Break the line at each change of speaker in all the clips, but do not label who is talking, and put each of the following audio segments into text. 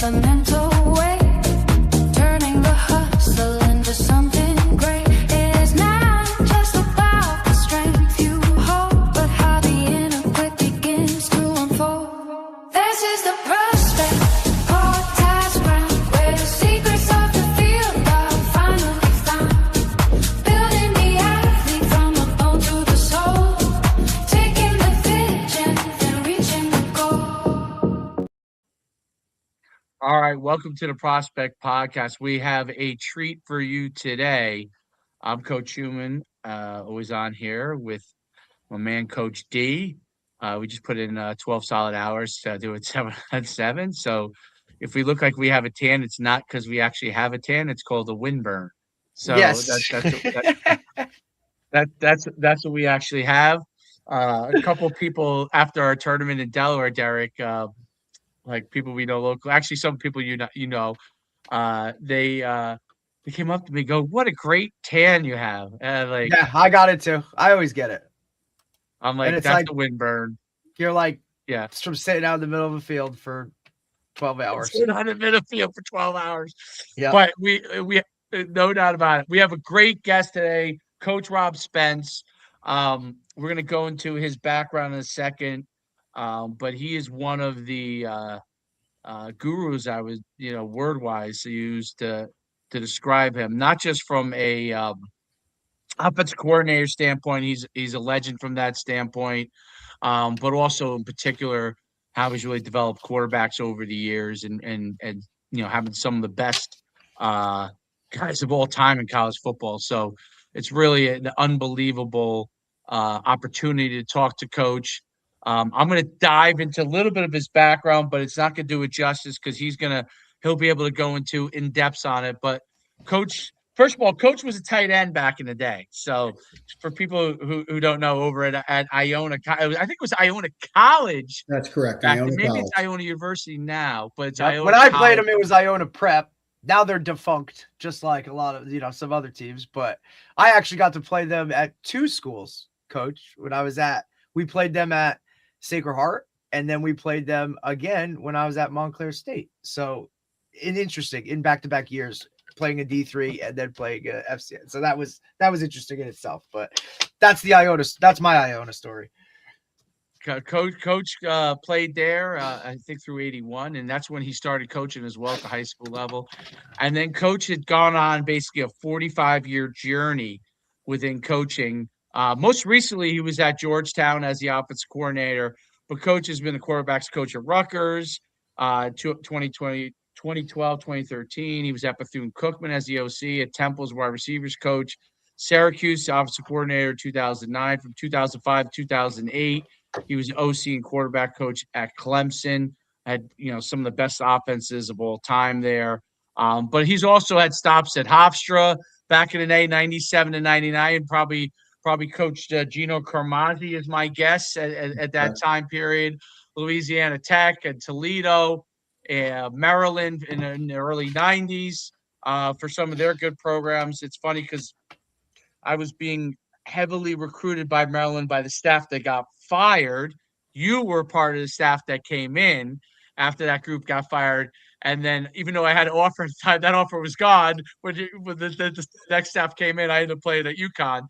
the mental weight, turning the hustle into something great. It is not just about the strength you hold, but how the inner grip begins to unfold. This is the prospect podcast ground, where the secrets of the field are finally found. Building the athlete from the bone to the soul, taking the vision and reaching the goal.
All right, welcome to the Prospect Podcast. We have a treat for you today. I'm Coach Human, always on here with my man, Coach D. We just put in 12 solid hours to do it 7 on 7. So if we look like we have a tan, it's not because we actually have a tan. It's called a windburn. So
Yes.
that's what we actually have. A couple people after our tournament in Delaware, Derek, like people we know local. Actually, some people they came up to me, go, "What a great tan you have!" And like
Yeah, I got it too. I always get it.
I'm
And
like,
it's
"That's
like-
the windburn."
You're like
Yeah,
from sitting out in the middle of a field for 12 hours.
It's 100 minute field for 12 hours.
Yeah.
But we no doubt about it. We have a great guest today, Coach Rob Spence. We're gonna go into his background in a second. But he is one of the gurus I was, word wise used to describe him, not just from a offensive coordinator standpoint. He's a legend from that standpoint, but also in particular how he's really developed quarterbacks over the years and having some of the best guys of all time in college football. So it's really an unbelievable opportunity to talk to Coach. I'm going to dive into a little bit of his background, but it's not going to do it justice because he'll be able to go into in depth on it. But Coach, first of all, Coach was a tight end back in the day. So for people who don't know, over at Iona, I think it was Iona College.
That's correct.
Back then.
Iona
Maybe
College.
it's Iona University now, but it's
Yep.
Iona
When I played
College.
them, it was Iona Prep. Now they're defunct, just like a lot of some other teams. But I actually got to play them at two schools, Coach. We played them at Sacred Heart, and then we played them again when I was at Montclair State. So, interesting in back-to-back years, playing a D3 and then playing a FCN. So that was interesting in itself. But that's my Iona story.
Coach played there, I think through 81, and that's when he started coaching as well at the high school level. And then Coach had gone on basically a 45-year journey within coaching. Most recently, he was at Georgetown as the offensive coordinator, but Coach has been the quarterbacks coach at Rutgers, 2012, 2013. He was at Bethune-Cookman as the OC, at Temple's wide receivers coach, Syracuse, offensive coordinator 2009. From 2005 to 2008, he was OC and quarterback coach at Clemson. Had some of the best offenses of all time there. But he's also had stops at Hofstra back in the day, 97 to 99, probably coached Gino Carmazzi is my guess at that time period. Louisiana Tech and Toledo, Maryland in the early 90s for some of their good programs. It's funny because I was being heavily recruited by Maryland by the staff that got fired. You were part of the staff that came in after that group got fired. And then even though I had an offer at the time, that offer was gone. When the next staff came in, I ended up playing at UConn.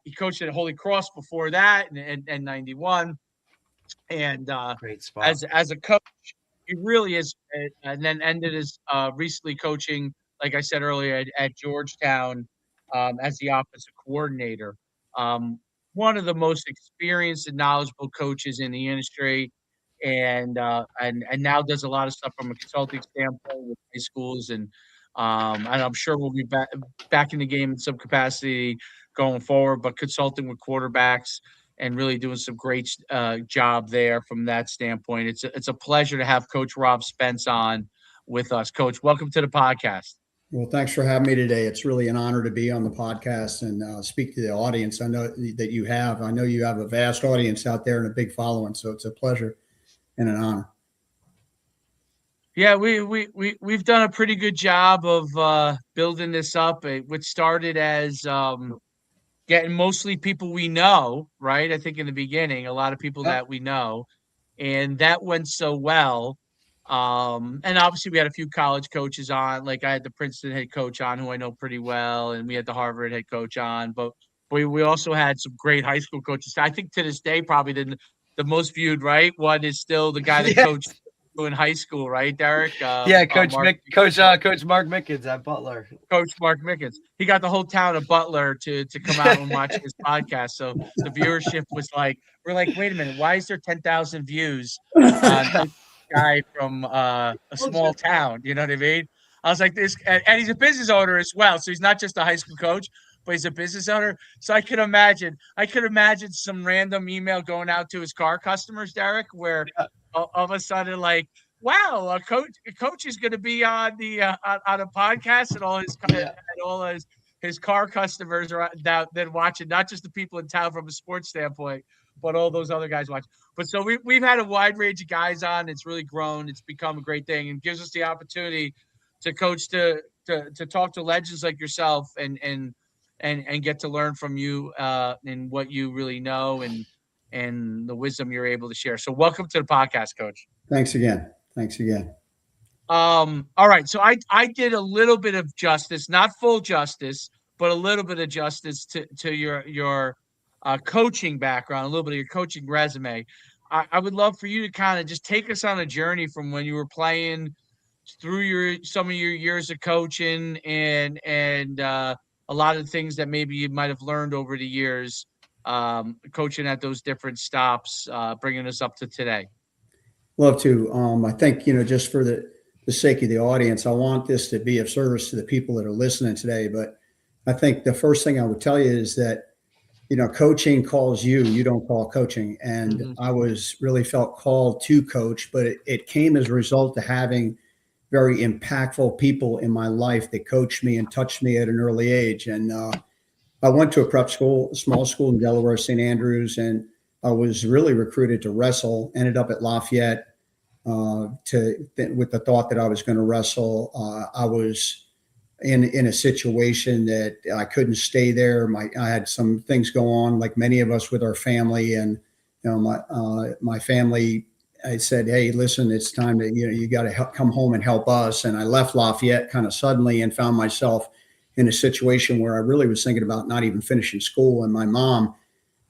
He coached at Holy Cross before that in 91. And
Great spot.
as a coach, he really is, and then ended his recently coaching, like I said earlier, at Georgetown as the offensive coordinator. One of the most experienced and knowledgeable coaches in the industry, and now does a lot of stuff from a consulting standpoint with high schools, and I'm sure we'll be back in the game in some capacity going forward, but consulting with quarterbacks and really doing some great job there from that standpoint. It's a pleasure to have Coach Rob Spence on with us. Coach, welcome to the podcast.
Well, thanks for having me today. It's really an honor to be on the podcast and speak to the audience. I know you have a vast audience out there and a big following, so it's a pleasure and an honor.
Yeah, we've done a pretty good job of building this up, which started as getting mostly people we know, right? I think in the beginning, a lot of people that we know. and that went so well. And obviously we had a few college coaches on, like I had the Princeton head coach on who I know pretty well, and we had the Harvard head coach on, but we also had some great high school coaches. I think to this day, probably the most viewed, right, one is still the guy that
Yeah.
coached in high school, right, Derek?
Yeah, Coach
Mark,
Coach Mark Mickens at Butler.
Coach Mark Mickens. He got the whole town of Butler to come out and watch his podcast. So the viewership was like, we're like, wait a minute, why is there 10,000 views on this guy from a small town? You know what I mean? I was like, this, and he's a business owner as well. So he's not just a high school coach, but he's a business owner. So I could imagine some random email going out to his car customers, Derek, where all of a sudden, like, wow, coach is going to be on the on a podcast, and all his car customers are then watching, not just the people in town from a sports standpoint, but all those other guys watch. But so we've had a wide range of guys on. It's really grown. It's become a great thing, and gives us the opportunity to coach to talk to legends like yourself and get to learn from you and what you really know and the wisdom you're able to share. So welcome to the podcast, Coach.
Thanks again. Thanks again.
All right. So I did a little bit of justice, not full justice, but a little bit of justice to your coaching background, a little bit of your coaching resume. I would love for you to kind of just take us on a journey from when you were playing through some of your years of coaching and a lot of things that maybe you might have learned over the years coaching at those different stops, bringing us up to today.
Love to. I think, just for the sake of the audience, I want this to be of service to the people that are listening today. But I think the first thing I would tell you is that, coaching calls you, you don't call coaching. And I really felt called to coach, but it came as a result of having very impactful people in my life that coached me and touched me at an early age. And I went to a prep school, a small school in Delaware, St. Andrews, and I was really recruited to wrestle, ended up at Lafayette with the thought that I was going to wrestle. I was in a situation that I couldn't stay there. I had some things go on, like many of us with our family, and my family. I said, "Hey, listen, it's time to you got to come home and help us." And I left Lafayette kind of suddenly and found myself in a situation where I really was thinking about not even finishing school. And my mom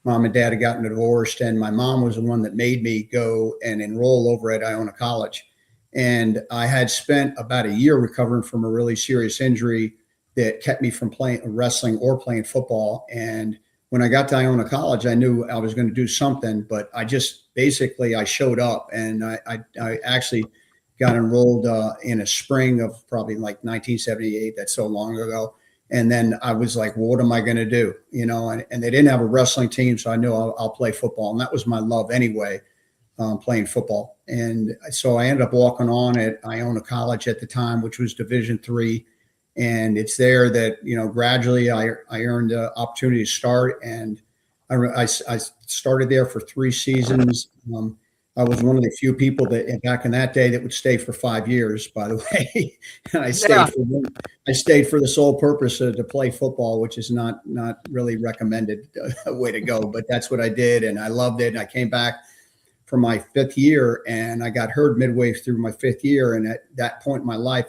and dad had gotten divorced, and my mom was the one that made me go and enroll over at Iona College. And I had spent about a year recovering from a really serious injury that kept me from playing wrestling or playing football. And when I got to Iona College, I knew I was going to do something, but I showed up, and I actually got enrolled in a spring of probably like 1978. That's so long ago. And then I was like, well, what am I going to do? And they didn't have a wrestling team. So I knew I'll play football. And that was my love anyway, playing football. And so I ended up walking on at Iona College at the time, which was Division III. And it's there that, gradually I earned the opportunity to start. And I started there for 3 seasons. I was one of the few people that back in that day that would stay for 5 years, by the way. And I stayed for the sole purpose to play football, which is not really recommended way to go. But that's what I did. And I loved it. And I came back for my 5th year, and I got hurt midway through my 5th year. And at that point in my life,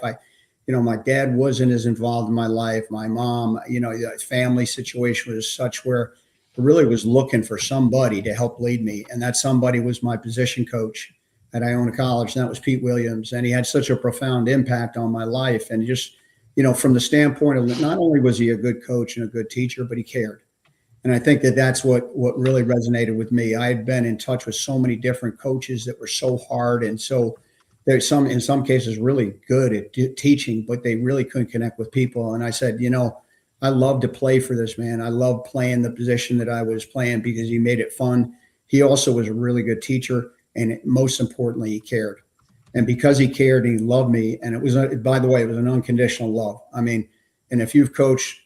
my dad wasn't as involved in my life. My mom, the family situation was such where I really was looking for somebody to help lead me. And that somebody was my position coach at Iona College. And that was Pete Williams. And he had such a profound impact on my life. And just, from the standpoint of not only was he a good coach and a good teacher, but he cared. And I think that's what really resonated with me. I had been in touch with so many different coaches that were so hard. And so there's in some cases really good at teaching, but they really couldn't connect with people. And I said, I love to play for this man. I love playing the position that I was playing because he made it fun. He also was a really good teacher. And most importantly, he cared. And because he cared, he loved me. And it was, by the way, it was an unconditional love. I mean, and if you've coached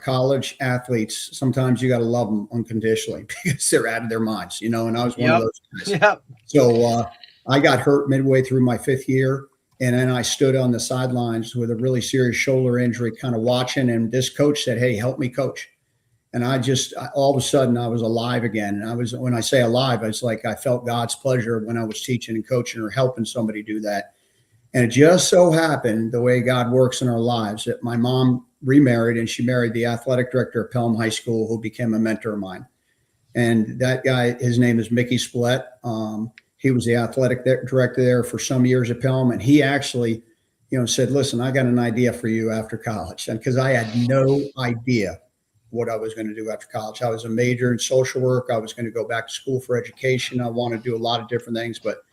college athletes, sometimes you got to love them unconditionally because they're out of their minds, and I was one of those guys. Yep. So I got hurt midway through my 5th year. And then I stood on the sidelines with a really serious shoulder injury, kind of watching. And this coach said, "Hey, help me coach." And all of a sudden I was alive again. And when I say alive, it's like I felt God's pleasure when I was teaching and coaching or helping somebody do that. And it just so happened, the way God works in our lives, that my mom remarried, and she married the athletic director of Pelham High School, who became a mentor of mine. And that guy, his name is Mickey Splett. He was the athletic director there for some years at Pelham. And he actually, said, listen, I got an idea for you after college. And because I had no idea what I was going to do after college. I was a major in social work. I was going to go back to school for education. I wanted to do a lot of different things, but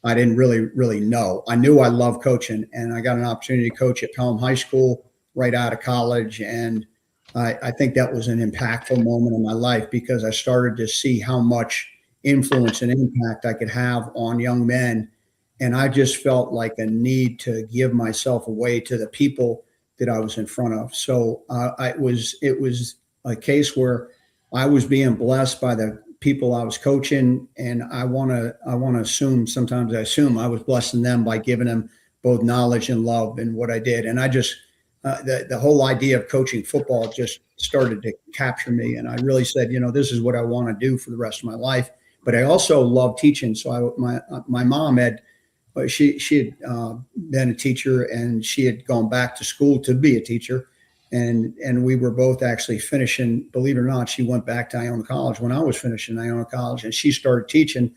I didn't really know. I knew I loved coaching, and I got an opportunity to coach at Pelham High School right out of college. And I think that was an impactful moment in my life, because I started to see how much influence and impact I could have on young men. And I just felt like a need to give myself away to the people that I was in front of. So it was a case where I was being blessed by the people I was coaching, and I want to assume, sometimes I assume I was blessing them by giving them both knowledge and love in what I did. And I just the whole idea of coaching football just started to capture me, and I really said, this is what I want to do for the rest of my life. But I also love teaching. So my mom had. She had been a teacher, and she had gone back to school to be a teacher. And we were both actually finishing, believe it or not, she went back to Iona College when I was finishing Iona College, and she started teaching.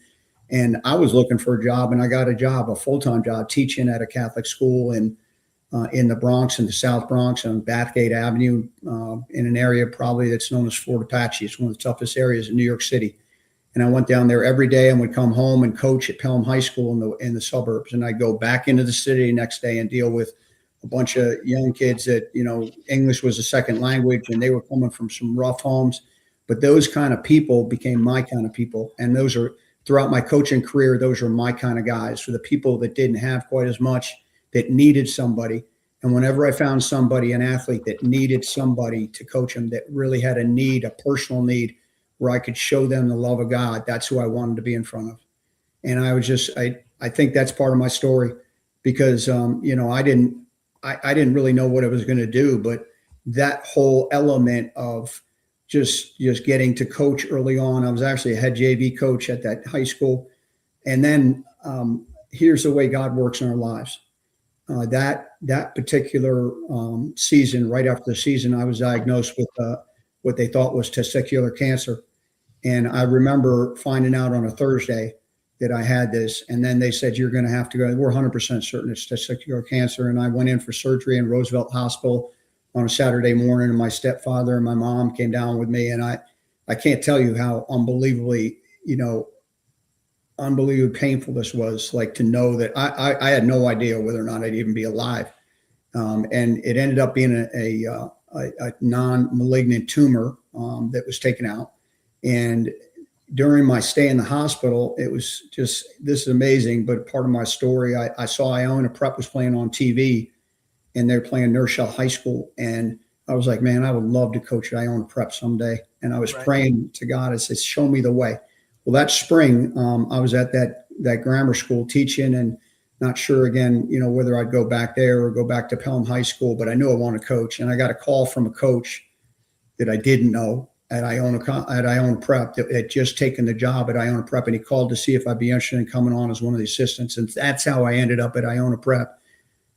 And I was looking for a job, and I got a full-time job teaching at a Catholic school in the Bronx, in the South Bronx on Bathgate Avenue, in an area probably that's known as Fort Apache. It's one of the toughest areas in New York City. And I went down there every day and would come home and coach at Pelham High School in the suburbs. And I'd go back into the city next day and deal with a bunch of young kids that, English was a second language, and they were coming from some rough homes. But those kind of people became my kind of people. And those are, throughout my coaching career, those are my kind of guys, for the people that didn't have quite as much, that needed somebody. And whenever I found somebody, an athlete that needed somebody to coach them, that really had a need, a personal need, where I could show them the love of God, that's who I wanted to be in front of. And I think that's part of my story, because, I didn't really know what I was going to do, but that whole element of just getting to coach early on. I was actually a head JV coach at that high school. And then here's the way God works in our lives. That particular season, right after the season, I was diagnosed with what they thought was testicular cancer. And I remember finding out on a Thursday that I had this. And then they said, you're going to have to go. We're 100% certain it's testicular cancer. And I went in for surgery in Roosevelt Hospital on a Saturday morning. And my stepfather and my mom came down with me. And I can't tell you how unbelievably painful this was, like, to know that I had no idea whether or not I'd even be alive. And it ended up being a non-malignant tumor that was taken out. And during my stay in the hospital, it was just, this is amazing, but part of my story, I saw Iona Prep was playing on TV, and they're playing Nershaw High School. And I was like, man, I would love to coach at Iona Prep someday. And I was praying to God. I said, show me the way. Well, that spring, I was at that grammar school teaching, and not sure again, whether I'd go back there or go back to Pelham High School, but I knew I wanted to coach. And I got a call from a coach that I didn't know at Iona Prep, that had just taken the job at Iona Prep, and he called to see if I'd be interested in coming on as one of the assistants. And that's how I ended up at Iona Prep,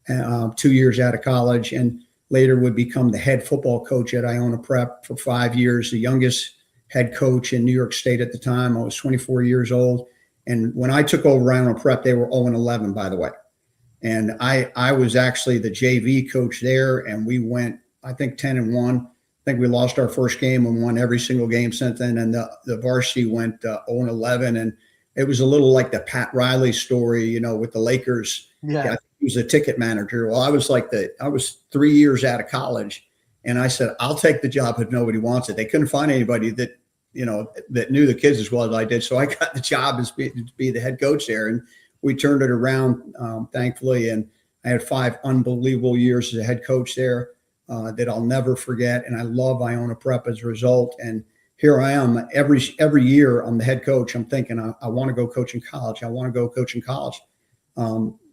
2 years out of college, and later would become the head football coach at Iona Prep for 5 years, the youngest head coach in New York State at the time. I was 24 years old. And when I took over Iona Prep, they were 0-11, by the way. And I was actually the JV coach there, and we went, I think, 10-1. I think we lost our first game and won every single game since then. And the varsity went 0-11. And it was a little like the Pat Riley story, with the Lakers. Yeah. He was a ticket manager. Well, I was 3 years out of college, and I said, I'll take the job if nobody wants it. They couldn't find anybody that knew the kids as well as I did. So I got the job to be the head coach there. And we turned it around, thankfully. And I had 5 unbelievable years as a head coach there that I'll never forget. And I love Iona Prep as a result. And here I am every year I'm the head coach. I'm thinking, I want to go coach in college. I want to go coach in college.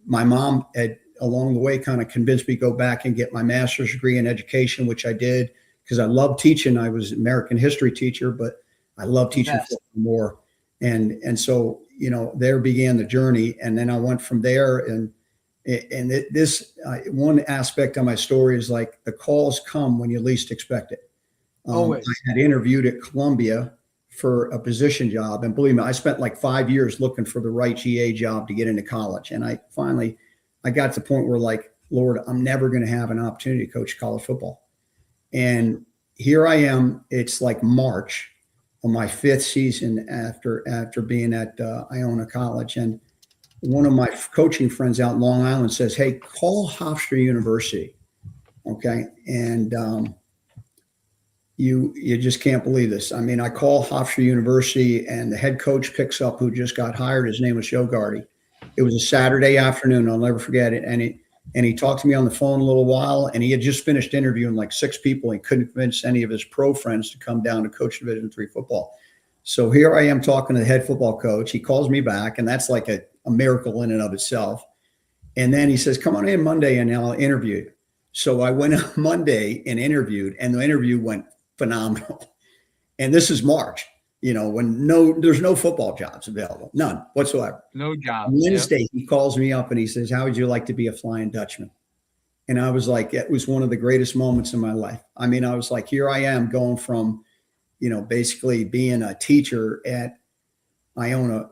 My mom had along the way kind of convinced me to go back and get my master's degree in education, which I did, because I love teaching. I was an American history teacher, but I love teaching
Yes.
football more. And so, there began the journey. And then I went from there. And this one aspect of my story is like the calls come when you least expect it.
Always.
I had interviewed at Columbia for a position job. And believe me, I spent like 5 years looking for the right GA job to get into college. And I got to the point where like, Lord, I'm never going to have an opportunity to coach college football. And here I am. It's like March of my 5th season after being at Iona College. And one of my coaching friends out in Long Island says, hey, call Hofstra University. Okay. And you just can't believe this. I mean, I call Hofstra University and the head coach picks up, who just got hired. His name was Joe Gardy. It was a Saturday afternoon. I'll never forget it. And he talked to me on the phone a little while, and he had just finished interviewing like 6 people. He couldn't convince any of his pro friends to come down to coach Division III football. So here I am talking to the head football coach. He calls me back, and that's like a miracle in and of itself. And then he says, come on in Monday and I'll interview you. So I went on Monday and interviewed, and the interview went phenomenal. And this is March, when there's no football jobs available, none whatsoever.
No job.
Wednesday, He calls me up and he says, how would you like to be a Flying Dutchman? And I was like, it was one of the greatest moments in my life. I mean, I was like, here I am going from, basically being a teacher at Iona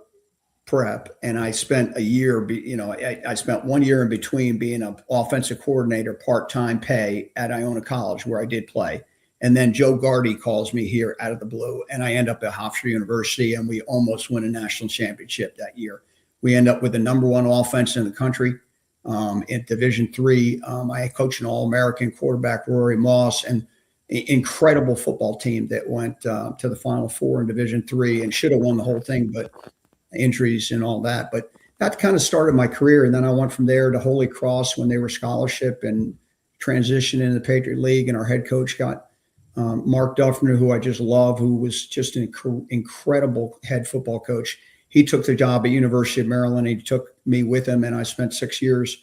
Prep. And I spent a year, I spent 1 year in between being an offensive coordinator, part-time pay at Iona College, where I did play. And then Joe Gardy calls me here out of the blue, and I end up at Hofstra University, and we almost win a national championship that year. We end up with the #1 offense in the country in Division III. I coached an All-American quarterback, Rory Moss, and an incredible football team that went to the Final Four in Division III and should have won the whole thing, but injuries and all that. But that kind of started my career, and then I went from there to Holy Cross when they were scholarship and transitioned into the Patriot League, and our head coach got Mark Duffner, who I just love, who was just an incredible head football coach. He took the job at University of Maryland. He took me with him, and I spent 6 years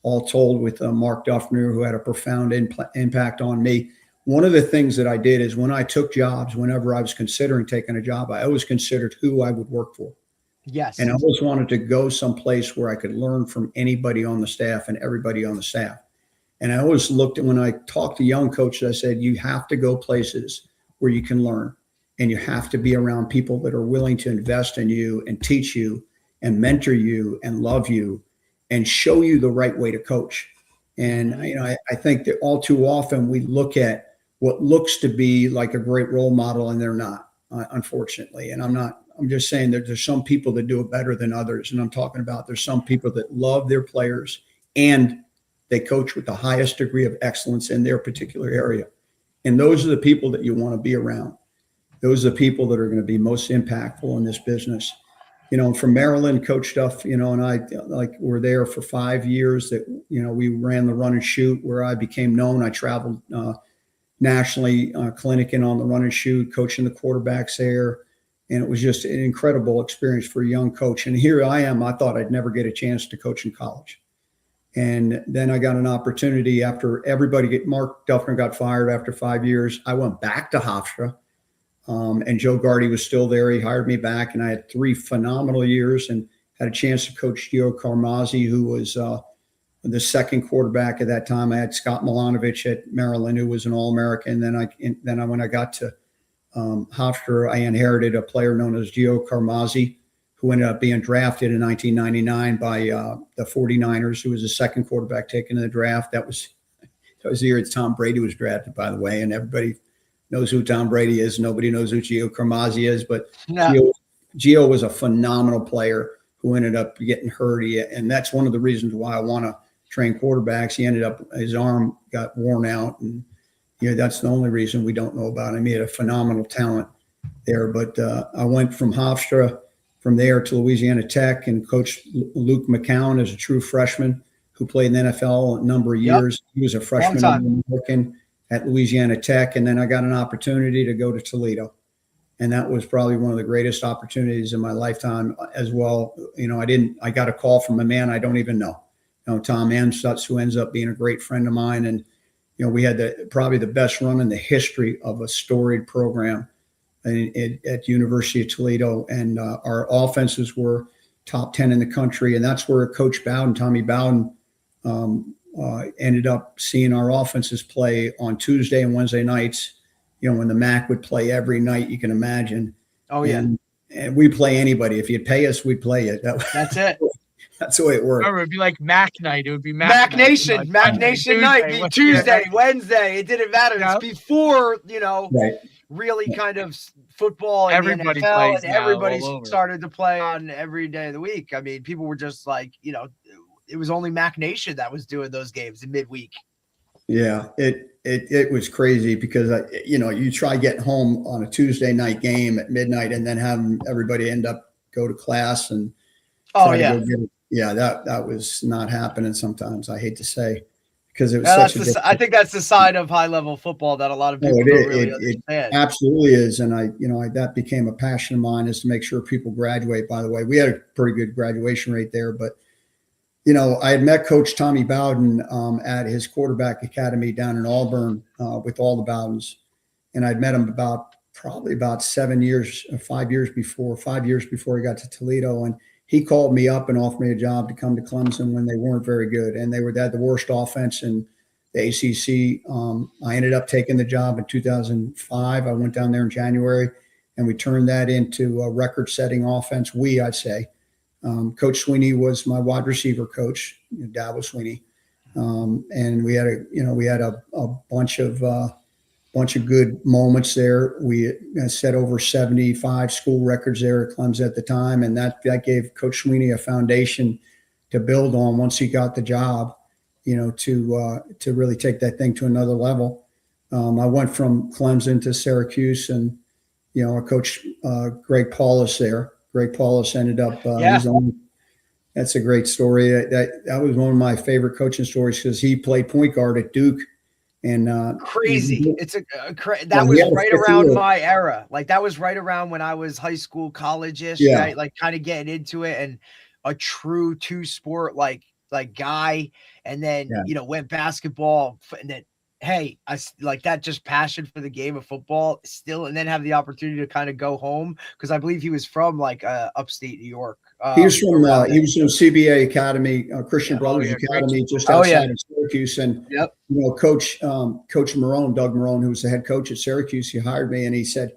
all told with Mark Duffner, who had a profound impact on me. One of the things that I did is when I took jobs, whenever I was considering taking a job, I always considered who I would work for.
Yes.
And I always wanted to go someplace where I could learn from anybody on the staff and everybody on the staff. And I always looked at, when I talked to young coaches, I said, you have to go places where you can learn, and you have to be around people that are willing to invest in you and teach you and mentor you and love you and show you the right way to coach. And, I think that all too often we look at what looks to be like a great role model, and they're not, unfortunately. And I'm just saying that there's some people that do it better than others. And I'm talking about there's some people that love their players and they coach with the highest degree of excellence in their particular area. And those are the people that you want to be around. Those are the people that are going to be most impactful in this business. From Maryland, Coach Duff, and I were there for 5 years that, we ran the run and shoot where I became known. I traveled nationally, clinicking on the run and shoot, coaching the quarterbacks there. And it was just an incredible experience for a young coach. And here I am. I thought I'd never get a chance to coach in college. And then I got an opportunity after Mark Duffner got fired after 5 years. I went back to Hofstra, and Joe Gardy was still there. He hired me back, and I had 3 phenomenal years and had a chance to coach Gio Carmazzi, who was the second quarterback at that time. I had Scott Milanovic at Maryland, who was an All-American. Then when I got to Hofstra, I inherited a player known as Gio Carmazzi, who ended up being drafted in 1999 by the 49ers, who was the second quarterback taken in the draft. That was the year that Tom Brady was drafted, by the way, and everybody knows who Tom Brady is. Nobody knows who Gio Carmazzi is, but Gio was a phenomenal player who ended up getting hurt. And that's one of the reasons why I want to train quarterbacks. His arm got worn out, and that's the only reason we don't know about him. He had a phenomenal talent there. But I went from Hofstra, from there to Louisiana Tech, and coached Luke McCown as a true freshman who played in the NFL a number of years. He was a freshman American at Louisiana Tech. And then I got an opportunity to go to Toledo. And that was probably one of the greatest opportunities in my lifetime as well. I got a call from a man I don't even know. Tom Amstutz, who ends up being a great friend of mine. And, we had probably the best run in the history of a storied program at University of Toledo. And our offenses were top 10 in the country. And that's where Coach Bowden, Tommy Bowden, ended up seeing our offenses play on Tuesday and Wednesday nights, when the MAC would play every night, you can imagine.
Oh, yeah.
And we play anybody. If you'd pay us, we'd play it.
That's it.
That's the way it worked.
Remember, it'd be like Mac night. It would be
Mac
night,
Nation, Mac Nation night, Tuesday, Wednesday. It didn't matter.
Yeah.
It's before,
Right.
really kind of football and
Everybody
the NFL,
plays
and
now
everybody
all over.
started to play on every day of the week. I mean, people were just like, it was only Mac Nation that was doing those games in midweek.
Yeah, it was crazy because you try getting home on a Tuesday night game at midnight and then having everybody end up go to class and
Oh,
try to
yeah.
go get it. Yeah, that was not happening sometimes. I hate to say, because it was
I think that's the side of high level football that a lot of people don't really understand.
It absolutely is, and that became a passion of mine, is to make sure people graduate. By the way, we had a pretty good graduation rate there, but I had met Coach Tommy Bowden at his quarterback academy down in Auburn with all the Bowdens, and I'd met him probably about 5 years before he got to Toledo, and he called me up and offered me a job to come to Clemson when they weren't very good, and they had the worst offense in the ACC. I ended up taking the job in 2005. I went down there in January, and we turned that into a record-setting offense. I'd say. Coach Sweeney was my wide receiver coach, Dabo Sweeney, and we had a bunch of good moments there. We set over 75 school records there at Clemson at the time, and that gave Coach Sweeney a foundation to build on once he got the job, to really take that thing to another level. I went from Clemson to Syracuse, and our coach Greg Paulus there. Greg Paulus ended up. That's a great story. That was one of my favorite coaching stories because he played point guard at Duke. And
crazy. It's that was right around my era. Like that was right around when I was high school, college-ish, right? Like kind of getting into it, and a true two-sport like guy. And then went basketball, and then hey, I like that, just passion for the game of football still, and then have the opportunity to kind of go home because I believe he was from like upstate New York.
He was from CBA Academy, Christian Brothers Academy, just outside of Syracuse. And Coach Marone, Doug Marone, who was the head coach at Syracuse, he hired me, and he said,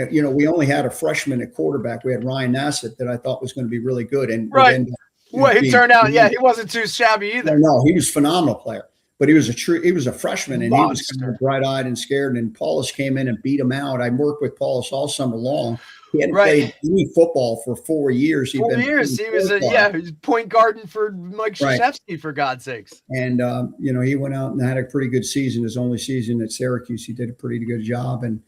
we only had a freshman at quarterback. We had Ryan Nassett that I thought was going to be really good, and
it turned out, he wasn't too shabby either.
No, he was a phenomenal player. But he was a freshman, and he was kind of bright-eyed and scared. And Paulus came in and beat him out. I worked with Paulus all summer long. He hadn't played any football for 4 years. He
was a point guarding for Mike Krzyzewski, for God's sakes.
And he went out and had a pretty good season. His only season at Syracuse, he did a pretty good job. And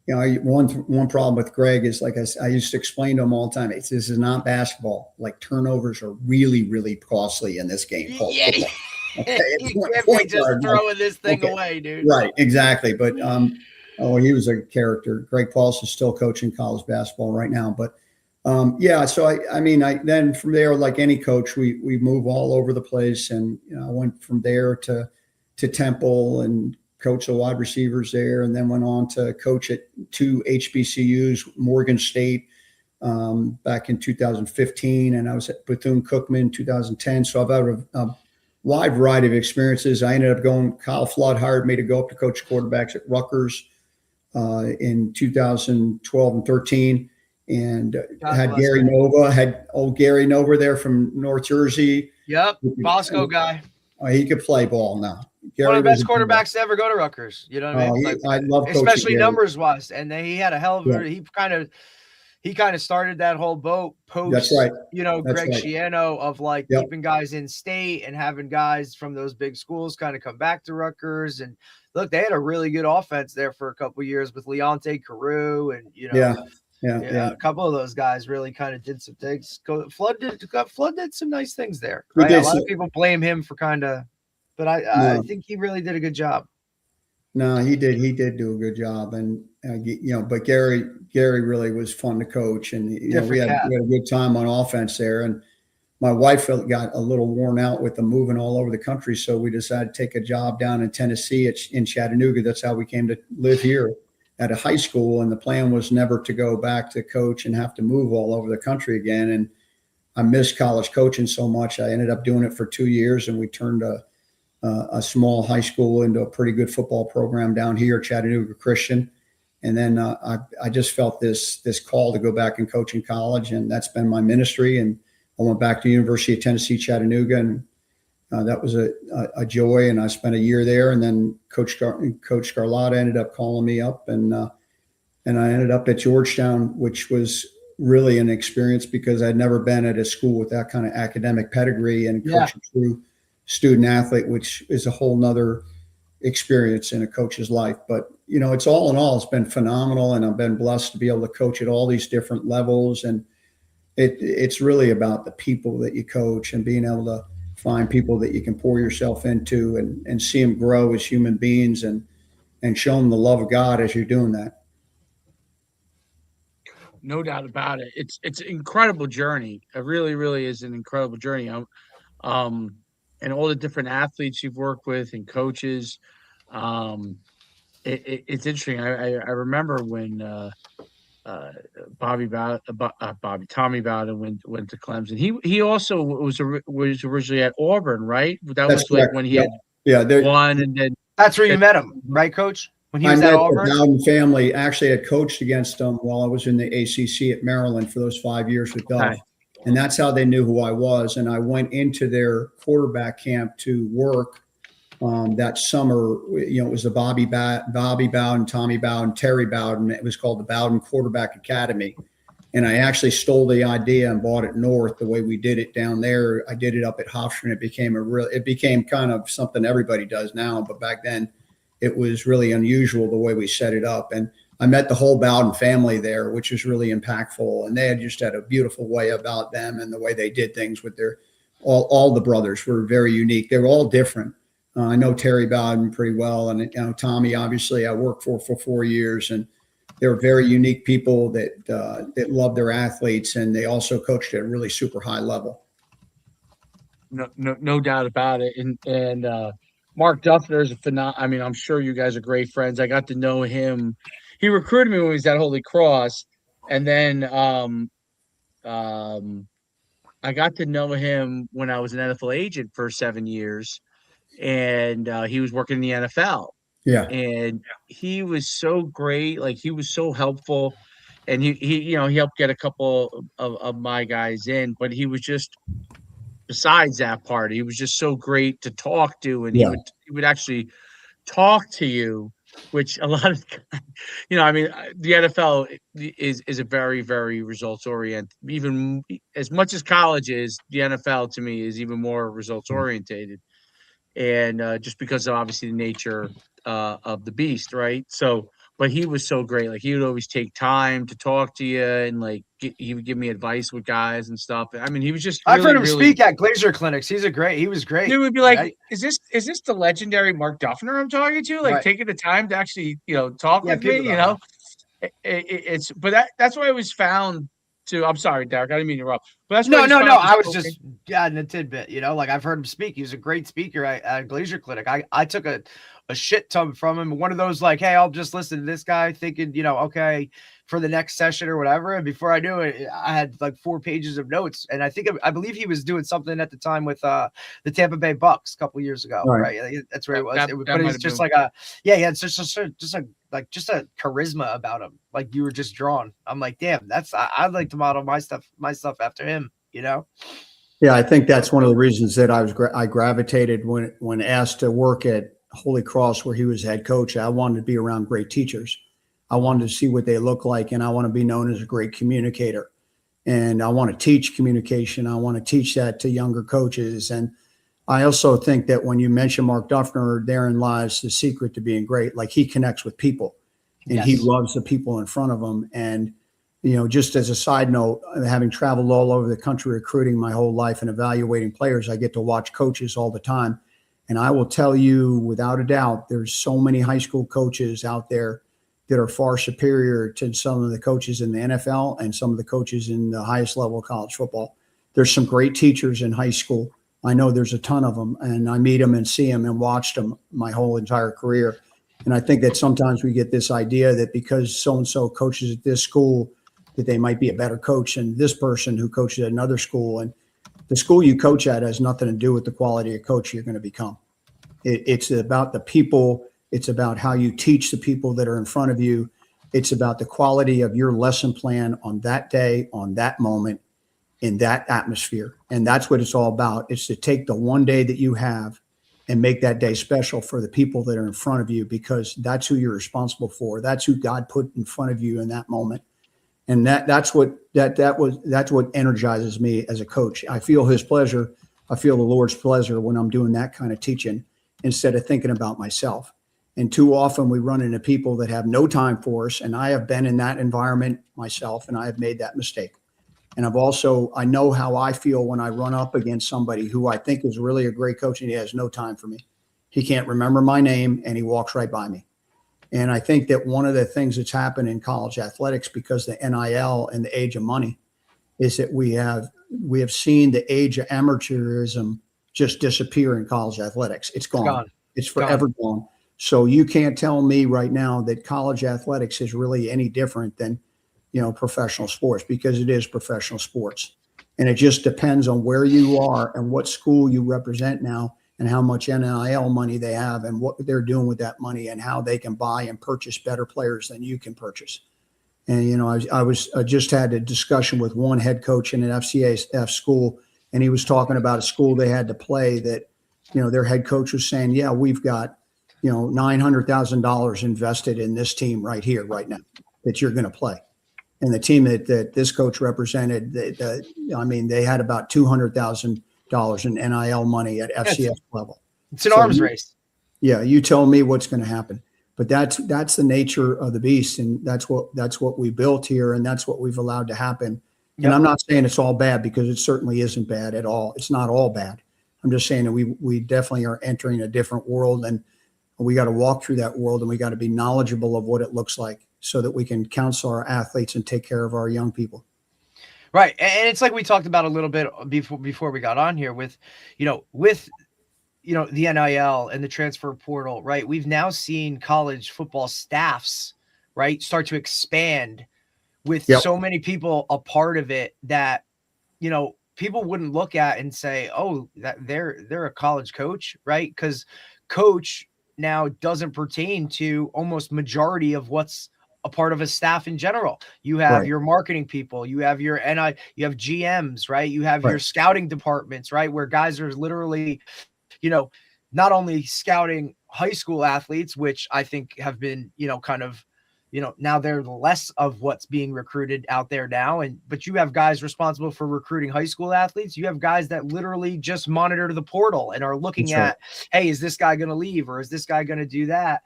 one problem with Greg is, like I used to explain to him all the time, this is not basketball. Like, turnovers are really, really costly in this game called football. Okay,
you can't be just throwing this thing away, dude.
Right, exactly. But he was a character. Greg Paulus is still coaching college basketball right now. But so I then from there, like any coach, we move all over the place, and I went from there to Temple and coach the wide receivers there, and then went on to coach at 2 HBCUs, Morgan State, back in 2015, and I was at Bethune-Cookman in 2010. So I've had a wide variety of experiences. I ended up Kyle Flood hired me to go up to coach quarterbacks at Rutgers in 2012 and 13, and had Gary Nova, had old Gary Nova there from North Jersey.
Yep, Bosco guy.
He could play ball now. Gary,
one of the best quarterbacks to ever go to Rutgers. You know what I mean?
I love coaching
especially
Gary.
Numbers wise, and then he had a hell of a. He kind of started that whole boat post.
That's right.
Greg Schiano of keeping guys in state and having guys from those big schools kind of come back to Rutgers. And look, they had a really good offense there for a couple of years with Leonte Carew and a couple of those guys really kind of did some things. Flood did some nice things there. Right? A lot of people blame him for but I think he really did a good job.
No, he did. He did do a good job, and but Gary really was fun to coach, and we had a good time on offense there. And my wife got a little worn out with the moving all over the country. So we decided to take a job down in Tennessee in Chattanooga. That's how we came to live here at a high school. And the plan was never to go back to coach and have to move all over the country again. And I missed college coaching so much. I ended up doing it for 2 years, and we turned a small high school into a pretty good football program down here, Chattanooga Christian. And then I just felt this call to go back and coach in college, and that's been my ministry. And I went back to University of Tennessee, Chattanooga, and that was a joy. And I spent a year there. And then Coach Scarlotta ended up calling me up, and I ended up at Georgetown, which was really an experience because I'd never been at a school with that kind of academic pedigree and coaching through student athlete, which is a whole nother experience in a coach's life. But, it's all in all, it's been phenomenal. And I've been blessed to be able to coach at all these different levels. And it's really about the people that you coach and being able to find people that you can pour yourself into and see them grow as human beings and show them the love of God as you're doing that.
No doubt about it. It's an incredible journey. It really, really is an incredible journey. And all the different athletes you've worked with and coaches. It's interesting. I remember when Tommy Bowden went to Clemson. He also was originally at Auburn, right? That was
correct.
Like when he had won, and then
that's where you met him, right, Coach? When he was
at
Auburn?
The Bowden family. Actually, had coached against them while I was in the ACC at Maryland for those 5 years with Duff.
Okay.
And that's how they knew who I was. And I went into their quarterback camp to work that summer. It was the Bobby Bowden, Tommy Bowden, Terry Bowden. It was called the Bowden Quarterback Academy. And I actually stole the idea and bought it north the way we did it down there. I did it up at Hofstra. It became kind of something everybody does now. But back then, it was really unusual the way we set it up. And I met the whole Bowden family there, which was really impactful. And they had just had a beautiful way about them and the way they did things with all the brothers were very unique. They were all different. I know Terry Bowden pretty well. And Tommy, obviously, I worked for 4 years. And they were very unique people that loved their athletes. And they also coached at a really super high level.
No doubt about it. And Mark Duffner is a phenomenal. I mean, I'm sure you guys are great friends. I got to know him. He recruited me when he was at Holy Cross, and then I got to know him when I was an NFL agent for 7 years, and he was working in the NFL.
Yeah,
and he was so great. Like, he was so helpful, and he helped get a couple of my guys in, but he was just. Besides that part, he was just so great to talk to, and he would actually talk to you, which a lot of, the NFL is a very, very results oriented. Even as much as college is, the NFL to me is even more results orientated, and just because of obviously the nature of the beast, right? So. But he was so great. Like, he would always take time to talk to you, and he would give me advice with guys and stuff. I mean, he was just.
I've heard him speak at Glazier clinics. He was great.
He would be like, right? Is this the legendary Mark Duffner I'm talking to? Like, taking the time to actually talk with me. That's what I was found to. I'm sorry, Derek. I didn't mean to interrupt. But that's
no. I was just adding a tidbit. Like, I've heard him speak. He was a great speaker at Glazier Clinic. I took a shit ton from him. One of those like, hey, I'll just listen to this guy thinking, okay, for the next session or whatever. And before I knew it, I had like 4 pages of notes. And I believe he was doing something at the time with the Tampa Bay Bucks a couple years ago. Right. That's where it was. But it's just like he had just a charisma about him. Like, you were just drawn. I'm like, damn, I'd like to model my stuff after him, Yeah,
I think that's one of the reasons that I gravitated when asked to work at Holy Cross, where he was head coach. I wanted to be around great teachers. I wanted to see what they look like, and I want to be known as a great communicator. And I want to teach communication. I want to teach that to younger coaches. And I also think that when you mention Mark Duffner, therein lies the secret to being great. Like, he connects with people, and he loves the people in front of him. And just as a side note, having traveled all over the country recruiting my whole life and evaluating players, I get to watch coaches all the time. And I will tell you without a doubt, there's so many high school coaches out there that are far superior to some of the coaches in the NFL and some of the coaches in the highest level of college football. There's some great teachers in high school. I know there's a ton of them, and I meet them and see them and watched them my whole entire career. And I think that sometimes we get this idea that because so-and-so coaches at this school, that they might be a better coach than this person who coaches at another school. And the school you coach at has nothing to do with the quality of coach you're going to become. It's about the people. It's about how you teach the people that are in front of you. It's about the quality of your lesson plan on that day, on that moment, in that atmosphere. And that's what it's all about. It's to take the one day that you have and make that day special for the people that are in front of you, because that's who you're responsible for. That's who God put in front of you in that moment. And that's what energizes me as a coach. I feel his pleasure. I feel the Lord's pleasure when I'm doing that kind of teaching instead of thinking about myself. And too often we run into people that have no time for us. And I have been in that environment myself, and I have made that mistake. And I know how I feel when I run up against somebody who I think is really a great coach and he has no time for me. He can't remember my name and he walks right by me. And I think that one of the things that's happened in college athletics, because the NIL and the age of money, is that we have seen the age of amateurism just disappear in college athletics. It's gone. It's forever gone. So you can't tell me right now that college athletics is really any different than, professional sports, because it is professional sports. And it just depends on where you are and what school you represent now and how much NIL money they have and what they're doing with that money and how they can buy and purchase better players than you can purchase. And, I just had a discussion with one head coach in an FCAF school, and he was talking about a school they had to play that, their head coach was saying, yeah, we've got, $900,000 invested in this team right here, right now, that you're going to play. And the team that this coach represented, they had about $200,000 in NIL money at FCS level.
It's an arms race.
Yeah, you tell me what's going to happen. But that's the nature of the beast, and that's what we built here, and that's what we've allowed to happen. Yep. And I'm not saying it's all bad, because it certainly isn't bad at all. It's not all bad. I'm just saying that we definitely are entering a different world, and we got to walk through that world, and we got to be knowledgeable of what it looks like, so that we can counsel our athletes and take care of our young people.
Right. And it's like we talked about a little bit before we got on here with the NIL and the transfer portal, right? We've now seen college football staffs, right, start to expand with so many people a part of it that, people wouldn't look at and say, oh, that they're a college coach, right? Because coach now doesn't pertain to almost majority of what's a part of a staff in general. You have your marketing people, you have your you have GMs, right? You have your scouting departments, right? Where guys are literally, not only scouting high school athletes, which I think have been, now they're less of what's being recruited out there now. But you have guys responsible for recruiting high school athletes. You have guys that literally just monitor the portal and are looking at, hey, is this guy going to leave, or is this guy going to do that?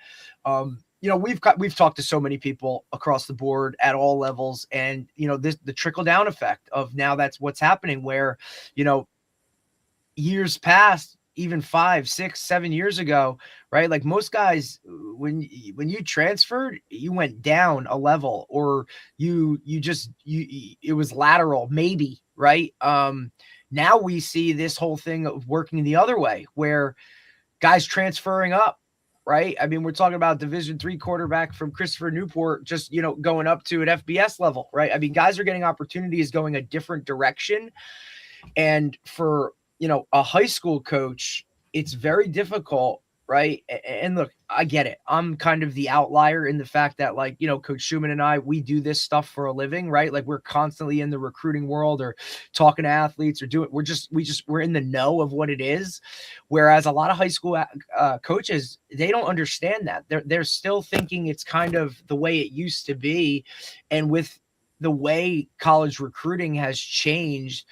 We've talked to so many people across the board at all levels, and the trickle down effect of now that's what's happening, where years past, even 5, 6, 7 years ago, right? Like most guys, when you transferred, you went down a level, or it was lateral, maybe, right? Now we see this whole thing of working the other way, where guys transferring up. Right. I mean, we're talking about Division III quarterback from Christopher Newport, just, going up to an FBS level. Right. I mean, guys are getting opportunities going a different direction. And for, a high school coach, it's very difficult. Right. And look, I get it. I'm kind of the outlier in the fact that, like, Coach Schumann and I, we do this stuff for a living, right? Like we're constantly in the recruiting world or talking to athletes or we're in the know of what it is. Whereas a lot of high school coaches, they don't understand that. They're still thinking it's kind of the way it used to be. And with the way college recruiting has changed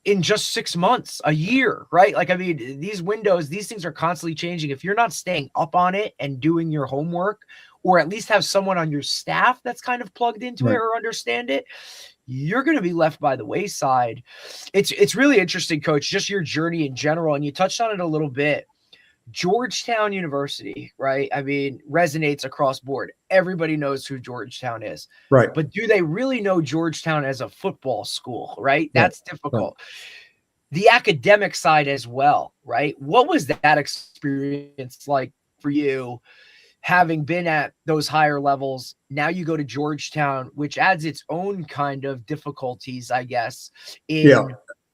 in just 6 months, a year, right? Like, I mean, these things are constantly changing. If you're not staying up on it and doing your homework, or at least have someone on your staff that's kind of plugged into it or understand it, you're going to be left by the wayside. It's really interesting, Coach, just your journey in general. And you touched on it a little bit, Georgetown University, right? I mean, resonates across board. Everybody knows who Georgetown is.
Right.
But do they really know Georgetown as a football school, right?
Right.
That's difficult. The academic side as well, right? What was that experience like for you, having been at those higher levels? Now you go to Georgetown, which adds its own kind of difficulties, I guess, in,
Yeah.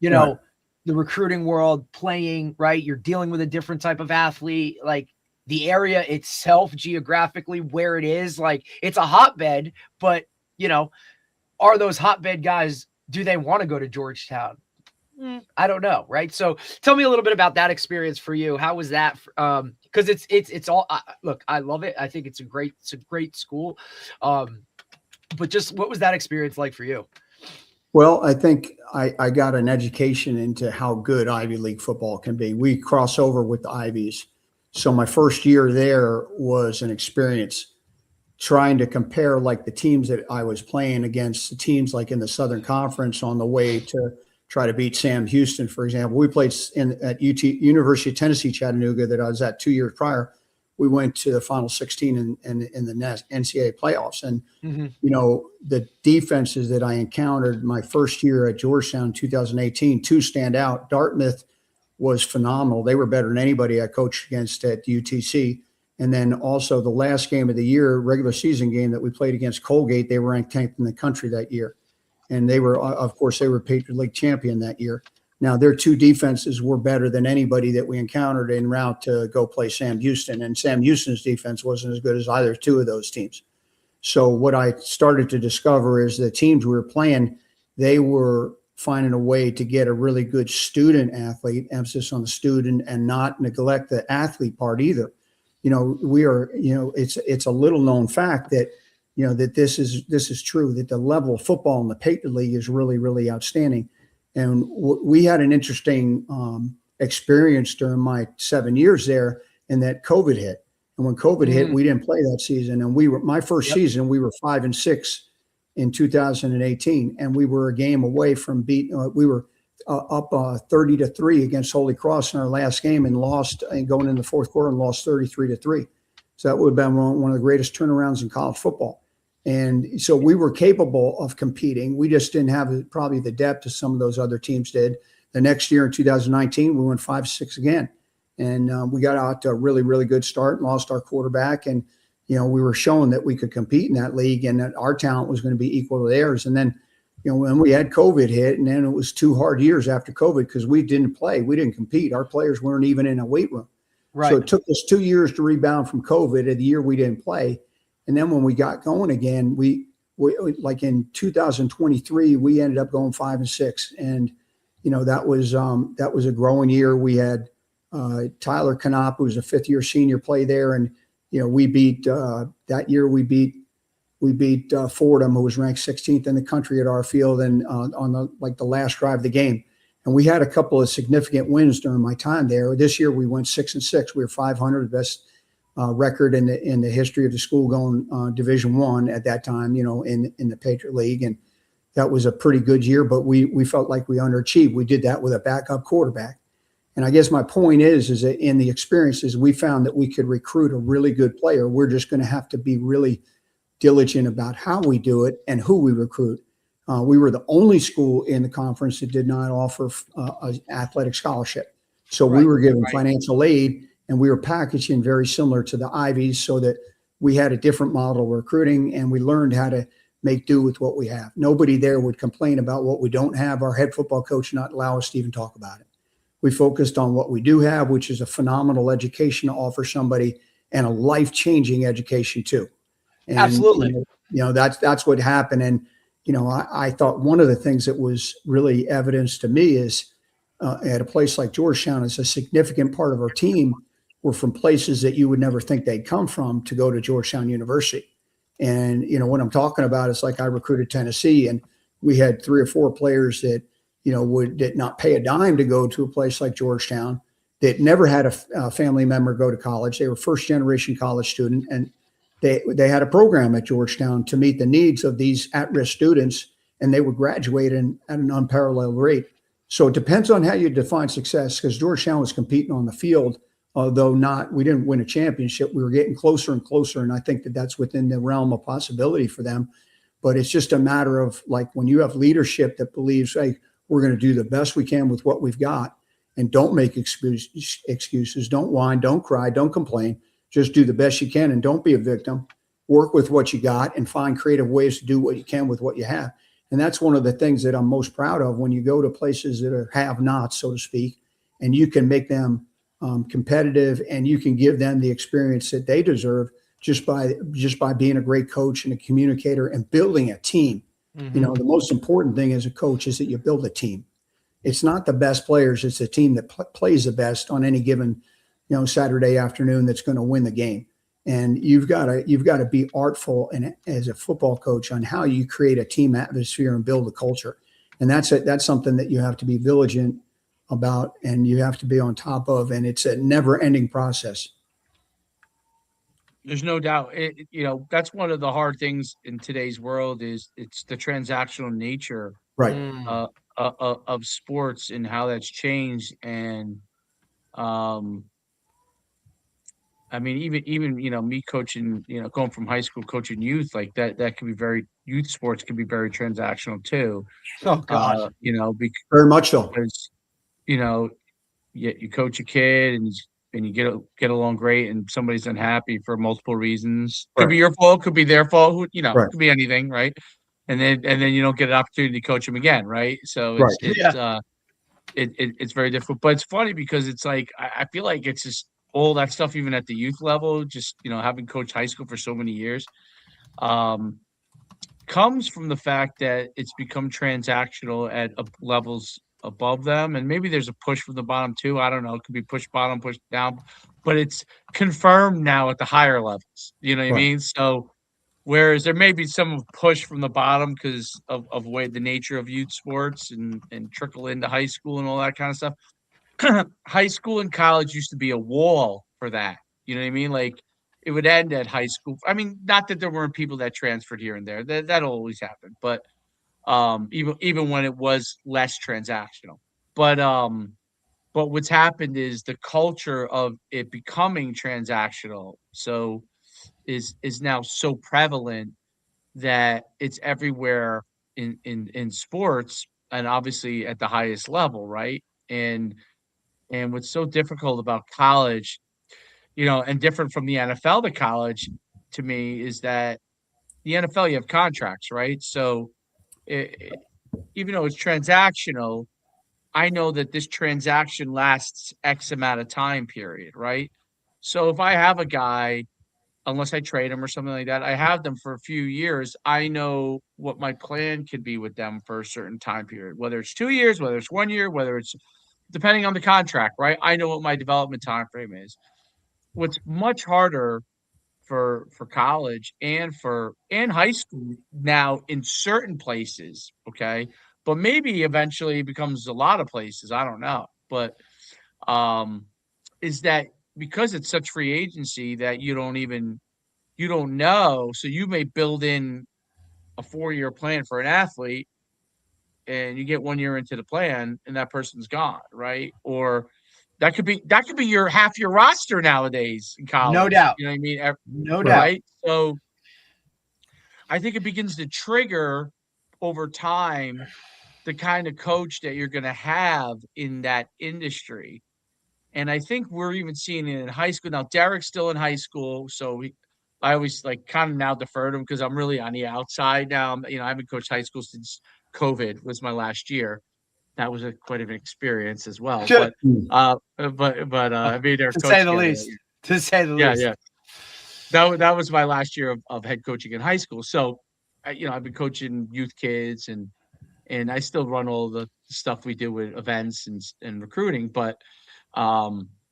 you know, the recruiting world, playing, right? You're dealing with a different type of athlete, like the area itself geographically where it is, like it's a hotbed, but you know, are those hotbed guys, do they want to go to Georgetown? I don't know, right? So tell me a little bit about that experience for you. How was that? Because it's all look, I love it. I think it's a great school. But just what was that experience like for you?
Well, I think I got an education into how good Ivy League football can be. We cross over with the Ivies. So my first year there was an experience trying to compare like the teams that I was playing against the teams like in the Southern Conference on the way to try to beat Sam Houston, for example. We played at University of Tennessee, Chattanooga, that I was at 2 years prior. We went to the Final 16 in the NCAA playoffs. And, you know, the defenses that I encountered my first year at Georgetown, 2018, two stand out. Dartmouth was phenomenal. They were better than anybody I coached against at UTC. And then also the last game of the year, regular season game that we played against Colgate, they were ranked 10th in the country that year. And they were, of course, they were Patriot League champion that year. Now, their two defenses were better than anybody that we encountered en route to go play Sam Houston. And Sam Houston's defense wasn't as good as either two of those teams. So what I started to discover is the teams we were playing, they were finding a way to get a really good student athlete, emphasis on the student, and not neglect the athlete part either. You know, we are, you know, it's a little known fact that, you know, that this is true, that the level of football in the Patriot League is really, really outstanding. And we had an interesting experience during my 7 years there, and that COVID hit. And when COVID hit, we didn't play that season. And we were, my first season, we were 5-6 in 2018, and we were a game away from we were up 30-3 against Holy Cross in our last game, and lost, and going in the fourth quarter and lost 33-3. So that would have been one of the greatest turnarounds in college football. And so we were capable of competing. We just didn't have probably the depth as some of those other teams did. The next year in 2019, we went 5-6 again. And we got out to a really, really good start and lost our quarterback. And, you know, we were showing that we could compete in that league and that our talent was going to be equal to theirs. And then, you know, when we had COVID hit, and then it was 2 hard years after COVID because we didn't play. We didn't compete. Our players weren't even in a weight room. Right. So it took us 2 years to rebound from COVID, the year we didn't play. And then when we got going again, we like in 2023, we ended up going 5-6. And, you know, that was a growing year. We had Tyler Knopp, who was a 5th-year senior, play there. And, you know, we beat that year, we beat Fordham, who was ranked 16th in the country at our field, and on the last drive of the game. And we had a couple of significant wins during my time there. This year we went 6-6. We were 500, the best record in the history of the school, going Division I at that time, you know, in the Patriot League. And that was a pretty good year, but we felt like we underachieved. We did that with a backup quarterback. And I guess my point is that in the experiences, we found that we could recruit a really good player. We're just going to have to be really diligent about how we do it and who we recruit. We were the only school in the conference that did not offer an athletic scholarship. So we were given financial aid, and we were packaging very similar to the Ivies, so that we had a different model of recruiting, and we learned how to make do with what we have. Nobody there would complain about what we don't have. Our head football coach would not allow us to even talk about it. We focused on what we do have, which is a phenomenal education to offer somebody, and a life-changing education too. And,
absolutely.
You know, that's what happened. And, you know, I thought one of the things that was really evidence to me is at a place like Georgetown, is a significant part of our team were from places that you would never think they'd come from to go to Georgetown University. And, you know, what I'm talking about is, like, I recruited Tennessee, and we had 3 or 4 players that, you know, did not pay a dime to go to a place like Georgetown, that never had a family member go to college. They were first-generation college student, and they had a program at Georgetown to meet the needs of these at-risk students, and they would graduate at an unparalleled rate. So it depends on how you define success, because Georgetown was competing on the field although we didn't win a championship. We were getting closer and closer. And I think that that's within the realm of possibility for them. But it's just a matter of like when you have leadership that believes, hey, we're going to do the best we can with what we've got and don't make excuses, don't whine, don't cry, don't complain. Just do the best you can and don't be a victim. Work with what you got and find creative ways to do what you can with what you have. And that's one of the things that I'm most proud of when you go to places that are have-nots, so to speak, and you can make them competitive and you can give them the experience that they deserve just by being a great coach and a communicator and building a team. You know, the most important thing as a coach is that you build a team. It's not the best players. It's the team that plays the best on any given, Saturday afternoon that's going to win the game. And you've got to be artful and as a football coach on how you create a team atmosphere and build a culture. And that's something that you have to be vigilant about and you have to be on top of. And it's a never ending process.
There's no doubt. That's one of the hard things in today's world is it's the transactional nature
Right.
of sports and how that's changed. And I mean, even me coaching, going from high school coaching youth like that can be youth sports can be very transactional too.
Oh God.
Very much so.
Because you coach a kid and you get along great, and somebody's unhappy for multiple reasons. Could be your fault, could be their fault.
Right.
Could be anything, right? And then you don't get an opportunity to coach them again, right? So it's very difficult. But it's funny because it's like I feel like it's just all that stuff, even at the youth level, just having coached high school for so many years, comes from the fact that it's become transactional at levels above them, and maybe there's a push from the bottom too. I don't know. It could be push bottom, push down, but it's confirmed now at the higher levels. You know what I mean? So whereas there may be some push from the bottom because of the nature of youth sports and trickle into high school and all that kind of stuff. High school and college used to be a wall for that. You know what I mean? Like it would end at high school. I mean, not that there weren't people that transferred here and there. That'll always happen, but even when it was less transactional. But what's happened is the culture of it becoming transactional is now so prevalent that it's everywhere in sports and obviously at the highest level, right? And what's so difficult about college, and different from the NFL to college to me is that the NFL you have contracts, right? So even though it's transactional, I know that this transaction lasts X amount of time period, right? So if I have a guy, unless I trade him or something like that, I have them for a few years. I know what my plan could be with them for a certain time period, whether it's 2 years, whether it's 1 year, whether it's depending on the contract, right? I know what my development time frame is. What's much harder for college and high school now in certain places, okay, but maybe eventually it becomes a lot of places, I don't know, but is that because it's such free agency that you don't know, so you may build in a 4-year plan for an athlete and you get 1 year into the plan and that person's gone, right? Or that could be your half your roster nowadays in college.
No doubt.
You know what I mean?
No
Right?
doubt.
So I think it begins to trigger over time the kind of coach that you're going to have in that industry. And I think we're even seeing it in high school. Now, Derek's still in high school, so I always kind of now defer to him because I'm really on the outside now. I haven't coached high school since COVID was my last year. That was quite an experience as well. But I mean,
to say the least. To say the least.
Yeah. That was my last year of head coaching in high school. So, I've been coaching youth kids and I still run all the stuff we do with events and recruiting, but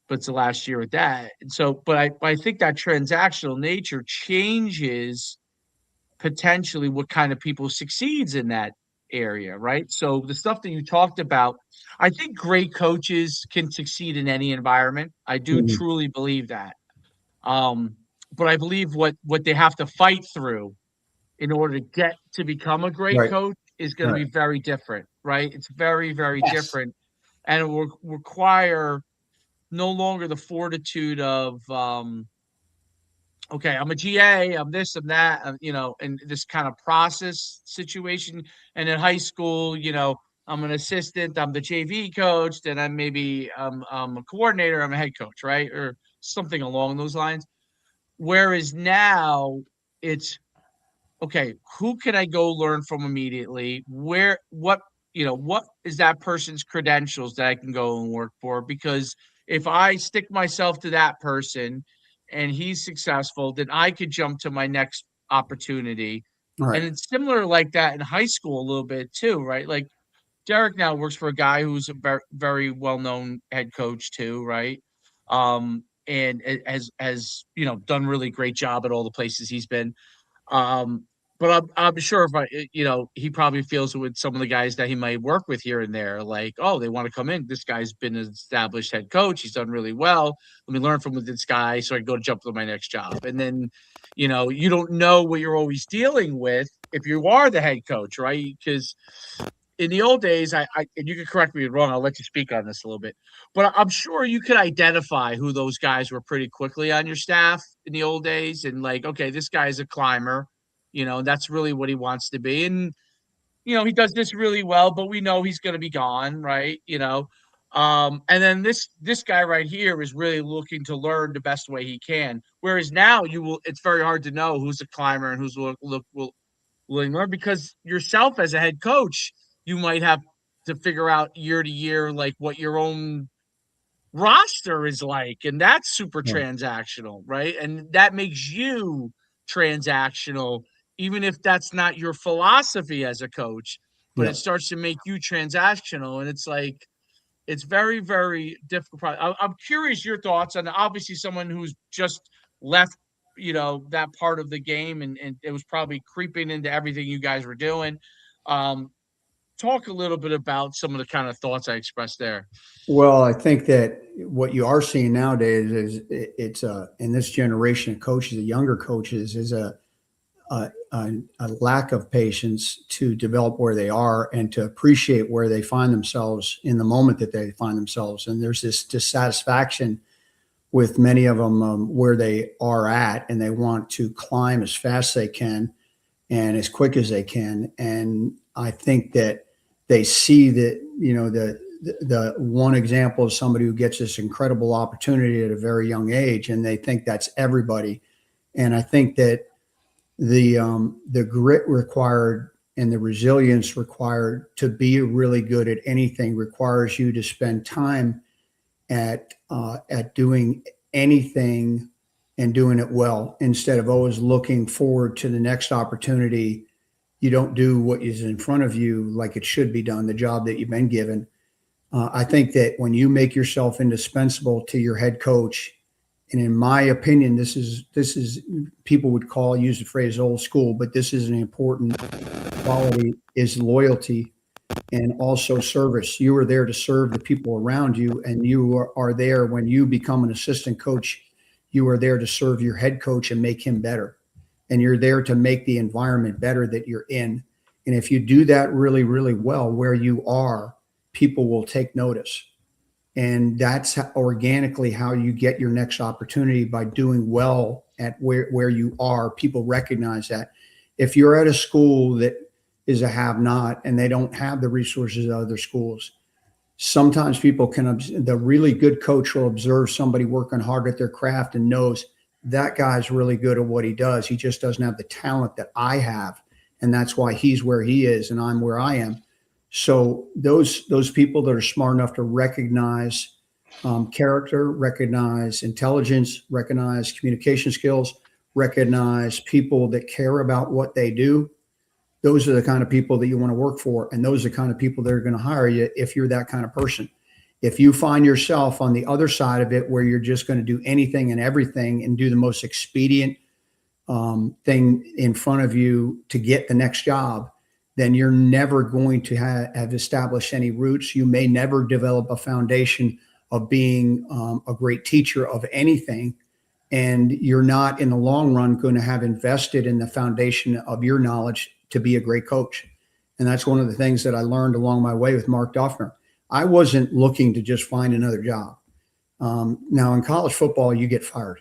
it's the last year with that. And so, but I think that transactional nature changes potentially what kind of people succeeds in that area, right? So the stuff that you talked about, I think great coaches can succeed in any environment. I do truly believe that. But I believe what they have to fight through in order to get to become a great coach is going to be very different, right? It's very, very different. And it will require no longer the fortitude of, okay, I'm a GA, I'm this, I'm that, and this kind of process situation. And in high school, I'm an assistant, I'm the JV coach, then I'm a coordinator, I'm a head coach, right? Or something along those lines. Whereas now it's, okay, who can I go learn from immediately? What is that person's credentials that I can go and work for? Because if I stick myself to that person and he's successful, then I could jump to my next opportunity.
Right.
And it's similar like that in high school a little bit too, right? Like Derek now works for a guy who's a very, very well-known head coach too, right? And has done really great job at all the places he's been. um, but I'm sure if he probably feels it with some of the guys that he might work with here and there, like, oh, they want to come in. This guy's been an established head coach. He's done really well. Let me learn from this guy so I can go to jump to my next job. And then, you don't know what you're always dealing with if you are the head coach, right? Because in the old days, and you can correct me if wrong, I'll let you speak on this a little bit, but I'm sure you could identify who those guys were pretty quickly on your staff in the old days, and like, okay, this guy's a climber, that's really what he wants to be, and he does this really well, but we know he's going to be gone, right? And then this guy right here is really looking to learn the best way he can. Whereas now it's very hard to know who's a climber and who's willing to learn, because yourself as a head coach, you might have to figure out year to year, like what your own roster is like. And that's super transactional, right? And that makes you transactional, even if that's not your philosophy as a coach, but
Yeah.
it starts to make you transactional. And it's like, it's very, very difficult. I'm curious your thoughts on, obviously, someone who's just left, that part of the game, and it was probably creeping into everything you guys were doing. Talk a little bit about some of the kind of thoughts I expressed there.
Well, I think that what you are seeing nowadays is it's in this generation of coaches, the younger coaches, is a lack of patience to develop where they are and to appreciate where they find themselves in the moment that they find themselves. And there's this dissatisfaction with many of them where they are at, and they want to climb as fast as they can and as quick as they can. And I think that they see that, the one example of somebody who gets this incredible opportunity at a very young age, and they think that's everybody. And I think that the grit required and the resilience required to be really good at anything requires you to spend time at doing anything and doing it well, instead of always looking forward to the next opportunity. You don't do what is in front of you like it should be done, the job that you've been given. I think that when you make yourself indispensable to your head coach, and in my opinion, this is people would use the phrase old school, but this is an important quality, is loyalty and also service. You are there to serve the people around you, and you are there when you become an assistant coach. You are there to serve your head coach and make him better. And you're there to make the environment better that you're in. And if you do that really, really well where you are, people will take notice. And that's organically how you get your next opportunity, by doing well at where you are. People recognize that. If you're at a school that is a have-not and they don't have the resources of other schools, sometimes people the really good coach will observe somebody working hard at their craft and knows that guy's really good at what he does. He just doesn't have the talent that I have. And that's why he's where he is and I'm where I am. So those people that are smart enough to recognize character, recognize intelligence, recognize communication skills, recognize people that care about what they do, those are the kind of people that you want to work for. And those are the kind of people that are going to hire you if you're that kind of person. If you find yourself on the other side of it, where you're just going to do anything and everything and do the most expedient thing in front of you to get the next job, then you're never going to have established any roots. You may never develop a foundation of being a great teacher of anything. And you're not in the long run going to have invested in the foundation of your knowledge to be a great coach. And that's one of the things that I learned along my way with Mark Duffner. I wasn't looking to just find another job. Now in college football, you get fired.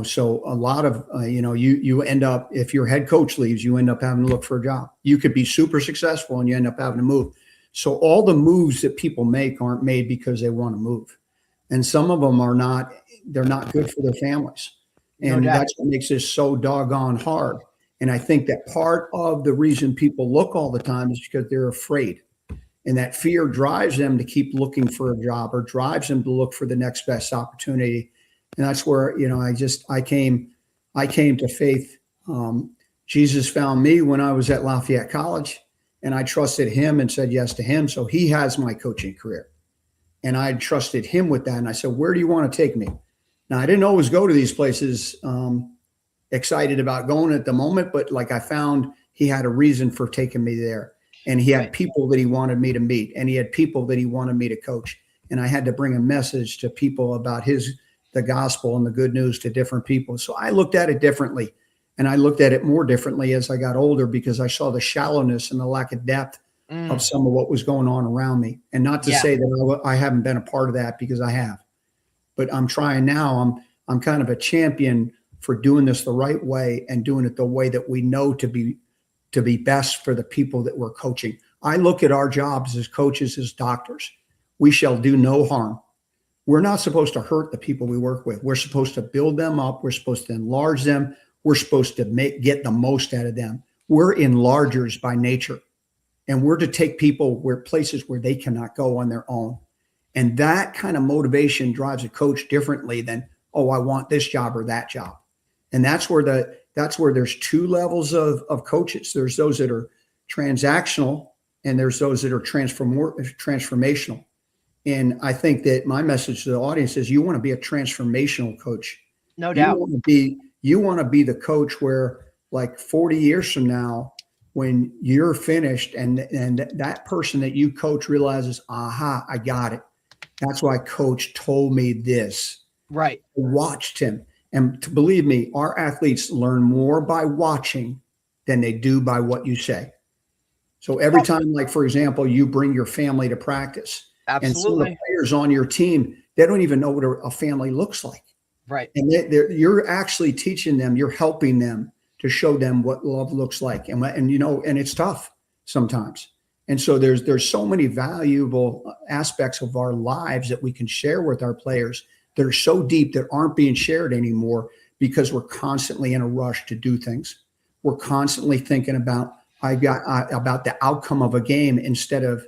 So a lot of, you end up, if your head coach leaves, you end up having to look for a job. You could be super successful and you end up having to move. So all the moves that people make aren't made because they want to move. And some of them they're not good for their families. And that's what makes this so doggone hard. And I think that part of the reason people look all the time is because they're afraid. And that fear drives them to keep looking for a job or drives them to look for the next best opportunity. And that's where, I came to faith. Jesus found me when I was at Lafayette College, and I trusted him and said yes to him. So he has my coaching career, and I trusted him with that. And I said, where do you want to take me? Now, I didn't always go to these places excited about going at the moment, but like I found he had a reason for taking me there. And he had people that he wanted me to meet, and he had people that he wanted me to coach. And I had to bring a message to people about the gospel and the good news to different people. So I looked at it differently, and I looked at it more differently as I got older because I saw the shallowness and the lack of depth of some of what was going on around me. And not to say that I haven't been a part of that, because I have, but I'm trying now. I'm kind of a champion for doing this the right way and doing it the way that we know to be best for the people that we're coaching. I look at our jobs as coaches, as doctors. We shall do no harm. We're not supposed to hurt the people we work with. We're supposed to build them up. We're supposed to enlarge them. We're supposed to get the most out of them. We're enlargers by nature, and we're to take people places where they cannot go on their own. And that kind of motivation drives a coach differently than, oh, I want this job or that job. And that's where there's two levels of coaches. There's those that are transactional, and there's those that are transformational. And I think that my message to the audience is, you want to be a transformational coach.
No doubt.
You want to be the coach where, like 40 years from now, when you're finished and that person that you coach realizes, aha, I got it. That's why coach told me this.
Right.
I watched him. And to believe me, our athletes learn more by watching than they do by what you say. So every time, like, for example, you bring your family to practice.
Absolutely.
And some of the players on your team, they don't even know what a family looks like.
Right.
And you're actually teaching them, you're helping them to show them what love looks like. And it's tough sometimes. And so there's so many valuable aspects of our lives that we can share with our players that are so deep that aren't being shared anymore, because we're constantly in a rush to do things. We're constantly thinking about the outcome of a game instead of,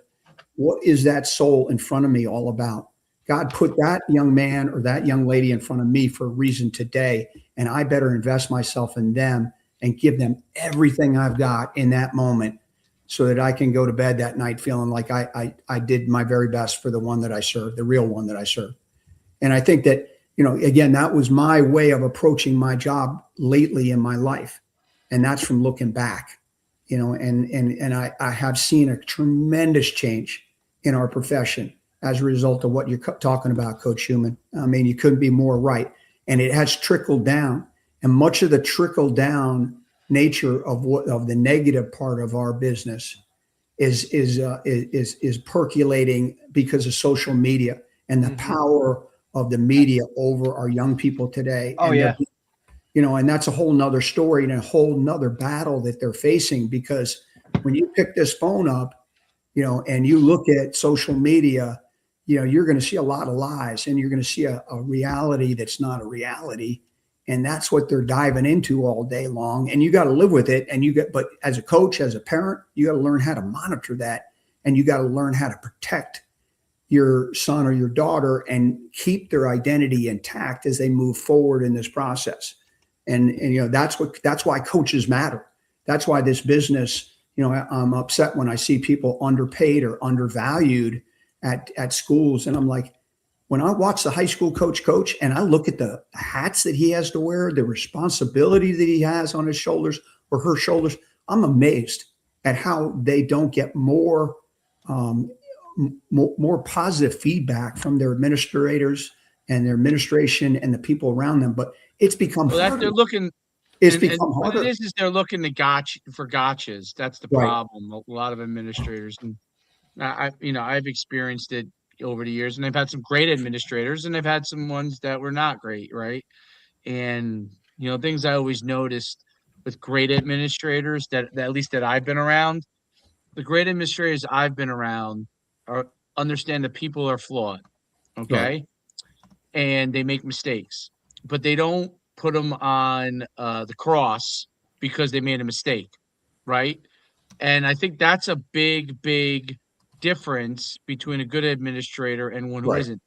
what is that soul in front of me all about? God put that young man or that young lady in front of me for a reason today, and I better invest myself in them and give them everything I've got in that moment, so that I can go to bed that night feeling like I did my very best for the one that I served, the real one that I served. And I think that, again, that was my way of approaching my job lately in my life. And that's from looking back, and I have seen a tremendous change in our profession as a result of what you're talking about, Coach Schumann. I mean, you couldn't be more right. And it has trickled down. And much of the trickle down nature of the negative part of our business is percolating because of social media and the power of the media over our young people today.
Oh,
and and that's a whole nother story and a whole nother battle that they're facing, because when you pick this phone up, and you look at social media, you're going to see a lot of lies, and you're going to see a reality that's not a reality. And that's what they're diving into all day long. And you got to live with it. But as a coach, as a parent, you got to learn how to monitor that. And you got to learn how to protect your son or your daughter and keep their identity intact as they move forward in this process. And that's why coaches matter. That's why this business, I'm upset when I see people underpaid or undervalued at schools. And I'm like, when I watch the high school coach, and I look at the hats that he has to wear, the responsibility that he has on his shoulders or her shoulders, I'm amazed at how they don't get more positive feedback from their administrators and their administration and the people around them. But it's become harder.
They're looking.
It's become harder.
What it is they're looking to gotchas. That's the problem. A lot of administrators, and I've experienced it over the years, and they've had some great administrators, and they've had some ones that were not great, right? And things I always noticed with great administrators that at least that I've been around, the great administrators I've been around are understand that people are flawed,
Right.
okay, and they make mistakes, but they don't put them on the cross because they made a mistake, right? And I think that's a big, big difference between a good administrator and one who
Right.
isn't.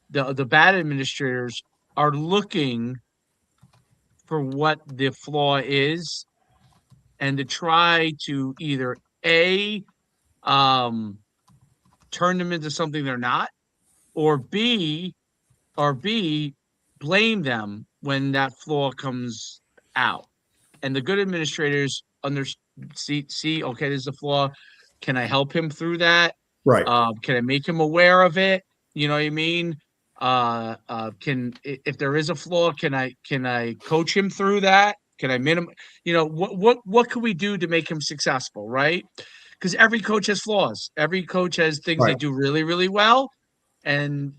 The bad administrators are looking for what the flaw is and to try to either A, um, turn them into something they're not, or B, blame them when that flaw comes out. And the good administrators see, okay, there's a flaw. Can I help him through that?
Right.
Can I make him aware of it? You know what I mean? If there is a flaw, can I coach him through that? Can I what can we do to make him successful, right? Because every coach has flaws. Every coach has things they
Right.
do really, really well, and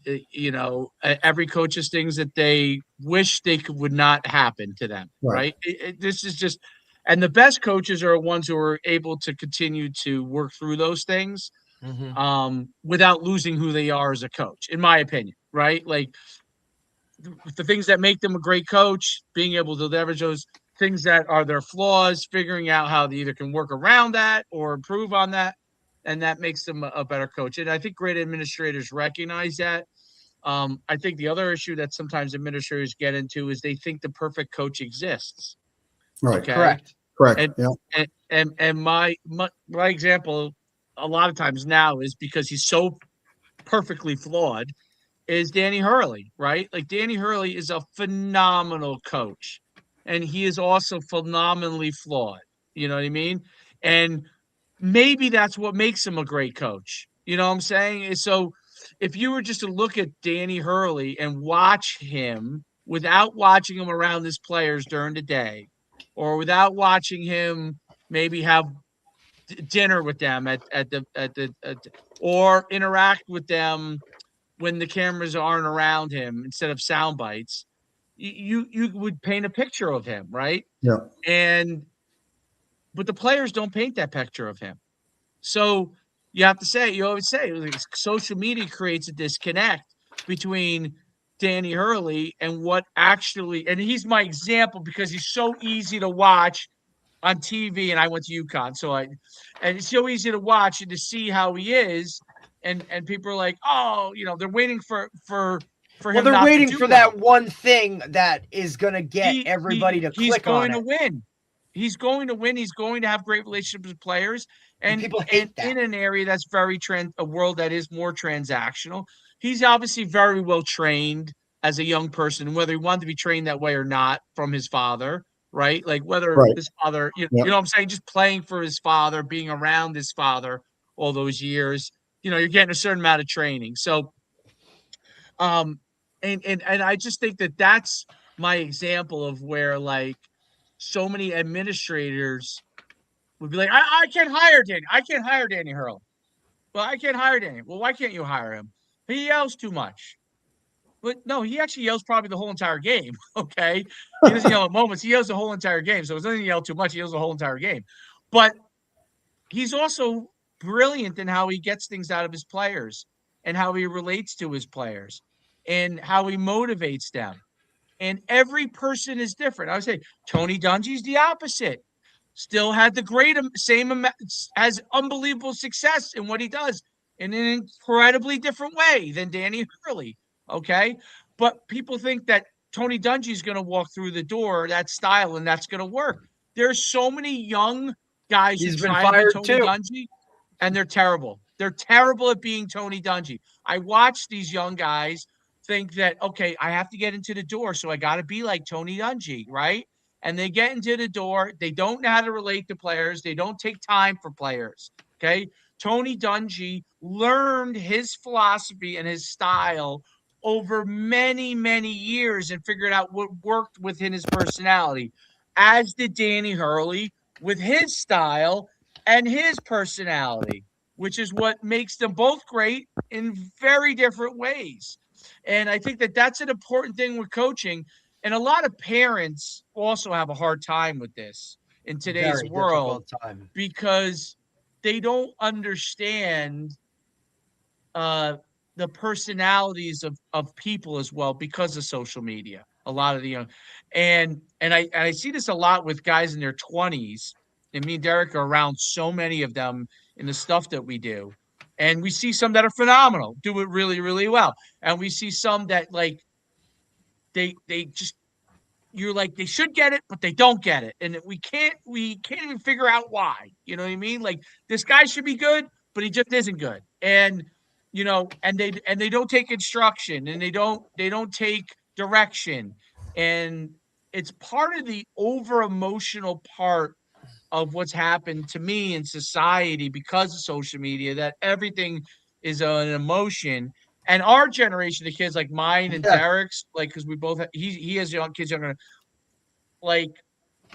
every coach has things that they wish would not happen to them,
Right.
right? This is just, and the best coaches are ones who are able to continue to work through those things without losing who they are as a coach, in my opinion, right? Like the things that make them a great coach, being able to leverage those things that are their flaws, figuring out how they either can work around that or improve on that, and that makes them a better coach. And I think great administrators recognize that. I think the other issue that sometimes administrators get into is they think the perfect coach exists.
Right.
Okay.
Correct.
Correct.
And
Yeah.
and my example a lot of times now is because he's so perfectly flawed is Danny Hurley, right? Like Danny Hurley is a phenomenal coach, and he is also phenomenally flawed. You know what I mean? And maybe that's what makes him a great coach. You know what I'm saying? And so if you were just to look at Danny Hurley and watch him without watching him around his players during the day, or without watching him maybe have dinner with them or interact with them when the cameras aren't around him instead of sound bites, you would paint a picture of him, right?
Yeah.
But the players don't paint that picture of him. So you always say, like, social media creates a disconnect between Danny Hurley and what actually, and he's my example because he's so easy to watch on TV, and I went to UConn, and it's so easy to watch and to see how he is, and people are like, oh, they're waiting for him.
They're
not
waiting
to do
for
well.
that one thing that is gonna get everybody to
he's
click on
going to
it.
win. He's going to win. He's going to have great relationships with players, and
people hate that.
in an area that's very a world that is more transactional. He's obviously very well trained as a young person, whether he wanted to be trained that way or not from his father. Right? Like whether
Right.
his father,
Yep.
you know what I'm saying? Just playing for his father, being around his father all those years, you're getting a certain amount of training. So, and I just think that that's my example of where like so many administrators would be like, I can't hire Danny. I can't hire Danny Hurley. Well, I can't hire Danny. Well, why can't you hire him? He yells too much. But no, he actually yells probably the whole entire game. Okay. He doesn't yell at moments. He yells the whole entire game. So it doesn't yell too much. He yells the whole entire game. But he's also brilliant in how he gets things out of his players and how he relates to his players and how he motivates them. And every person is different. I would say Tony Dungy's the opposite. Still had the has unbelievable success in what he does in an incredibly different way than Danny Hurley. Okay. But people think that Tony Dungy is going to walk through the door, that style, and that's going to work. There's so many young guys
He's
who
been
try to be
fired
Tony
too.
Dungy, and they're terrible. They're terrible at being Tony Dungy. I watch these young guys think that, okay, I have to get into the door, so I got to be like Tony Dungy, right? And they get into the door. They don't know how to relate to players. They don't take time for players, okay? Tony Dungy learned his philosophy and his style over many, many years and figured out what worked within his personality, as did Danny Hurley with his style and his personality, which is what makes them both great in very different ways. And I think that that's an important thing with coaching. And a lot of parents also have a hard time with this in today's
Very
world
difficult time.
because they don't understand uh, the personalities of people as well because of social media. A lot of the young, and I see this a lot with guys in their 20s. And me and Derek are around so many of them in the stuff that we do, and we see some that are phenomenal, do it really really well, and we see some that like they just you're like they should get it but they don't get it, and we can't even figure out why. You know what I mean? Like this guy should be good but he just isn't good, and and they don't take instruction, and they don't take direction, and it's part of the over emotional part of what's happened to me in society because of social media, that everything is an emotion. And our generation of kids, like mine and
Yeah.
Derek's, like because we both he has young kids younger, like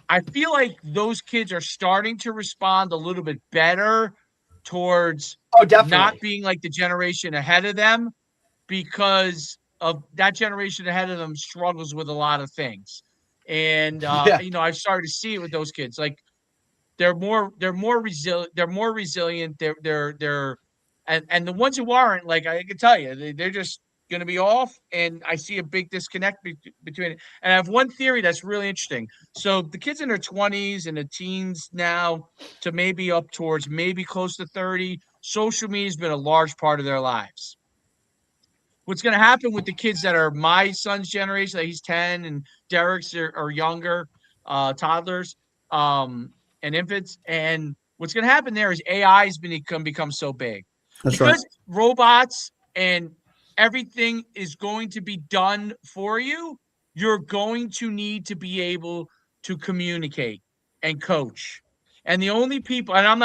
I feel like those kids are starting to respond a little bit better towards
Oh,
not
definitely.
being like the generation ahead of them, because of that generation ahead of them struggles with a lot of things. And
Yeah.
I've started to see it with those kids. Like they're more resilient. And the ones who aren't, like I can tell you, they're just going to be off. And I see a big disconnect between it. And I have one theory that's really interesting. So the kids in their 20s and the teens now to maybe up towards maybe close to 30, social media has been a large part of their lives. What's going to happen with the kids that are my son's generation, like he's 10 and Derek's are younger, toddlers, and infants. And what's going to happen there is AI has become so big
That's right.
because robots and everything is going to be done for you. You're going to need to be able to communicate and coach. And the only people, and I'm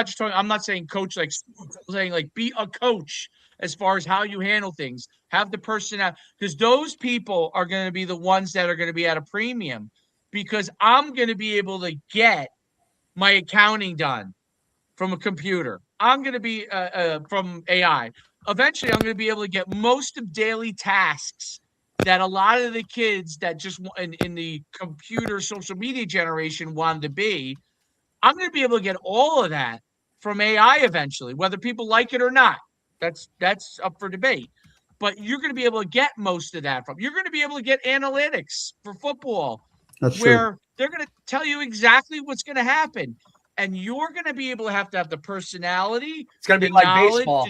not saying coach like sports, I'm saying like be a coach as far as how you handle things, have the personality, because those people are going to be the ones that are going to be at a premium, because I'm going to be able to get my accounting done from a computer. I'm going to be from AI. Eventually, I'm going to be able to get most of daily tasks that a lot of the kids that just in the computer social media generation wanted to be. I'm going to be able to get all of that from AI eventually, whether people like it or not. That's up for debate. But you're going to be able to get most of that from. You're going to be able to get analytics for football,
That's true.
where they're going to tell you exactly what's going to happen, and you're going to be able to have the personality,
It's gonna
the
be like
knowledge
baseball.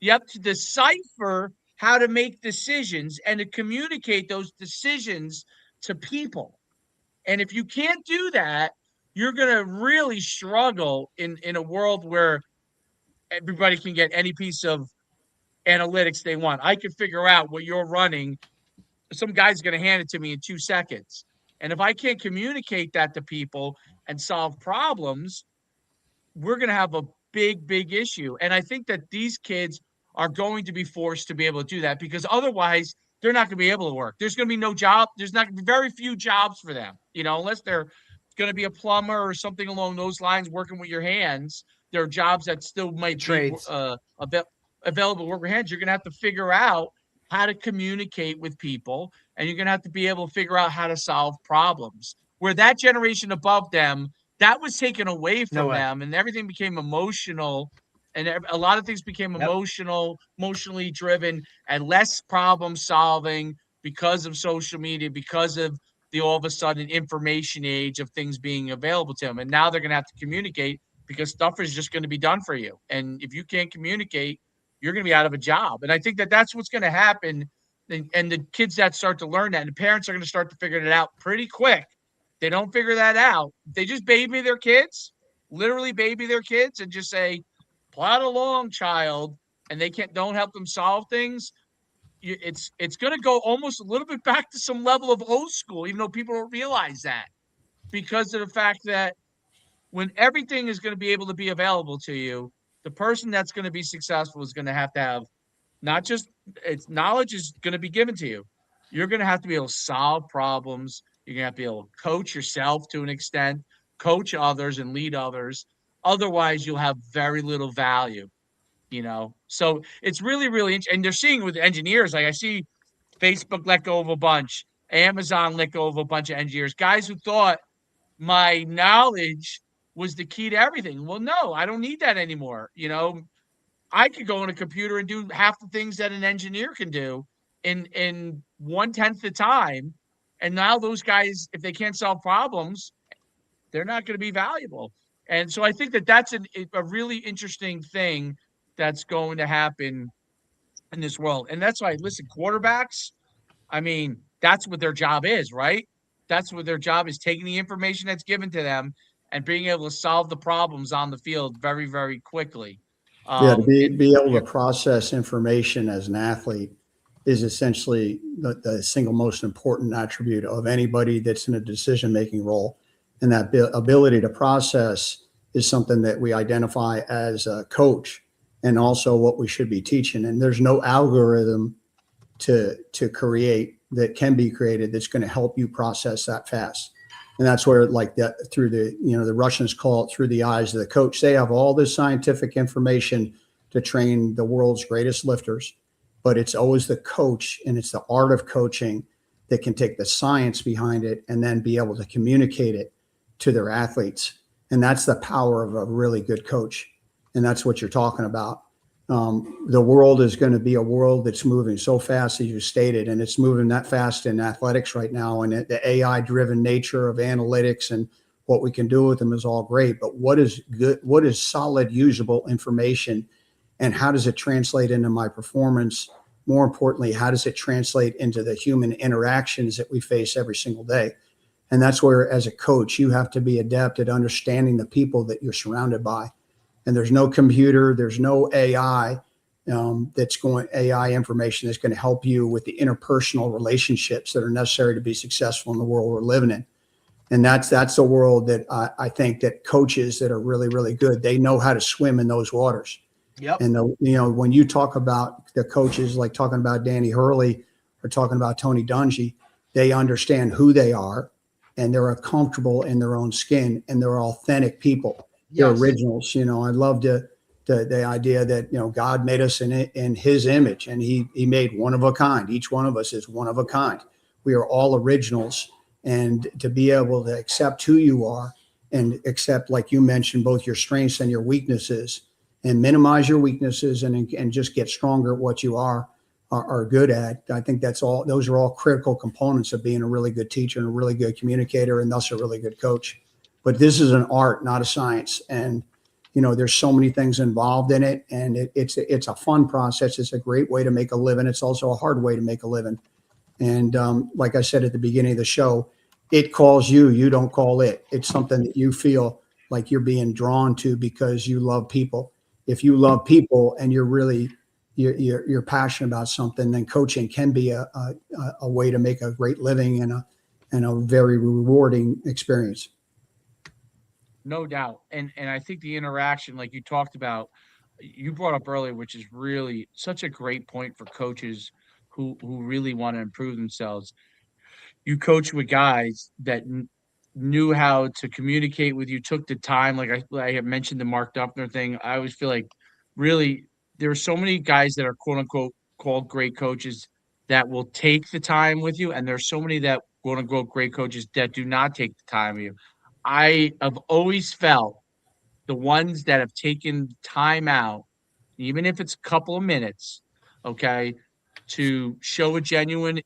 to decipher how to make decisions and to communicate those decisions to people. And if you can't do that, you're going to really struggle in a world where everybody can get any piece of analytics they want. I can figure out what you're running. Some guy's going to hand it to me in 2 seconds. And if I can't communicate that to people and solve problems, we're going to have a big, big issue. And I think that these kids are going to be forced to be able to do that, because otherwise they're not going to be able to work. There's going to be no job. There's not going to be very few jobs for them, unless they're going to be a plumber or something along those lines, working with your hands. There are jobs that still
The
might be
trades.
available to work with hands. You're going to have to figure out how to communicate with people, and you're going to have to be able to figure out how to solve problems. Where that generation above them, that was taken away
No
from
way.
them, and everything became emotional, and a lot of things became
Yep.
emotionally driven, and less problem solving because of social media, because of the all of a sudden information age of things being available to them. And now they're going to have to communicate, because stuff is just going to be done for you. And if you can't communicate, you're going to be out of a job. And I think that that's what's going to happen. And the kids that start to learn that, and the parents are going to start to figure it out pretty quick. They don't figure that out. They just baby their kids, literally baby their kids, and just say, "Plod along, child," and they don't help them solve things. It's going to go almost a little bit back to some level of old school, even though people don't realize that, because of the fact that when everything is going to be able to be available to you, the person that's going to be successful is going to have not just it's knowledge is going to be given to you. You're going to have to be able to solve problems. You're going to have to be able to coach yourself to an extent, coach others and lead others. Otherwise, you'll have very little value, So it's really, really interesting. And they're seeing with engineers, like I see Facebook let go of a bunch, Amazon let go of a bunch of engineers, guys who thought my knowledge was the key to everything. Well, no, I don't need that anymore. I could go on a computer and do half the things that an engineer can do in 1/10 the time. And now those guys, if they can't solve problems, they're not going to be valuable. And so I think that that's a really interesting thing that's going to happen in this world. And that's why, listen, quarterbacks, I mean, that's what their job is, right? That's what their job is, taking the information that's given to them and being able to solve the problems on the field very, very quickly.
Yeah, to be,
And
be able to process information as an athlete is essentially the single most important attribute of anybody that's in a decision-making role. And that ability to process is something that we identify as a coach and also what we should be teaching. And there's no algorithm to create that can be created that's going to help you process that fast. And that's where, like, that through the Russians call it through the eyes of the coach. They have all this scientific information to train the world's greatest lifters, but it's always the coach, and it's the art of coaching that can take the science behind it and then be able to communicate it to their athletes. And that's the power of a really good coach. And that's what you're talking about. The world is going to be a world that's moving so fast, as you stated, and it's moving that fast in athletics right now. And the AI-driven nature of analytics and what we can do with them is all great. But what is good? What is solid, usable information, and how does it translate into my performance? More importantly, how does it translate into the human interactions that we face every single day? And that's where, as a coach, you have to be adept at understanding the people that you're surrounded by. And there's no computer, there's no AI AI information that's going to help you with the interpersonal relationships that are necessary to be successful in the world we're living in. And that's the world that I think that coaches that are really, really good, they know how to swim in those waters.
Yep.
And when you talk about the coaches, like talking about Danny Hurley or talking about Tony Dungy, they understand who they are, and they're comfortable in their own skin, and they're authentic people. They're
Yes.
originals. I love the idea that God made us in His image, and He made one of a kind. Each one of us is one of a kind. We are all originals, and to be able to accept who you are and accept, like you mentioned, both your strengths and your weaknesses, and minimize your weaknesses and just get stronger at what you are good at. I think those are all critical components of being a really good teacher and a really good communicator, and thus a really good coach. But this is an art, not a science. And, there's so many things involved in it, and it's a fun process. It's a great way to make a living. It's also a hard way to make a living. And like I said at the beginning of the show, it calls you, you don't call it. It's something that you feel like you're being drawn to because you love people. If you love people and you're passionate about something, then coaching can be a way to make a great living and a very rewarding experience.
no doubt. And I think the interaction, like you talked about, you brought up earlier, which is really such a great point for coaches who really want to improve themselves. You coach with guys that knew how to communicate with you, took the time. Like I have mentioned the Mark Duffner thing. I always feel like really there are so many guys that are quote unquote called great coaches that will take the time with you, and there's so many that quote unquote great coaches that do not take the time with you. I have always felt the ones that have taken time out, even if it's a couple of minutes, okay, to show a genuine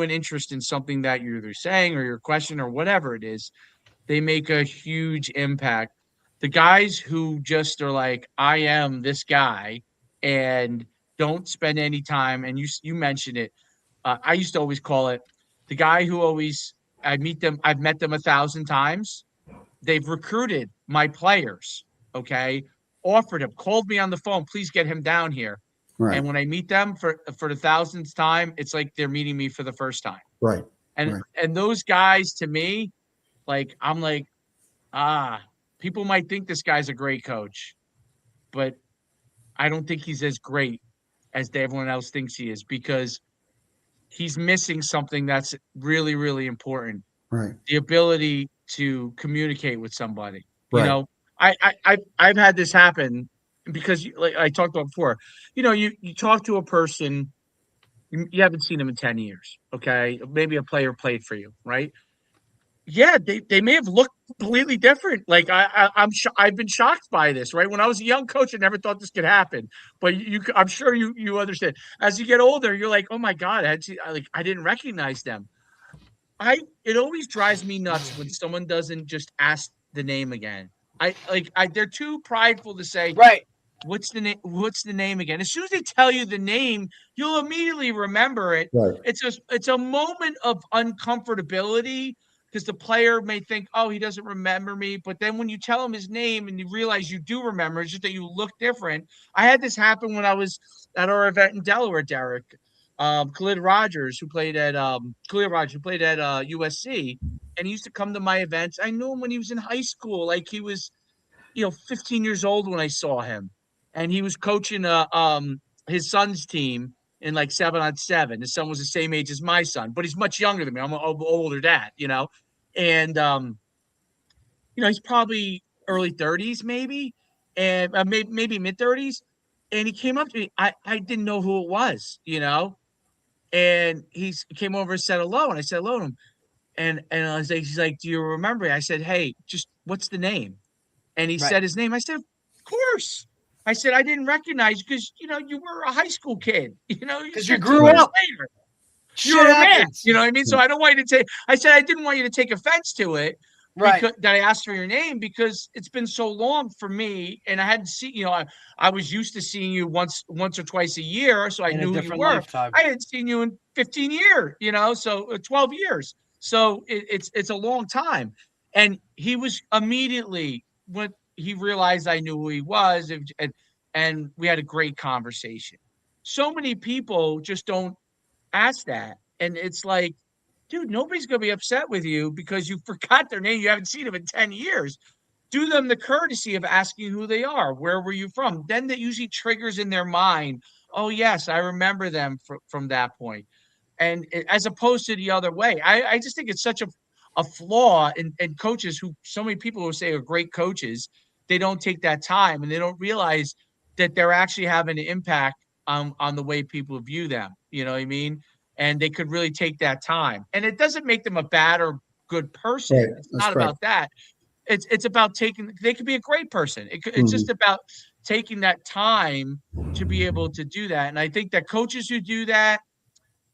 interest in something that you're either saying or your question or whatever it is, they make a huge impact. The guys who just are like, I am this guy, and don't spend any time, and you mentioned it. I used to always call it the guy who always I've met them 1,000 times. They've recruited my players, okay? Offered him, called me on the phone, please get him down here.
Right.
And when I meet them for the 1,000th time, it's like they're meeting me for the first time.
Right.
And
Right.
and those guys, to me, like I'm like, people might think this guy's a great coach, but I don't think he's as great as everyone else thinks he is, because he's missing something that's really, really important.
Right.
The ability to communicate with somebody.
Right.
I've had this happen because like I talked about before, you talk to a person, you haven't seen them in 10 years. Okay. Maybe a player played for you, right? Yeah, they may have looked completely different. Like I've been shocked by this, right? When I was a young coach, I never thought this could happen. But I'm sure you understand. As you get older, you're like, oh my God, I didn't recognize them. It always drives me nuts when someone doesn't just ask the name again. They're too prideful to say,
Right.
what's the name? What's the name again? As soon as they tell you the name, you'll immediately remember it.
Right.
It's a moment of uncomfortability because the player may think, oh, he doesn't remember me. But then when you tell him his name and you realize you do remember, it's just that you look different. I had this happen when I was at our event in Delaware, Derek. Khalid Rogers, who played at USC, and he used to come to my events. I knew him when he was in high school. Like he was, 15 years old when I saw him, and he was coaching his son's team in like 7-on-7. His son was the same age as my son, but he's much younger than me. I'm an older dad, and he's probably early 30s, maybe, and maybe mid 30s. And he came up to me. I didn't know who it was, and he came over and said hello, and I said hello to him, and I was like, he's like, do you remember me? I said, hey, just what's the name? And he said his name. I said, of course. I said, I didn't recognize you because, you were a high school kid,
Because you grew up.
Later.
Shit
You're a man,
happens.
you know what I mean? So I don't want you to I said, I didn't want you to take offense to it.
Right.
That I asked for your name because it's been so long for me. And I hadn't seen, I was used to seeing you once or twice a year. So I
In a
knew who you
different
were.
lifetime.
I hadn't seen you in 15 years, so 12 years. So it's a long time. And he was immediately, when he realized I knew who he was, and we had a great conversation. So many people just don't ask that. And it's like, dude, nobody's going to be upset with you because you forgot their name. You haven't seen them in 10 years. Do them the courtesy of asking who they are. Where were you from? Then that usually triggers in their mind, oh, yes, I remember them from that point. And as opposed to the other way, I just think it's such a flaw in coaches who so many people who say are great coaches. They don't take that time and they don't realize that they're actually having an impact on the way people view them. You know what I mean? And they could really take that time. And it doesn't make them a bad or good person.
Right.
It's not about that. It's about they could be a great person. It's just about taking that time to be able to do that. And I think that coaches who do that,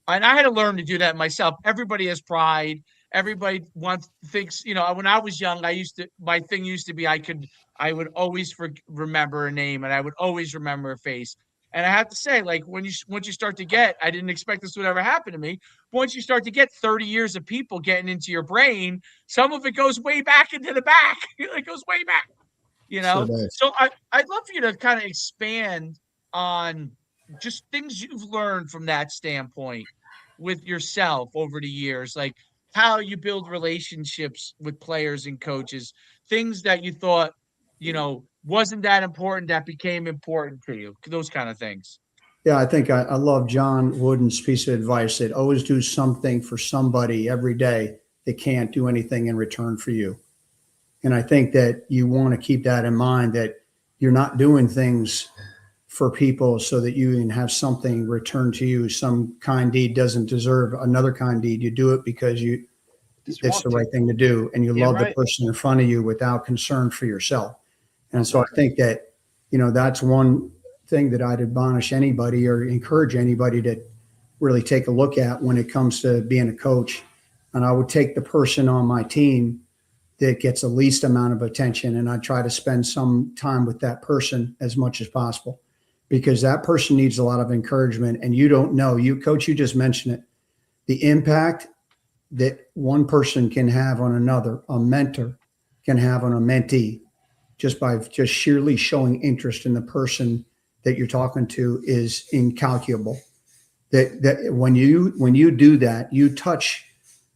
and I had to learn to do that myself. Everybody has pride. Everybody thinks, when I was young, my thing used to be I would always remember a name and I would always remember a face. And I have to say, like, once you start to get, I didn't expect this would ever happen to me. But once you start to get 30 years of people getting into your brain, some of it goes way back into the back. It goes way back, So I'd love for you to kind of expand on just things you've learned from that standpoint with yourself over the years, like how you build relationships with players and coaches, things that you thought, wasn't that important that became important to you, those kind of things.
Yeah, I think I love John Wooden's piece of advice that always do something for somebody every day that can't do anything in return for you. And I think that you want to keep that in mind, that you're not doing things for people so that you can have something returned to you. Some kind deed doesn't deserve another kind deed. You do it because it's the right thing to do. And you love the person in front of you without concern for yourself. And so I think that, that's one thing that I'd admonish anybody or encourage anybody to really take a look at when it comes to being a coach. And I would take the person on my team that gets the least amount of attention, and I try to spend some time with that person as much as possible, because that person needs a lot of encouragement. And you don't know, coach, you just mentioned it, the impact that one person can have on another, a mentor can have on a mentee, just by just sheerly showing interest in the person that you're talking to is incalculable. That when you do that, you touch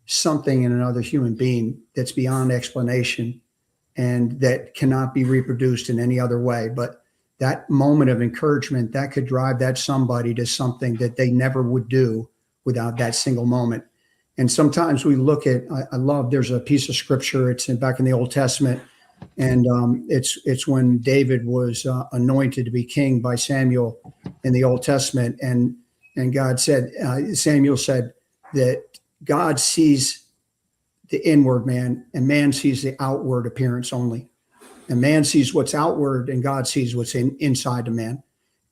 something in another human being that's beyond explanation and that cannot be reproduced in any other way. But that moment of encouragement, that could drive that somebody to something that they never would do without that single moment. And sometimes we look at, there's a piece of scripture, it's back in the Old Testament, And it's when David was anointed to be king by Samuel in the Old Testament, and God said, Samuel said that God sees the inward man, and man sees the outward appearance only. And man sees what's outward, and God sees what's inside the man.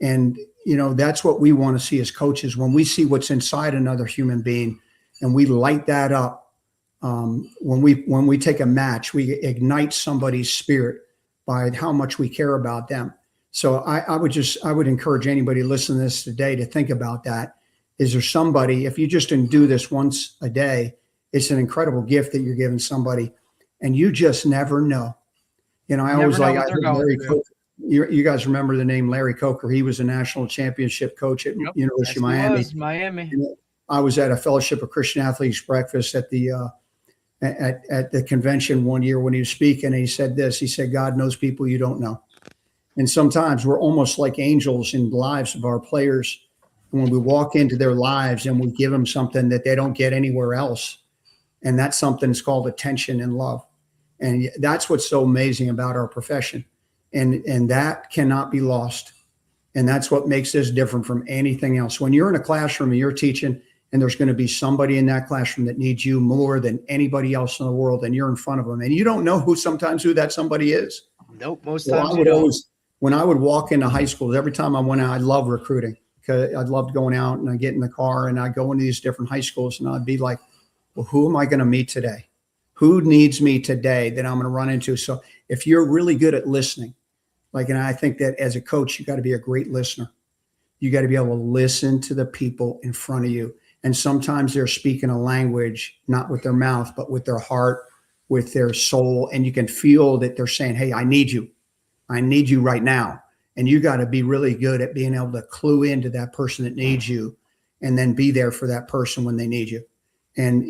And that's what we want to see as coaches. When we see what's inside another human being, and we light that up. When we take a match, we ignite somebody's spirit by how much we care about them. So I would encourage anybody listening to this today to think about that. Is there somebody, if you just do this once a day, it's an incredible gift that you're giving somebody, and you just never know. I always
Never know
like,
what
I
they're
heard
going
Larry
through.
Coker. You guys remember the name Larry Coker? He was a national championship coach at
Yep.
University of
Yes, he
Miami.
was, Miami.
I was at a Fellowship of Christian Athletes breakfast at the convention one year when he was speaking, and he said this. He said, "God knows people you don't know," and sometimes we're almost like angels in the lives of our players. And when we walk into their lives and we give them something that they don't get anywhere else, and that something's called attention and love, and that's what's so amazing about our profession, and that cannot be lost. And that's what makes this different from anything else. When you're in a classroom and you're teaching, and there's going to be somebody in that classroom that needs you more than anybody else in the world, and you're in front of them, and you don't know sometimes who that somebody is.
Nope, most
Well,
times
I
you
would
don't.
always, when I would walk into high schools, every time I went out, I love recruiting because I loved going out, and I get in the car and I go into these different high schools, and I'd be like, well, who am I going to meet today? Who needs me today that I'm going to run into? So if you're really good at listening, and I think that as a coach, you got to be a great listener. You got to be able to listen to the people in front of you. And sometimes they're speaking a language, not with their mouth, but with their heart, with their soul. And you can feel that they're saying, hey, I need you. I need you right now. And you got to be really good at being able to clue into that person that needs you, and then be there for that person when they need you. And,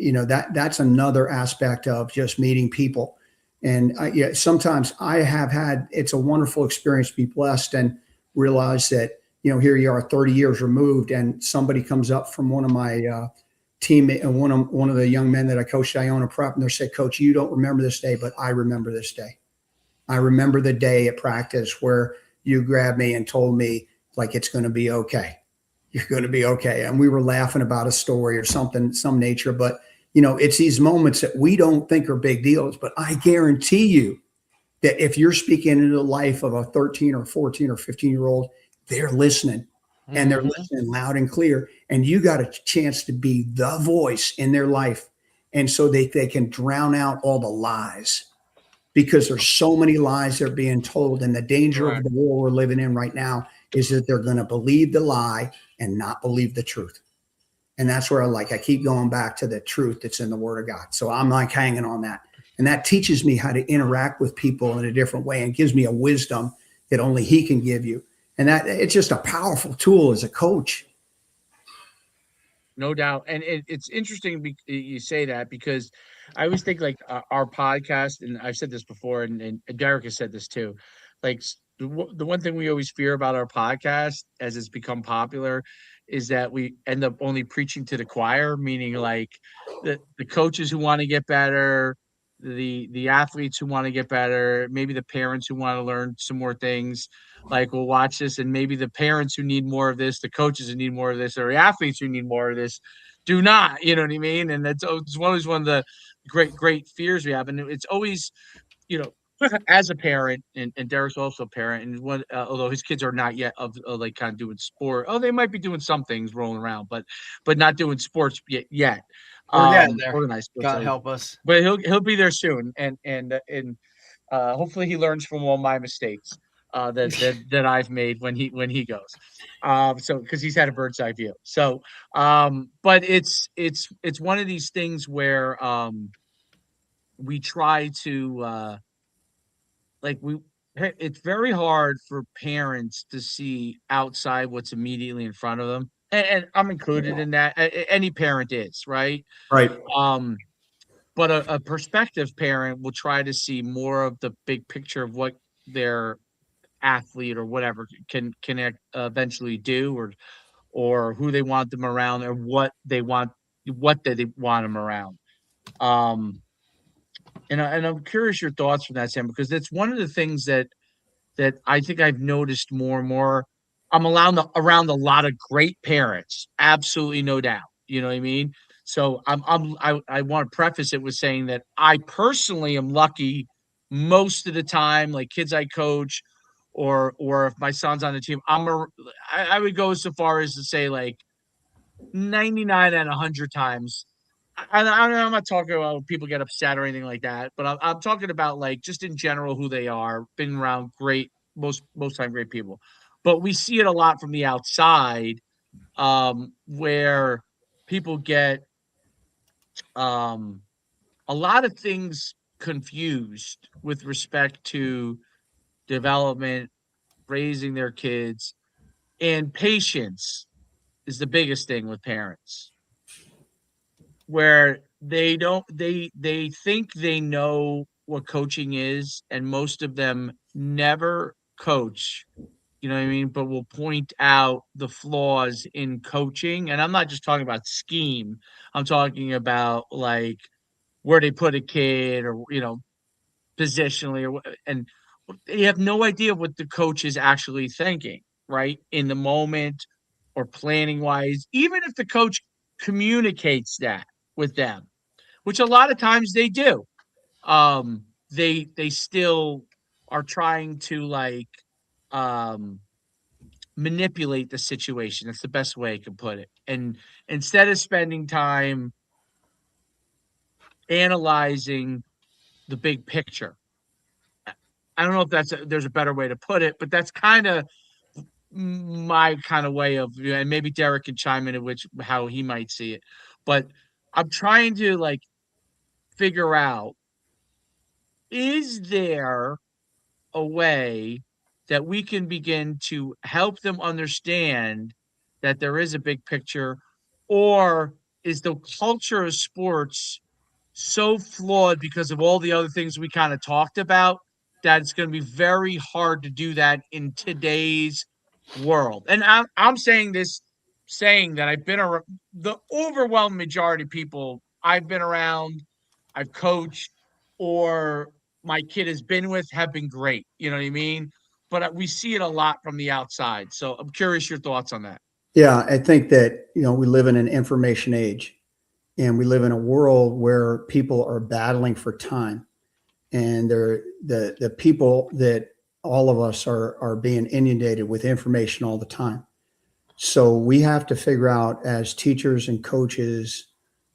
that's another aspect of just meeting people. And sometimes it's a wonderful experience to be blessed and realize that, here you are 30 years removed, and somebody comes up from one of my teammates, one of the young men that I coached at Iona Prep, and they said, Coach, you don't remember this day, but I remember this day. I remember the day at practice where you grabbed me and told me, it's going to be okay. You're going to be okay. And we were laughing about a story or something, some nature, but it's these moments that we don't think are big deals, but I guarantee you that if you're speaking into the life of a 13 or 14 or 15-year-old, they're listening, and they're listening loud and clear. And you got a chance to be the voice in their life. And so they can drown out all the lies, because there's so many lies that are being told. And the danger of the world we're living in right now is that they're going to believe the lie and not believe the truth. And that's where I keep going back to the truth that's in the Word of God. So I'm hanging on that. And that teaches me how to interact with people in a different way, and gives me a wisdom that only He can give you. And that it's just a powerful tool as a coach.
No doubt. And it's interesting you say that, because I always think our podcast, and I've said this before, and Derek has said this too, the one thing we always fear about our podcast as it's become popular is that we end up only preaching to the choir, meaning the coaches who want to get better, the athletes who want to get better, maybe the parents who want to learn some more things, we'll watch this, and maybe the parents who need more of this, the coaches who need more of this, or the athletes who need more of this do not, you know what I mean? And it's always one of the great fears we have. And it's always, as a parent, and Derek's also a parent, and although his kids are not yet of kind of doing sport, they might be doing some things rolling around, but not doing sports yet.
We're getting there.
Organized sports,
God help us.
but he'll be there soon, and hopefully he learns from all my mistakes that I've made when he goes. So because he's had a bird's eye view. So but it's one of these things where we try to it's very hard for parents to see outside what's immediately in front of them. And I'm included in that. Any parent is, right?
Right.
But a prospective parent will try to see more of the big picture of what their athlete or whatever can eventually do, or who they want them around, or what they want them around. And I'm curious your thoughts from that, Sam, because it's one of the things that I think I've noticed more and more. I'm around a lot of great parents, absolutely no doubt. You know what I mean? So I want to preface it with saying that I personally am lucky most of the time, like kids I coach, or if my son's on the team, I would go so far as to say like 99 out of 100 times. I'm not talking about people get upset or anything like that, but I'm talking about like just in general who they are, been around great, most time great people. But we see it a lot from the outside, where people get um, a lot of things confused with respect to development, raising their kids, and patience is the biggest thing with parents, where they think they know what coaching is, and most of them never coach, you know what I mean, but will point out the flaws in coaching. And I'm not just talking about scheme, I'm talking about like where they put a kid, or positionally, and you have no idea what the coach is actually thinking, right, in the moment, or planning wise, even if the coach communicates that with them, which a lot of times they do. They still are trying to like um manipulate the situation. That's the best way I can put it. And instead of spending time analyzing the big picture, I don't know if there's a better way to put it, but that's kind of my kind of way of, and maybe Derek can chime in which how he might see it. But I'm trying to like figure out, is there a way that we can begin to help them understand that there is a big picture, or is the culture of sports so flawed because of all the other things we kind of talked about that it's going to be very hard to do that in today's world? And I'm saying this, saying that I've been around the overwhelming majority of people I've been around, I've coached, or my kid has been with have been great. You know what I mean? But we see it a lot from the outside. So I'm curious your thoughts on that.
Yeah, I think that, we live in an information age, and we live in a world where people are battling for time, and they're the people that all of us are being inundated with information all the time. So we have to figure out, as teachers and coaches,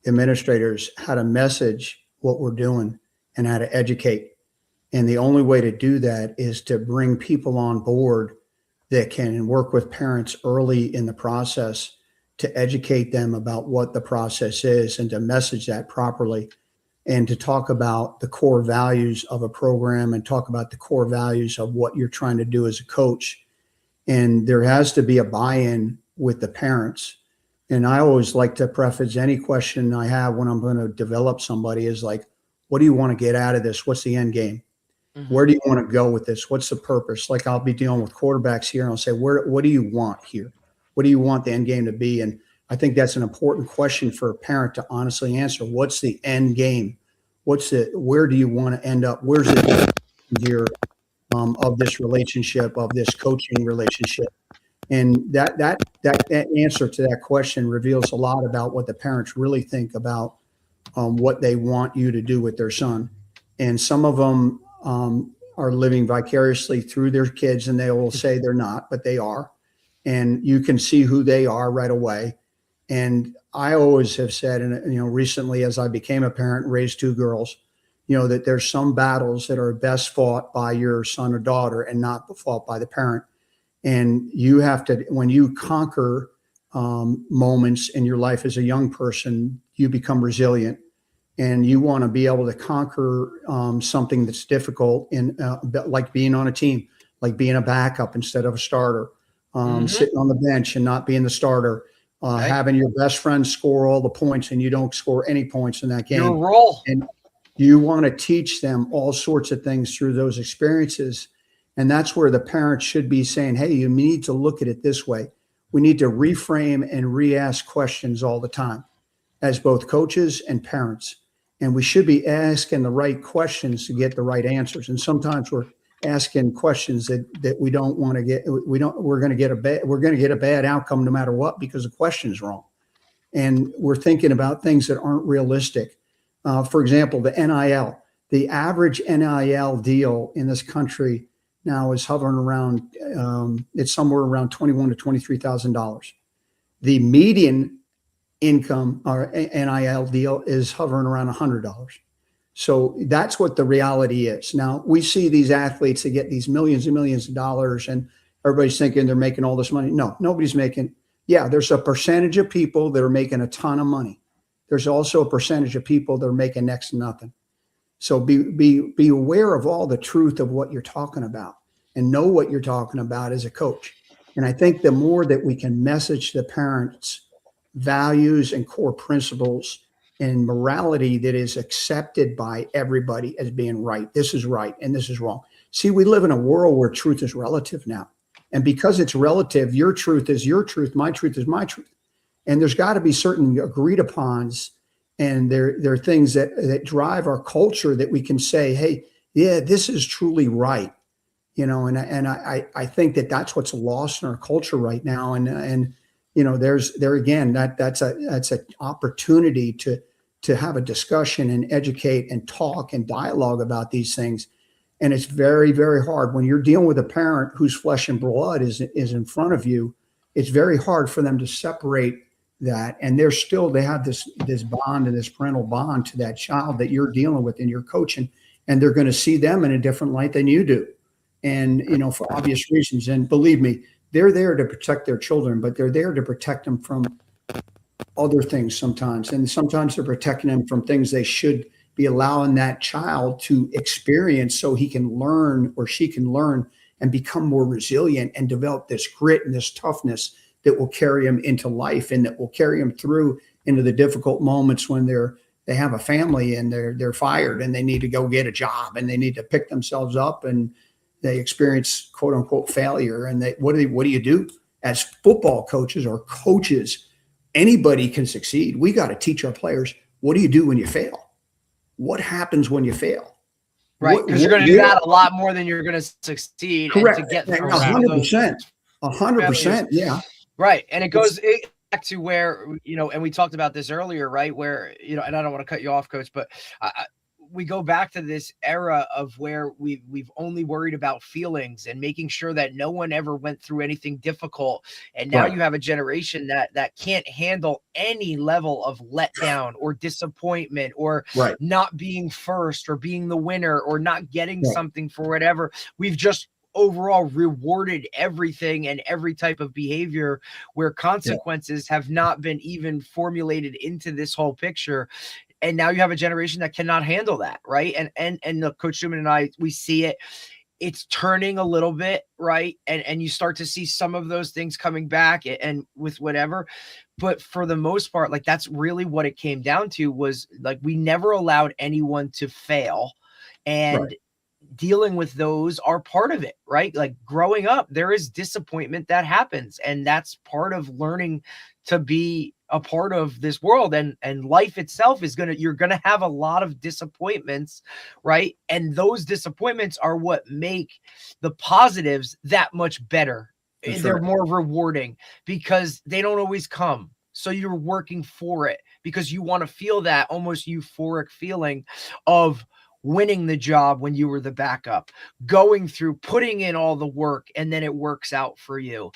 administrators, how to message what we're doing and how to educate. And the only way to do that is to bring people on board that can work with parents early in the process to educate them about what the process is and to message that properly, and to talk about the core values of a program and talk about the core values of what you're trying to do as a coach. And there has to be a buy-in with the parents. And I always like to preface any question I have when I'm going to develop somebody is like, what do you want to get out of this? What's the end game?
Mm-hmm.
Where do you want to go with this? What's the purpose? Like, I'll be dealing with quarterbacks here, and I'll say, what do you want here? What do you want the end game to be? And I think that's an important question for a parent to honestly answer. What's the end game? Where do you want to end up? Where's the gear of this relationship, of this coaching relationship? And that answer to that question reveals a lot about what the parents really think about what they want you to do with their son. And some of them are living vicariously through their kids, and they will say they're not, but they are. And you can see who they are right away. And I always have said, and recently as I became a parent and raised two girls, that there's some battles that are best fought by your son or daughter and not fought by the parent. And you have to, when you conquer moments in your life as a young person, you become resilient, and you want to be able to conquer something that's difficult, in like being on a team, like being a backup instead of a starter, sitting on the bench and not being the starter,
Right.
having your best friend score all the points and you don't score any points in that game.
Your role.
And you want to teach them all sorts of things through those experiences. And that's where the parents should be saying, hey, you need to look at it this way. We need to reframe and re-ask questions all the time as both coaches and parents. and we should be asking the right questions to get the right answers. And sometimes we're asking questions that we don't want to get. We're going to get a bad outcome no matter what, because the question is wrong. And we're thinking about things that aren't realistic. For example, the NIL, the average NIL deal in this country now is hovering around, it's somewhere around $21,000 to $23,000. The median income or NIL deal is hovering around $100. So that's what the reality is. Now, we see these athletes that get these millions and millions of dollars, and everybody's thinking they're making all this money. No, nobody's making. Yeah, there's a percentage of people that are making a ton of money. There's also a percentage of people that are making next to nothing. So be aware of all the truth of what you're talking about, and know what you're talking about as a coach. And I think the more that we can message the parents values and core principles and morality that is accepted by everybody as being right. This is right and this is wrong. See, we live in a world where truth is relative now. And because it's relative, your truth is your truth, my truth is my truth. And there's got to be certain agreed upons, and there are things that drive our culture that we can say, hey, yeah, this is truly right. You know, and I think that's what's lost in our culture right now. And you know, that's an opportunity to have a discussion and educate and talk and dialogue about these things. And it's very, very hard when you're dealing with a parent whose flesh and blood is in front of you. It's very hard for them to separate that. And they have this bond and this parental bond to that child that you're dealing with and you're coaching, and they're going to see them in a different light than you do. And, you know, for obvious reasons. And believe me, they're there to protect their children, but they're there to protect them from other things sometimes. And sometimes they're protecting them from things they should be allowing that child to experience, so he can learn or she can learn and become more resilient and develop this grit and this toughness that will carry them into life, and that will carry them through into the difficult moments when they have a family and they're fired and they need to go get a job and they need to pick themselves up, and they experience quote unquote failure. And what do you do as football coaches or coaches? Anybody can succeed. We got to teach our players, what do you do when you fail? What happens when you fail?
Right, because you're going to do that a lot more than you're going to succeed.
Correct.
And to get
100%. 100%. Yeah.
Right. And it goes back to where, you know, and we talked about this earlier, right? Where, you know, and I don't want to cut you off, Coach, but we go back to this era of where we've only worried about feelings and making sure that no one ever went through anything difficult. And now you have a generation that can't handle any level of letdown or disappointment or not being first or being the winner or not getting something for whatever. We've just overall rewarded everything and every type of behavior, where consequences have not been even formulated into this whole picture. And now you have a generation that cannot handle that, right? And look, Coach Schumann and I, we see it. It's turning a little bit, right? And you start to see some of those things coming back and with whatever. But for the most part, like, that's really what it came down to, was like, we never allowed anyone to fail. And dealing with those are part of it, right? Like, growing up, there is disappointment that happens, and that's part of learning to be a part of this world. And life itself is you're gonna have a lot of disappointments, right? And those disappointments are what make the positives that much better. They're more rewarding because they don't always come. So you're working for it because you want to feel that almost euphoric feeling of winning the job when you were the backup, going through, putting in all the work, and then it works out for you.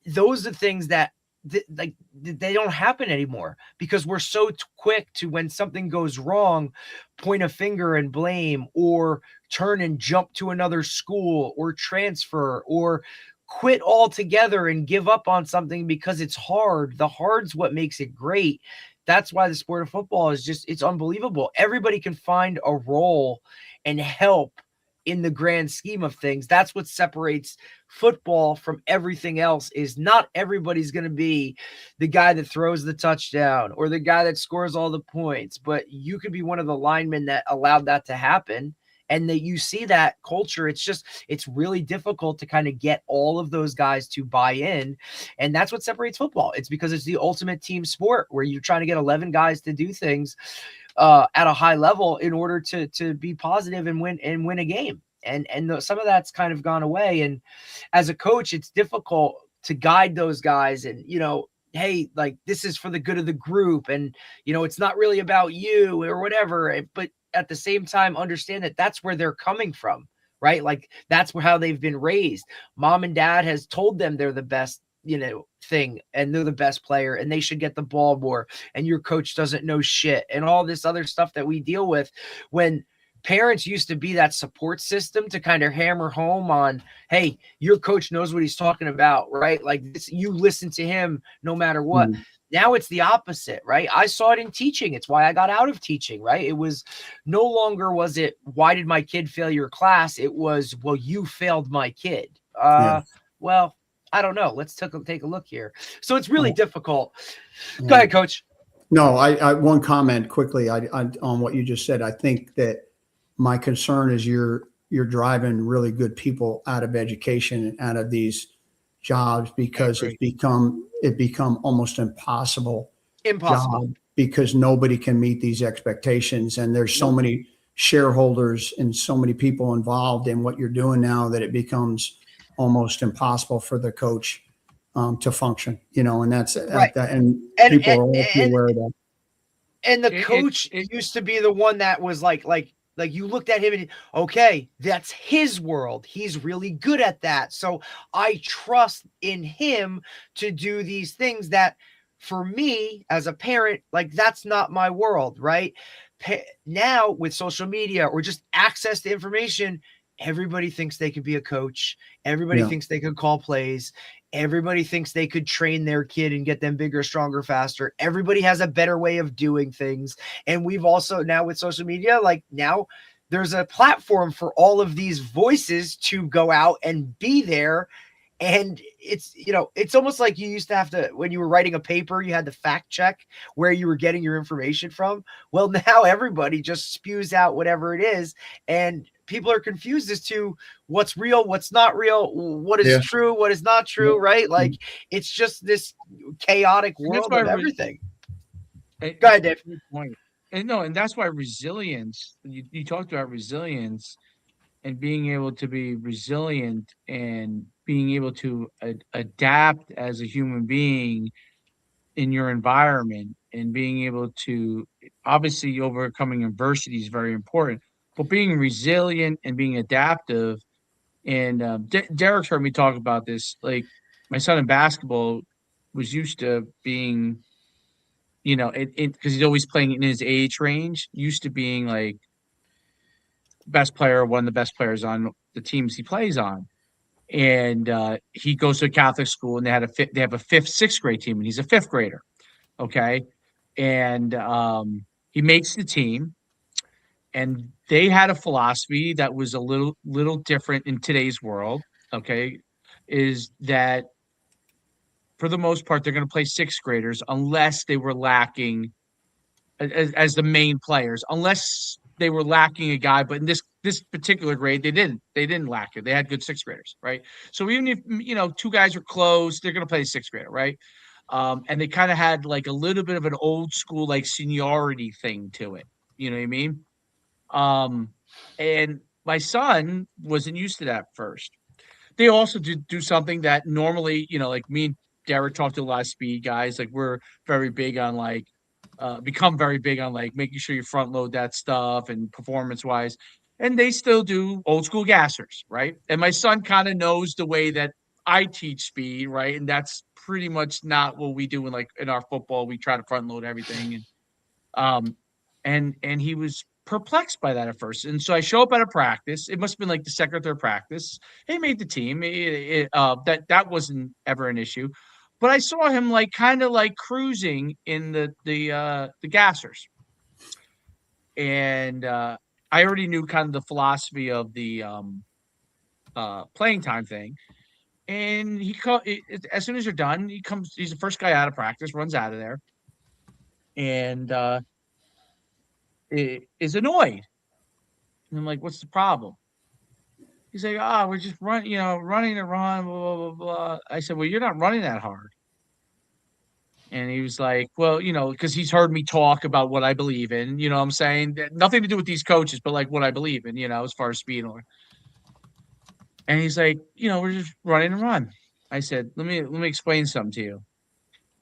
Those are things that they don't happen anymore, because we're so quick to, when something goes wrong, point a finger and blame, or turn and jump to another school, or transfer, or quit altogether and give up on something because it's hard. The hard's what makes it great. That's why the sport of football is it's unbelievable. Everybody can find a role and help in the grand scheme of things. That's what separates football from everything else, is not everybody's going to be the guy that throws the touchdown or the guy that scores all the points, but you could be one of the linemen that allowed that to happen. and that you see that culture. It's really difficult to kind of get all of those guys to buy in. And that's what separates football. It's because it's the ultimate team sport where you're trying to get 11 guys to do things at a high level in order to be positive and win a game. And some of that's kind of gone away. And as a coach, it's difficult to guide those guys and, hey, like, this is for the good of the group. And, it's not really about you or whatever. But at the same time, understand that that's where they're coming from, right? Like, that's how they've been raised. Mom and dad has told them they're the best, thing, and they're the best player and they should get the ball more. And your coach doesn't know shit and all this other stuff that we deal with when parents used to be that support system to kind of hammer home on, hey, your coach knows what he's talking about, right? Like this, you listen to him no matter what. Now it's the opposite, right? I saw it in teaching. It's why I got out of teaching, right? It was no longer was it, why did my kid fail your class? It was, well, you failed my kid. Well, I don't know. Let's take a look here. So it's really difficult. Go ahead, Coach.
No, I one comment quickly on what you just said. I think that my concern is you're driving really good people out of education and out of these jobs because it's become almost impossible job because nobody can meet these expectations. And there's so many shareholders and so many people involved in what you're doing now that it becomes almost impossible for the coach to function, and that's
right.
And people are all aware of that.
And the coach used to be the one that was like you looked at him and, okay, that's his world. He's really good at that. So I trust in him to do these things that for me as a parent, like that's not my world, right? Now with social media or just access to information, everybody thinks they could be a coach. Everybody thinks they could call plays. Everybody thinks they could train their kid and get them bigger, stronger, faster. Everybody has a better way of doing things. And we've also now with social media, like now there's a platform for all of these voices to go out and be there. And it's, it's almost like you used to have to, when you were writing a paper, you had to fact check where you were getting your information from. Well, now everybody just spews out whatever it is. And people are confused as to what's real, what's not real, what is true, what is not true, right? Like it's just this chaotic world of everything. Go ahead, Dave.
And that's why resilience, you talked about resilience and being able to be resilient and being able to adapt as a human being in your environment and being able to obviously overcoming adversity is very important, but being resilient and being adaptive. And Derek's heard me talk about this. Like my son in basketball was used to being, because he's always playing in his age range, used to being like best player, one of the best players on the teams he plays on. And he goes to a Catholic school, and they have a fifth, sixth grade team, and he's a fifth grader. Okay, and he makes the team, and they had a philosophy that was a little different in today's world. Okay, is that for the most part they're going to play sixth graders unless they were lacking as the main players, unless they were lacking a guy. But in this particular grade, they didn't lack it. They had good sixth graders, right? So even if two guys are close, they're going to play a sixth grader, right? And they kind of had like a little bit of an old school like seniority thing to it. You know what I mean? And my son wasn't used to that first. They also do something that normally, like me and Derek talked to a lot of speed guys. Like we're very big on like become very big on like making sure you front load that stuff and performance wise. And they still do old school gassers, right? And my son kind of knows the way that I teach speed, right? And that's pretty much not what we do in our football. We try to front load everything. And he was perplexed by that at first. And so I show up at a practice. It must have been like the second or third practice. He made the team. That wasn't ever an issue. But I saw him like kind of like cruising in the gassers. And I already knew kind of the philosophy of the playing time thing. And as soon as you're done, he's the first guy out of practice, runs out of there. And is annoyed. And I'm like, what's the problem? He's like, we're just running and run, blah, blah, blah, blah. I said, well, you're not running that hard. And he was like, well, because he's heard me talk about what I believe in, what I'm saying? Nothing to do with these coaches, but like what I believe in, as far as speed. And he's like, we're just running and run. I said, let me explain something to you.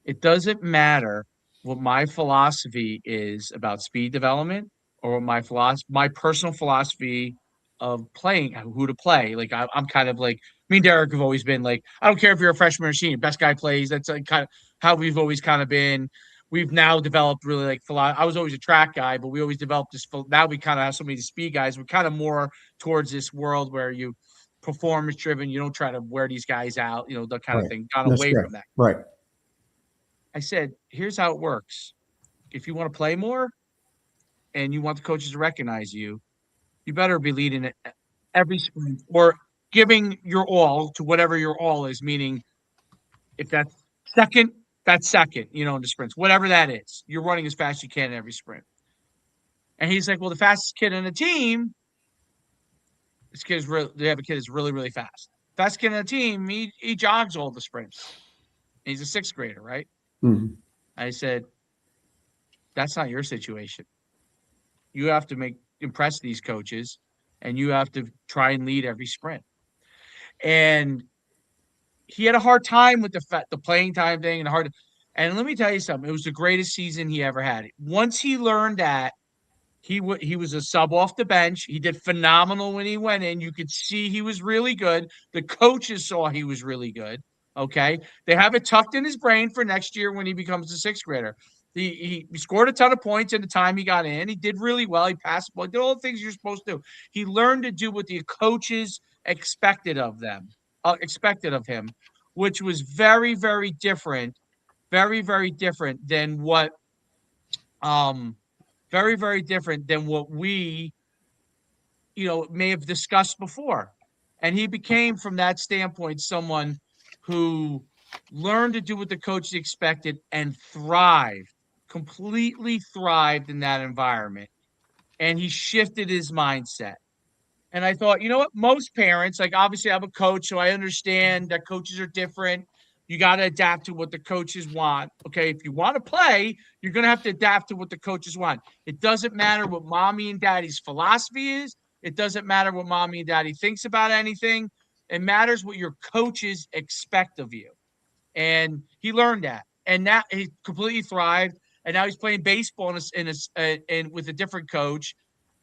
It doesn't matter what my philosophy is about speed development or what my personal philosophy of playing, who to play. Like I'm kind of like me and Derek have always been like, I don't care if you're a freshman or senior, best guy plays. That's like kind of how we've always kind of been. We've now developed really like I was always a track guy, but we always developed this. Now we kind of have so many speed guys. We're kind of more towards this world where you performance driven. You don't try to wear these guys out, the kind of
Right.
thing. Gone
That's
away
right.
from that.
Right.
I said, here's how it works. If you want to play more and you want the coaches to recognize you, you better be leading it every sprint or giving your all to whatever your all is, meaning if second, that's second, in the sprints, whatever that is. You're running as fast as you can in every sprint. And he's like, well, the fastest kid in the team, they have a kid that's really, really fast. Fastest kid in the team, he jogs all the sprints. And he's a sixth grader, right?
Mm-hmm.
I said, that's not your situation. You have to impress these coaches, and you have to try and lead every sprint. And he had a hard time with the playing time thing and let me tell you something. It was the greatest season he ever had. Once he learned that he was a sub off the bench, he did phenomenal when he went in. You could see he was really good. The coaches saw he was really good. Okay, they have it tucked in his brain for next year when he becomes a sixth grader. He scored a ton of points in the time he got in. He did really well. He passed the ball, did all the things you're supposed to do. He learned to do what the coaches expected of him, which was very, very different, very, very different than what, very, very different than what we, may have discussed before. And he became, from that standpoint, someone who learned to do what the coaches expected and thrived, completely thrived in that environment. And he shifted his mindset. And I thought, you know what? Most parents, like obviously I'm a coach, so I understand that coaches are different. You got to adapt to what the coaches want. Okay. If you want to play, you're going to have to adapt to what the coaches want. It doesn't matter what mommy and daddy's philosophy is. It doesn't matter what mommy and daddy thinks about anything. It matters what your coaches expect of you. And he learned that. And now he completely thrived. And now he's playing baseball with a different coach.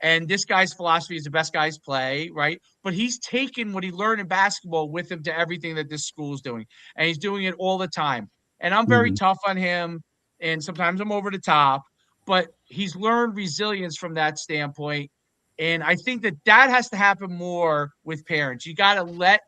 And this guy's philosophy is the best guys play, right? But he's taken what he learned in basketball with him to everything that this school is doing. And he's doing it all the time. And I'm very tough on him. And sometimes I'm over the top. But he's learned resilience from that standpoint. And I think that has to happen more with parents. You got to let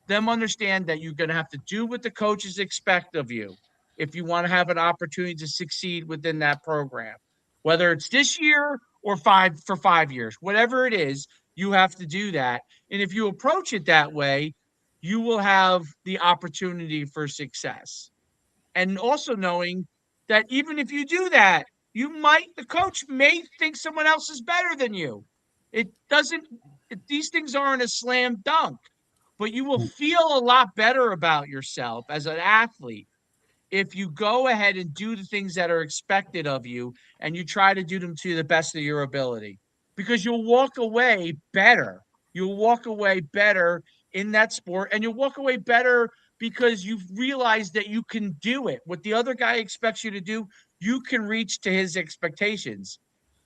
them understand that you're going to have to do what the coaches expect of you if you want to have an opportunity to succeed within that program. Whether it's this year or 5 years, whatever it is, you have to do that. And if you approach it that way, you will have the opportunity for success. And also knowing that even if you do that, the coach may think someone else is better than you. These things aren't a slam dunk, but you will feel a lot better about yourself as an athlete if you go ahead and do the things that are expected of you and you try to do them to the best of your ability, because you'll walk away better. You'll walk away better in that sport, and you'll walk away better because you've realized that you can do it. What the other guy expects you to do, you can reach to his expectations.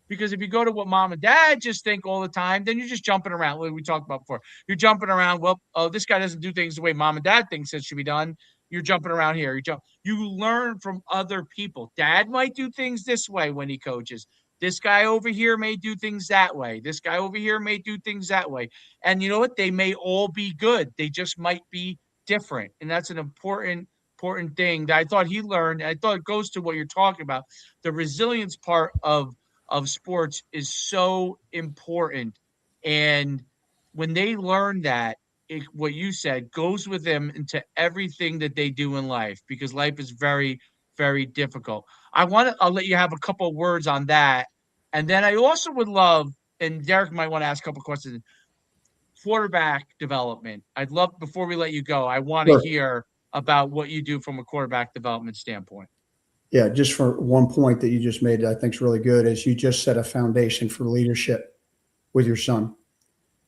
Because if you go to what mom and dad just think all the time, then you're just jumping around. Like we talked about before, you're jumping around. Well, oh, this guy doesn't do things the way mom and dad thinks it should be done. You're jumping around here. You learn from other people. Dad might do things this way when he coaches. This guy over here may do things that way. This guy over here may do things that way. And you know what? They may all be good. They just might be different. And that's an important thing that I thought he learned. I thought it goes to what you're talking about. The resilience part of sports is so important. And when they learn that, what you said goes with them into everything that they do in life, because life is very, very difficult. I'll let you have a couple words on that. And then I also would love and Derek might want to ask a couple questions. Quarterback development. I'd love, before we let you go, I want to
Sure.
hear about what you do from a quarterback development standpoint.
Yeah, just for one point that you just made that I think is really good is you just set a foundation for leadership with your son.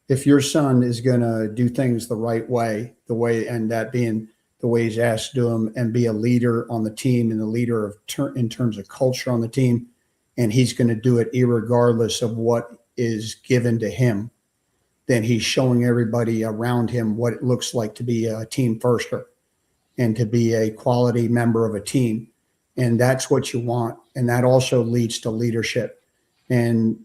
If your son is going to do things the right way, and that being the way he's asked to do them, and be a leader on the team and the leader in terms of culture on the team, and he's going to do it irregardless of what is given to him, then he's showing everybody around him what it looks like to be a team firster and to be a quality member of a team. And that's what you want. And that also leads to leadership. And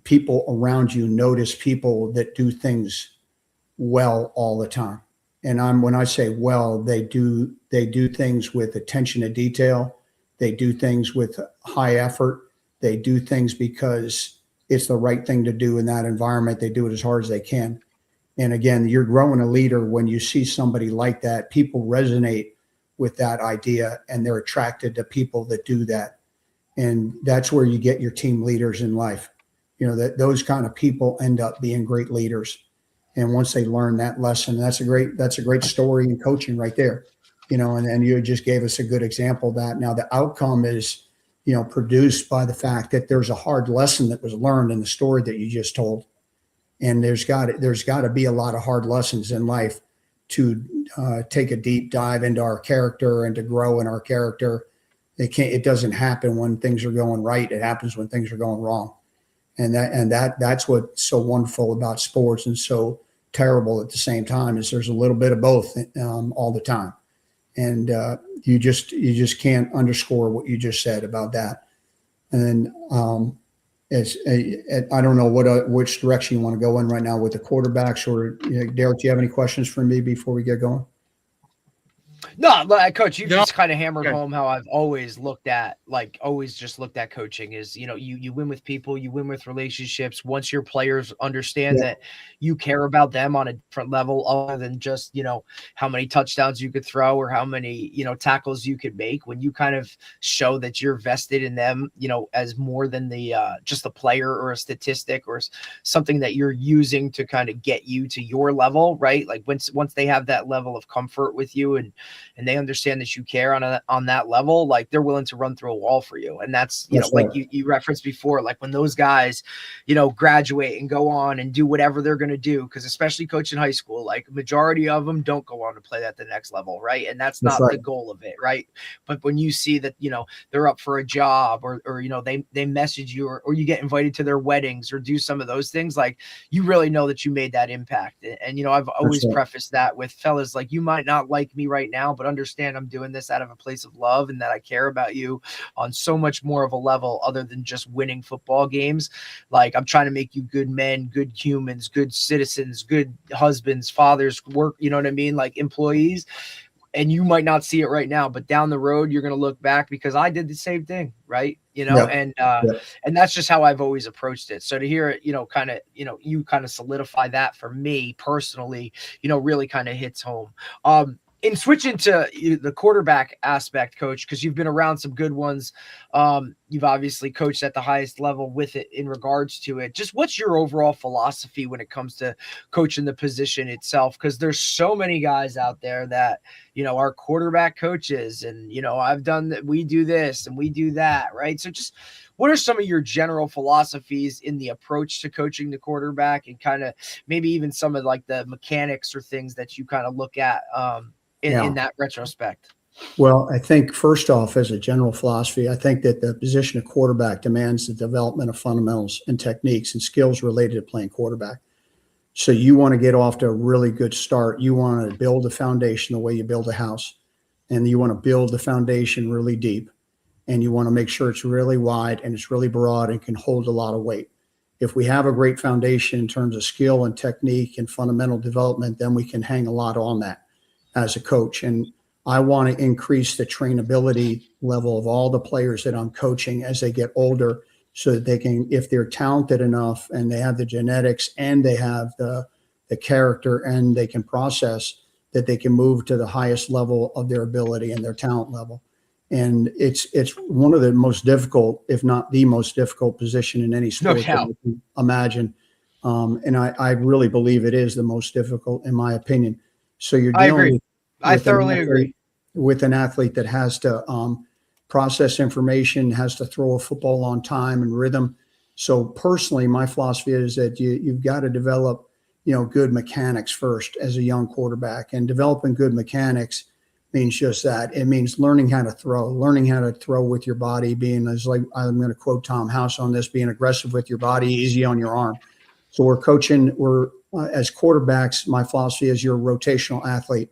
people around you notice people that do things well all the time. And when I say well, they do things with attention to detail. They do things with high effort. They do things because it's the right thing to do in that environment. They do it as hard as they can. And again, you're growing a leader when you see somebody like that. People resonate with that idea, and they're attracted to people that do that. And that's where you get your team leaders in life. You know, that those kind of people end up being great leaders. And once they learn that lesson, that's a great story in coaching right there. You know, and you just gave us a good example of that. Now the outcome is, you know, produced by the fact that there's a hard lesson that was learned in the story that you just told. And there's got to be a lot of hard lessons in life to take a deep dive into our character and to grow in our character. It doesn't happen when things are going right. It happens when things are going wrong. And that's what's so wonderful about sports and so terrible at the same time is there's a little bit of both all the time. And you just can't underscore what you just said about that. And I don't know which direction you want to go in right now with the quarterbacks, or Derek, do you have any questions for me before we get going?
No, Coach, you just kind of hammered home how I've always looked at coaching is, you know, you win with people, you win with relationships. Once your players understand that you care about them on a different level other than just, you know, how many touchdowns you could throw or how many, you know, tackles you could make, when you kind of show that you're vested in them, you know, as more than the just a player or a statistic or something that you're using to kind of get you to your level, right? Like once they have that level of comfort with you and they understand that you care on that level, like they're willing to run through a wall for you. And that's, you know, like you referenced before, like when those guys, you know, graduate and go on and do whatever they're going to do, because especially coaching high school, like majority of them don't go on to play at the next level, right? And that's not the goal of it, right? But when you see that, you know, they're up for a job or you know, they message you or you get invited to their weddings or do some of those things, like you really know that you made that impact. And you know, I've always prefaced that with fellas, like you might not like me right now, but understand I'm doing this out of a place of love and that I care about you on so much more of a level other than just winning football games. Like I'm trying to make you good men, good humans, good citizens, good husbands, fathers, work, you know what I mean? Like employees. And you might not see it right now, but down the road, you're going to look back because I did the same thing. Right. You know, and that's just how I've always approached it. So to hear it, you know, kind of, you know, you kind of solidify that for me personally, you know, really kind of hits home. In switching to the quarterback aspect, Coach, because you've been around some good ones. You've obviously coached at the highest level with it in regards to it. Just what's your overall philosophy when it comes to coaching the position itself? Because there's so many guys out there that, you know, are quarterback coaches and, you know, I've done that. We do this and we do that. Right. So just what are some of your general philosophies in the approach to coaching the quarterback and kind of maybe even some of like the mechanics or things that you kind of look at in that retrospect?
Well, I think first off, as a general philosophy, I think that the position of quarterback demands the development of fundamentals and techniques and skills related to playing quarterback. So you want to get off to a really good start. You want to build a foundation the way you build a house, and you want to build the foundation really deep, and you want to make sure it's really wide and it's really broad and can hold a lot of weight. If we have a great foundation in terms of skill and technique and fundamental development, then we can hang a lot on that as a coach. And I want to increase the trainability level of all the players that I'm coaching as they get older so that they can, if they're talented enough and they have the genetics and they have the character and they can process, that they can move to the highest level of their ability and their talent level. And it's one of the most difficult, if not the most difficult position in any sport that
doubt.
you can imagine. And I really believe it is the most difficult, in my opinion. So you're
I
dealing
agree. I
with
thoroughly agree.
with an athlete that has to process information, has to throw a football on time and rhythm. So personally, my philosophy is that you've got to develop, good mechanics first as a young quarterback. And developing good mechanics means just that. It means learning how to throw with your body, being as like, I'm going to quote Tom House on this, being aggressive with your body, easy on your arm. So we're as quarterbacks, my philosophy is you're a rotational athlete.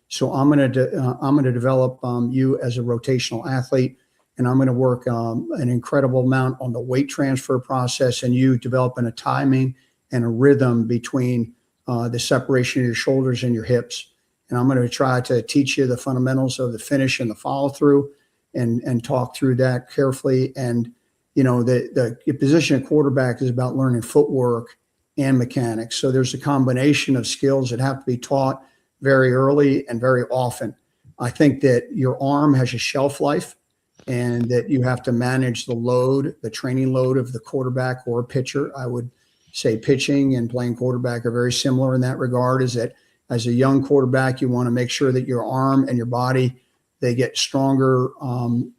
So I'm going to develop you as a rotational athlete, and I'm going to work an incredible amount on the weight transfer process, and you developing a timing and a rhythm between the separation of your shoulders and your hips. And I'm going to try to teach you the fundamentals of the finish and the follow through, and talk through that carefully. And the position of quarterback is about learning footwork and mechanics. So there's a combination of skills that have to be taught very early and very often. I think that your arm has a shelf life, and that you have to manage the training load of the quarterback or pitcher. I would say pitching and playing quarterback are very similar in that regard, is that as a young quarterback, you want to make sure that your arm and your body, they get stronger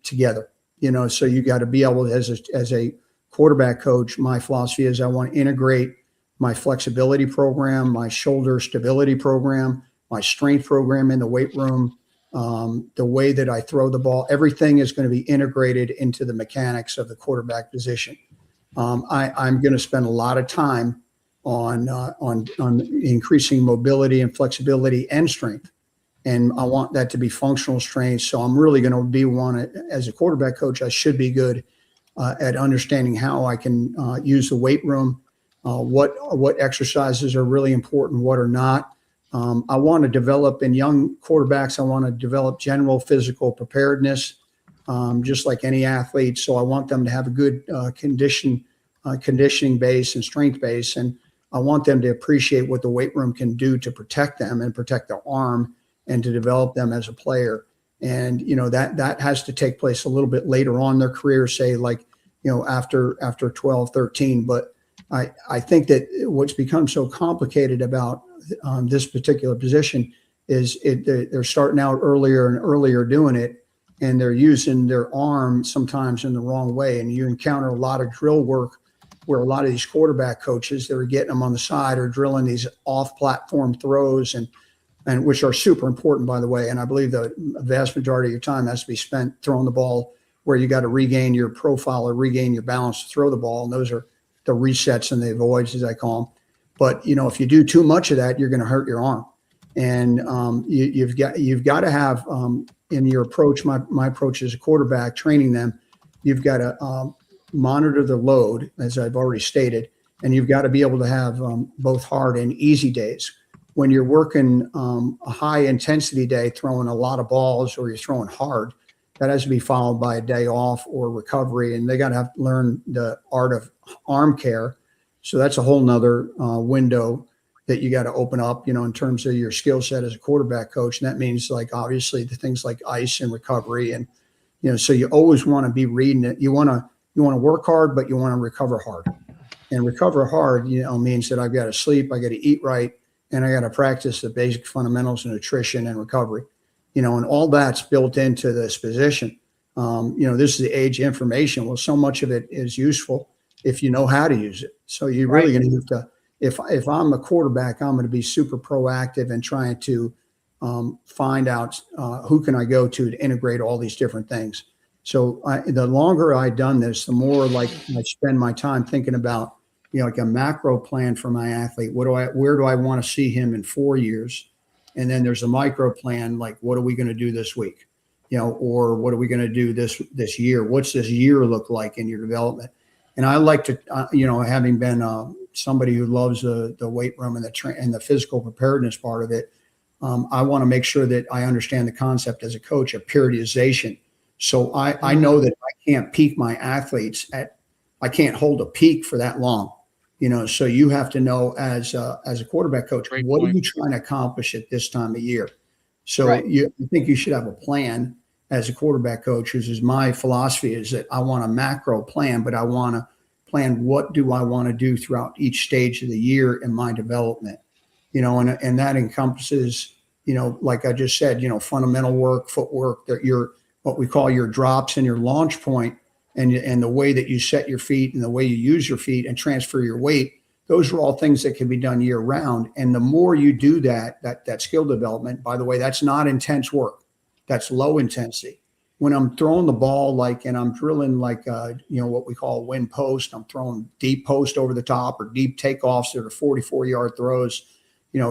together. So you got to be able to, as a quarterback coach, my philosophy is I want to integrate my flexibility program, my shoulder stability program, my strength program in the weight room, the way that I throw the ball. Everything is going to be integrated into the mechanics of the quarterback position. I'm going to spend a lot of time on increasing mobility and flexibility and strength. And I want that to be functional strength. So I'm really going to be as a quarterback coach, I should be good at understanding how I can use the weight room, what exercises are really important, what are not. I want to develop in young quarterbacks, I want to develop general physical preparedness, just like any athlete. So I want them to have a good conditioning base and strength base. And I want them to appreciate what the weight room can do to protect them and protect their arm and to develop them as a player. And, that has to take place a little bit later on in their career, say like, after 12, 13. But I think that what's become so complicated about this particular position is they're starting out earlier and earlier doing it, and they're using their arm sometimes in the wrong way. And you encounter a lot of drill work where a lot of these quarterback coaches that are getting them on the side are drilling these off-platform throws, and which are super important, by the way. And I believe the vast majority of your time has to be spent throwing the ball where you got to regain your profile or regain your balance to throw the ball. And those are the resets and the avoids, as I call them. But, if you do too much of that, you're going to hurt your arm. And you've got to have in your approach, my approach as a quarterback, training them, you've got to monitor the load, as I've already stated, and you've got to be able to have both hard and easy days. When you're working a high intensity day, throwing a lot of balls, or you're throwing hard, that has to be followed by a day off or recovery. And they got to have to learn the art of arm care. So that's a whole nother window that you got to open up, in terms of your skill set as a quarterback coach. And that means, like, obviously the things like ice and recovery. And, so you always want to be reading it. You want to work hard, but you want to recover hard. And recover hard, means that I've got to sleep, I got to eat right, and I got to practice the basic fundamentals of nutrition and recovery. And all that's built into this position. This is the age of information. Well, so much of it is useful if you know how to use it. So you're really going to have to, if I'm a quarterback, I'm going to be super proactive and trying to find out who can I go to integrate all these different things. So the longer I've done this, the more like I spend my time thinking about, like a macro plan for my athlete. Where do I want to see him in 4 years? And then there's a micro plan, like, what are we going to do this week? Or what are we going to do this year? What's this year look like in your development? And I like to, having been somebody who loves the weight room and the physical preparedness part of it, I want to make sure that I understand the concept as a coach of periodization. So I know that I can't peak my athletes I can't hold a peak for that long. So you have to know as a quarterback coach,
Great
what
point.
are you trying to accomplish at this time of year? So
Right.
I think you should have a plan. as a quarterback coach is my philosophy is that I want a macro plan, but I want to plan what do I want to do throughout each stage of the year in my development, and that encompasses, like I just said, fundamental work, footwork, that your what we call your drops and your launch point, and the way that you set your feet and the way you use your feet and transfer your weight. Those are all things that can be done year round. And the more you do that skill development, by the way, that's not intense work. That's low intensity. When I'm throwing the ball, and I'm drilling what we call wind post, I'm throwing deep post over the top or deep takeoffs that are 44-yard throws,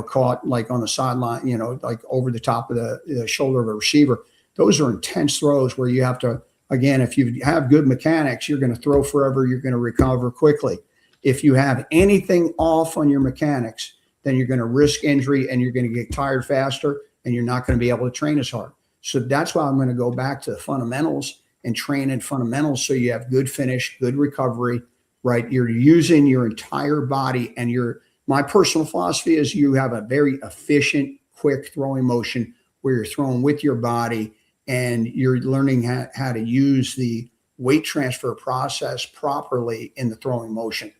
caught on the sideline, over the top of the shoulder of a receiver. Those are intense throws where you have to, again, if you have good mechanics, you're going to throw forever, you're going to recover quickly. If you have anything off on your mechanics, then you're going to risk injury and you're going to get tired faster and you're not going to be able to train as hard. So that's why I'm going to go back to the fundamentals and train in fundamentals so you have good finish, good recovery, right? You're using your entire body, and my personal philosophy is you have a very efficient, quick throwing motion where you're throwing with your body and you're learning how to use the weight transfer process properly in the throwing motion.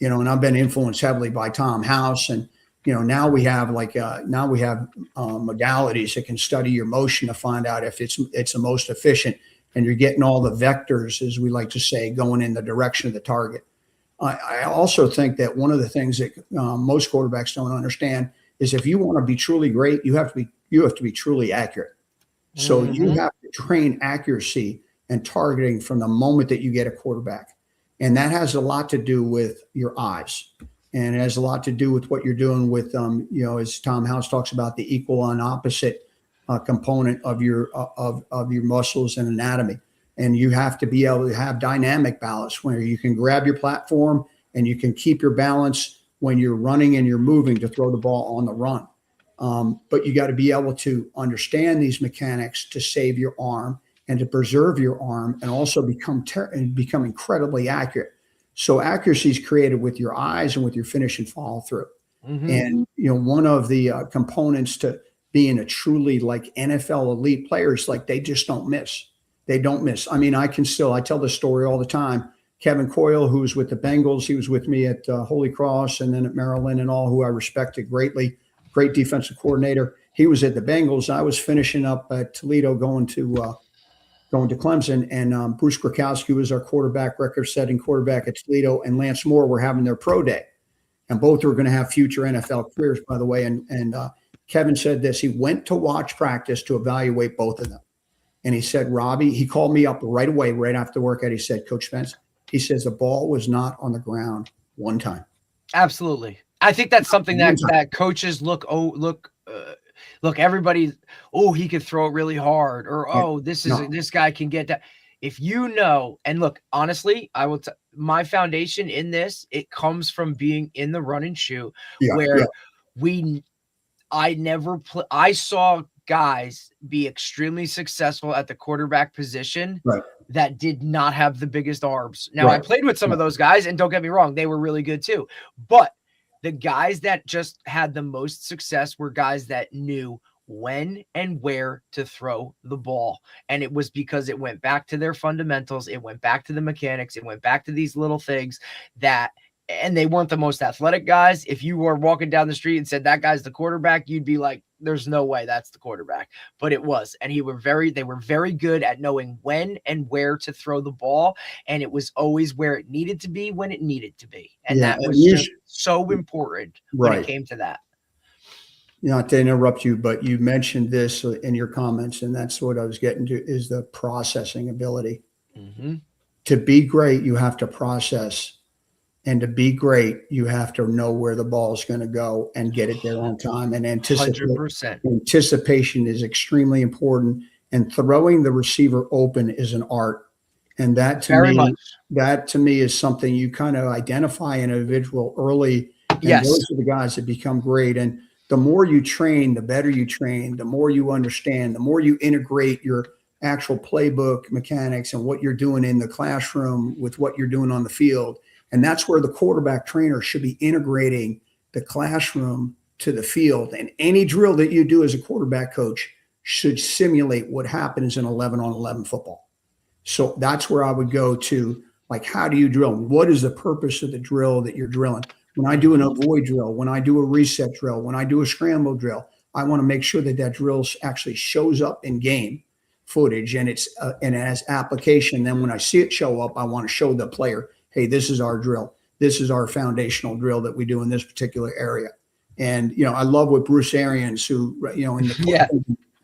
And I've been influenced heavily by Tom House, and now we have modalities that can study your motion to find out if it's the most efficient, and you're getting all the vectors, as we like to say, going in the direction of the target. I also think that one of the things that most quarterbacks don't understand is if you want to be truly great, you have to be truly accurate. So you have to train accuracy and targeting from the moment that you get a quarterback. And that has a lot to do with your eyes, and it has a lot to do with what you're doing with, as Tom House talks about, the equal and opposite component of your muscles and anatomy. And you have to be able to have dynamic balance where you can grab your platform and you can keep your balance when you're running and you're moving to throw the ball on the run. But you got to be able to understand these mechanics to save your arm and to preserve your arm, and also become incredibly accurate. So accuracy is created with your eyes and with your finish and follow through. And one of the components to being a truly NFL elite player is they just don't miss. They don't miss. I mean, I tell this story all the time. Kevin Coyle, who was with the Bengals, he was with me at Holy Cross and then at Maryland and all, who I respected greatly, great defensive coordinator. He was at the Bengals. I was finishing up at Toledo, going to Clemson, and Bruce Krakowski was our record-setting quarterback at Toledo, and Lance Moore were having their pro day. And both were going to have future NFL careers, by the way. And Kevin said this. He went to watch practice to evaluate both of them. And he said, Robbie, he called me up right away, right after workout. He said, Coach Spence, he says, the ball was not on the ground one time.
Absolutely. I think that's something that coaches look, everybody, he could throw it really hard, or, this guy can get that. If and look, honestly, I will my foundation in this, it comes from being in the run and shoot, I saw guys be extremely successful at the quarterback position that did not have the biggest arms. Now, I played with some of those guys, and don't get me wrong, they were really good too. But the guys that just had the most success were guys that knew when and where to throw the ball. And it was because it went back to their fundamentals. It went back to the mechanics. It went back to these little things and they weren't the most athletic guys. If you were walking down the street and said that guy's the quarterback, you'd be like, there's no way that's the quarterback. But it was. And they were very good at knowing when and where to throw the ball. And it was always where it needed to be when it needed to be. And that was just so important when it came to that.
Not to interrupt you, but you mentioned this in your comments, and that's what I was getting to, is the processing ability. To be great, you have to process. And to be great, you have to know where the ball is going to go and get it there on time. And anticipation is extremely important. And throwing the receiver open is an art. And that to me is something you kind of identify an individual early. And those are the guys that become great. And the more you train, the better you train, the more you understand, the more you integrate your actual playbook mechanics and what you're doing in the classroom with what you're doing on the field. And that's where the quarterback trainer should be integrating the classroom to the field. And any drill that you do as a quarterback coach should simulate what happens in 11-on-11 football. So that's where I would go to, like, how do you drill? What is the purpose of the drill that you're drilling? When I do an avoid drill, when I do a reset drill, when I do a scramble drill, I want to make sure that that drill actually shows up in game footage and it has application. Then when I see it show up, I want to show the player, hey, this is our drill. This is our foundational drill that we do in this particular area. And, I love what Bruce Arians, who, in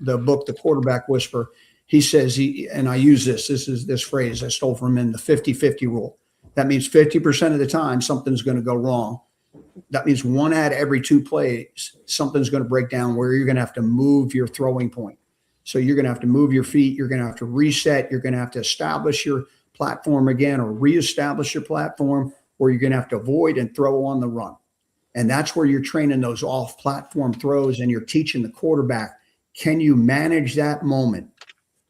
the book, The Quarterback Whisperer, he says, and I use this phrase I stole from him, the 50-50 rule. That means 50% of the time, something's going to go wrong. That means 1 out of every 2 plays, something's going to break down where you're going to have to move your throwing point. So you're going to have to move your feet. You're going to have to reset. You're going to have to establish your platform again, or reestablish your platform, or you're going to have to avoid and throw on the run. And that's where you're training those off-platform throws, and you're teaching the quarterback, can you manage that moment?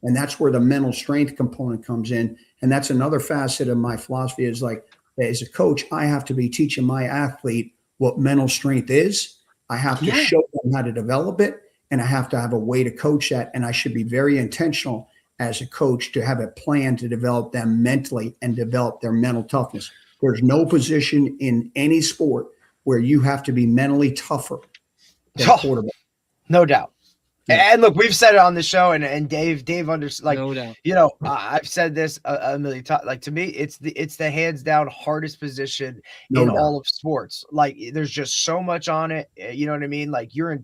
And that's where the mental strength component comes in. And that's another facet of my philosophy is, like, as a coach, I have to be teaching my athlete what mental strength is. I have to show them how to develop it, and I have to have a way to coach that. And I should be very intentional as a coach to have a plan to develop them mentally and develop their mental toughness. There's no position in any sport where you have to be mentally tougher than a quarterback.
No doubt. Yeah. And look, we've said it on the show, and Dave understands. Like,
No doubt.
I've said this a million times. Like, to me, it's the hands down hardest position
No
in
doubt.
all of sports. Like, there's just so much on it. You know what I mean? Like, you're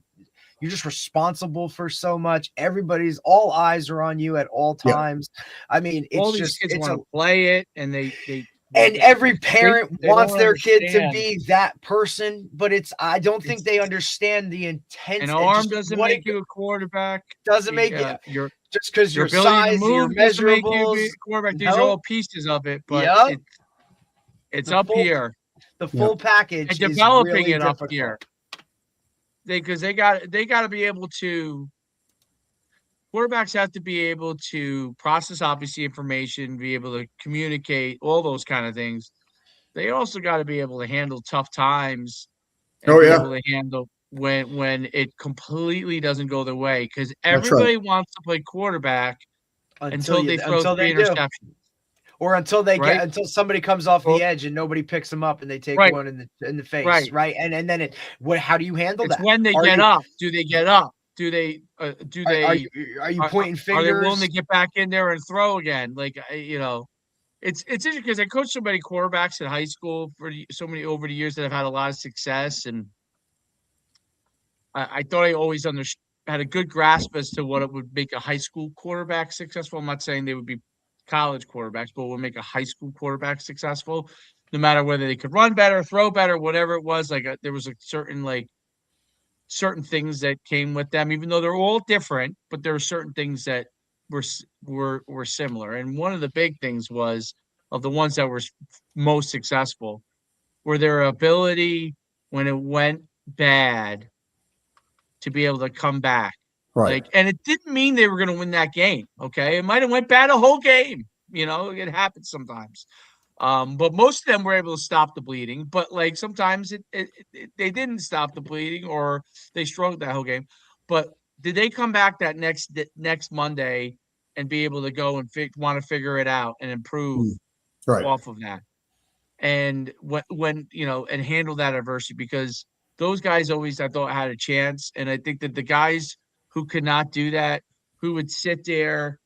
just responsible for so much. All eyes are on you at all times. Yeah. I mean, it's
all these kids want to play it, and they
every parent wants their kid to
understand.
be that person, but I don't think they understand the intent.
An arm doesn't make you a quarterback.
Doesn't make it. Just because your size, your measurables,
make you a quarterback. These are all pieces of it, but it's up here.
The full package.
And developing
really
it
difficult.
up here. Because they got to be able to. Quarterbacks have to be able to process, obviously, information, be able to communicate, all those kind of things. They also got to be able to handle tough times and be able to handle when it completely doesn't go their way, because everybody wants to play quarterback until they throw 3 interceptions.
Or until until somebody comes off the edge and nobody picks them up and they take one in the face, right? And then how do you handle that?
When they get up, do they get up? Do they? Are
you pointing fingers?
Are they willing to get back in there and throw again? Like, it's interesting because I coached so many quarterbacks in high school for so many over the years that have had a lot of success, and I thought I always had a good grasp as to what it would make a high school quarterback successful. I'm not saying they would be college quarterbacks, but would make a high school quarterback successful, no matter whether they could run better, throw better, whatever it was. Like, there was a certain things that came with them, even though they're all different, but there were certain things that were similar. And one of the big things was, of the ones that were most successful, were their ability when it went bad to be able to come back.
Right.
And it didn't mean they were going to win that game. Okay. It might've went bad a whole game. It happens sometimes. But most of them were able to stop the bleeding, but sometimes they didn't stop the bleeding, or they struggled that whole game. But did they come back that next Monday and be able to go and want to figure it out and improve off of that? And when and handle that adversity, because those guys always, I thought, had a chance. And I think that the guys who could not do that, who would sit there,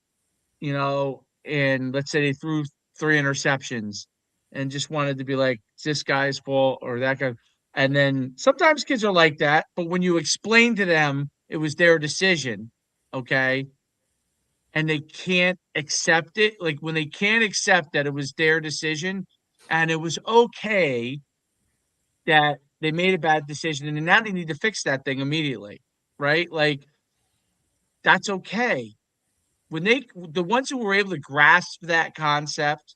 and let's say they threw 3 interceptions and just wanted to be like, it's this guy's fault or that guy. And then sometimes kids are like that, but when you explain to them it was their decision, okay, and they can't accept it, like when they can't accept that it was their decision and it was okay that they made a bad decision and now they need to fix that thing immediately, right? Like, that's okay. When the ones who were able to grasp that concept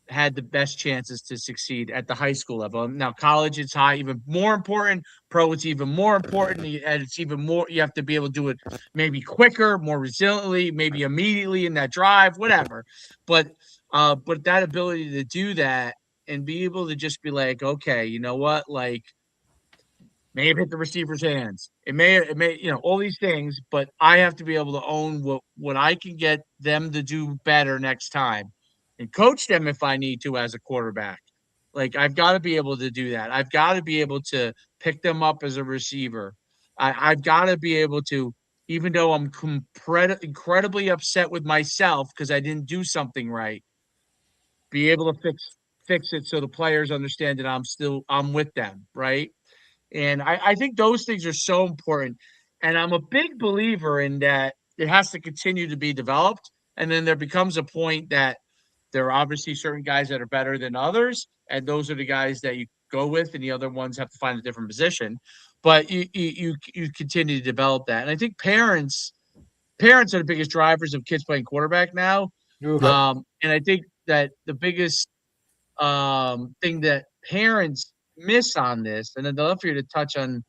had the best chances to succeed at the high school level. Now, college is even more important. Pro, it's even more important, and it's even more. You have to be able to do it maybe quicker, more resiliently, maybe immediately in that drive, whatever. But that ability to do that and be able to just be like, okay, you know what, like, may have hit the receiver's hands. It may, all these things, but I have to be able to own what I can get them to do better next time and coach them if I need to as a quarterback. Like I've got to be able to do that. I've got to be able to pick them up as a receiver. I've got to be able to, even though I'm incredibly upset with myself because I didn't do something right, be able to fix it so the players understand that I'm with them, right? And I think those things are so important. And I'm a big believer in that it has to continue to be developed. And then there becomes a point that there are obviously certain guys that are better than others. And those are the guys that you go with, and the other ones have to find a different position. But you continue to develop that. And I think parents are the biggest drivers of kids playing quarterback now.
Oof.
And I think that the biggest thing that parents miss on this, and I'd love for you to touch on,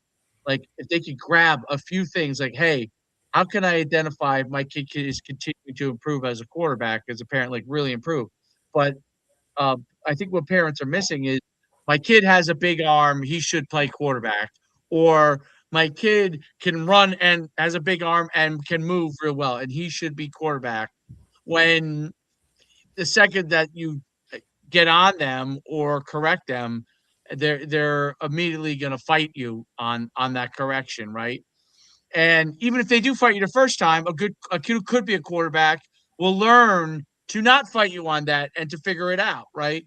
like, if they could grab a few things, like, hey, how can I identify if my kid is continuing to improve as a quarterback, as a parent, like really improve? But I think what parents are missing is my kid has a big arm, he should play quarterback, or my kid can run and has a big arm and can move real well, and he should be quarterback. When the second that you get on them or correct them, they're immediately going to fight you on that correction, right? And even if they do fight you the first time, a kid who could be a quarterback will learn to not fight you on that and to figure it out, right?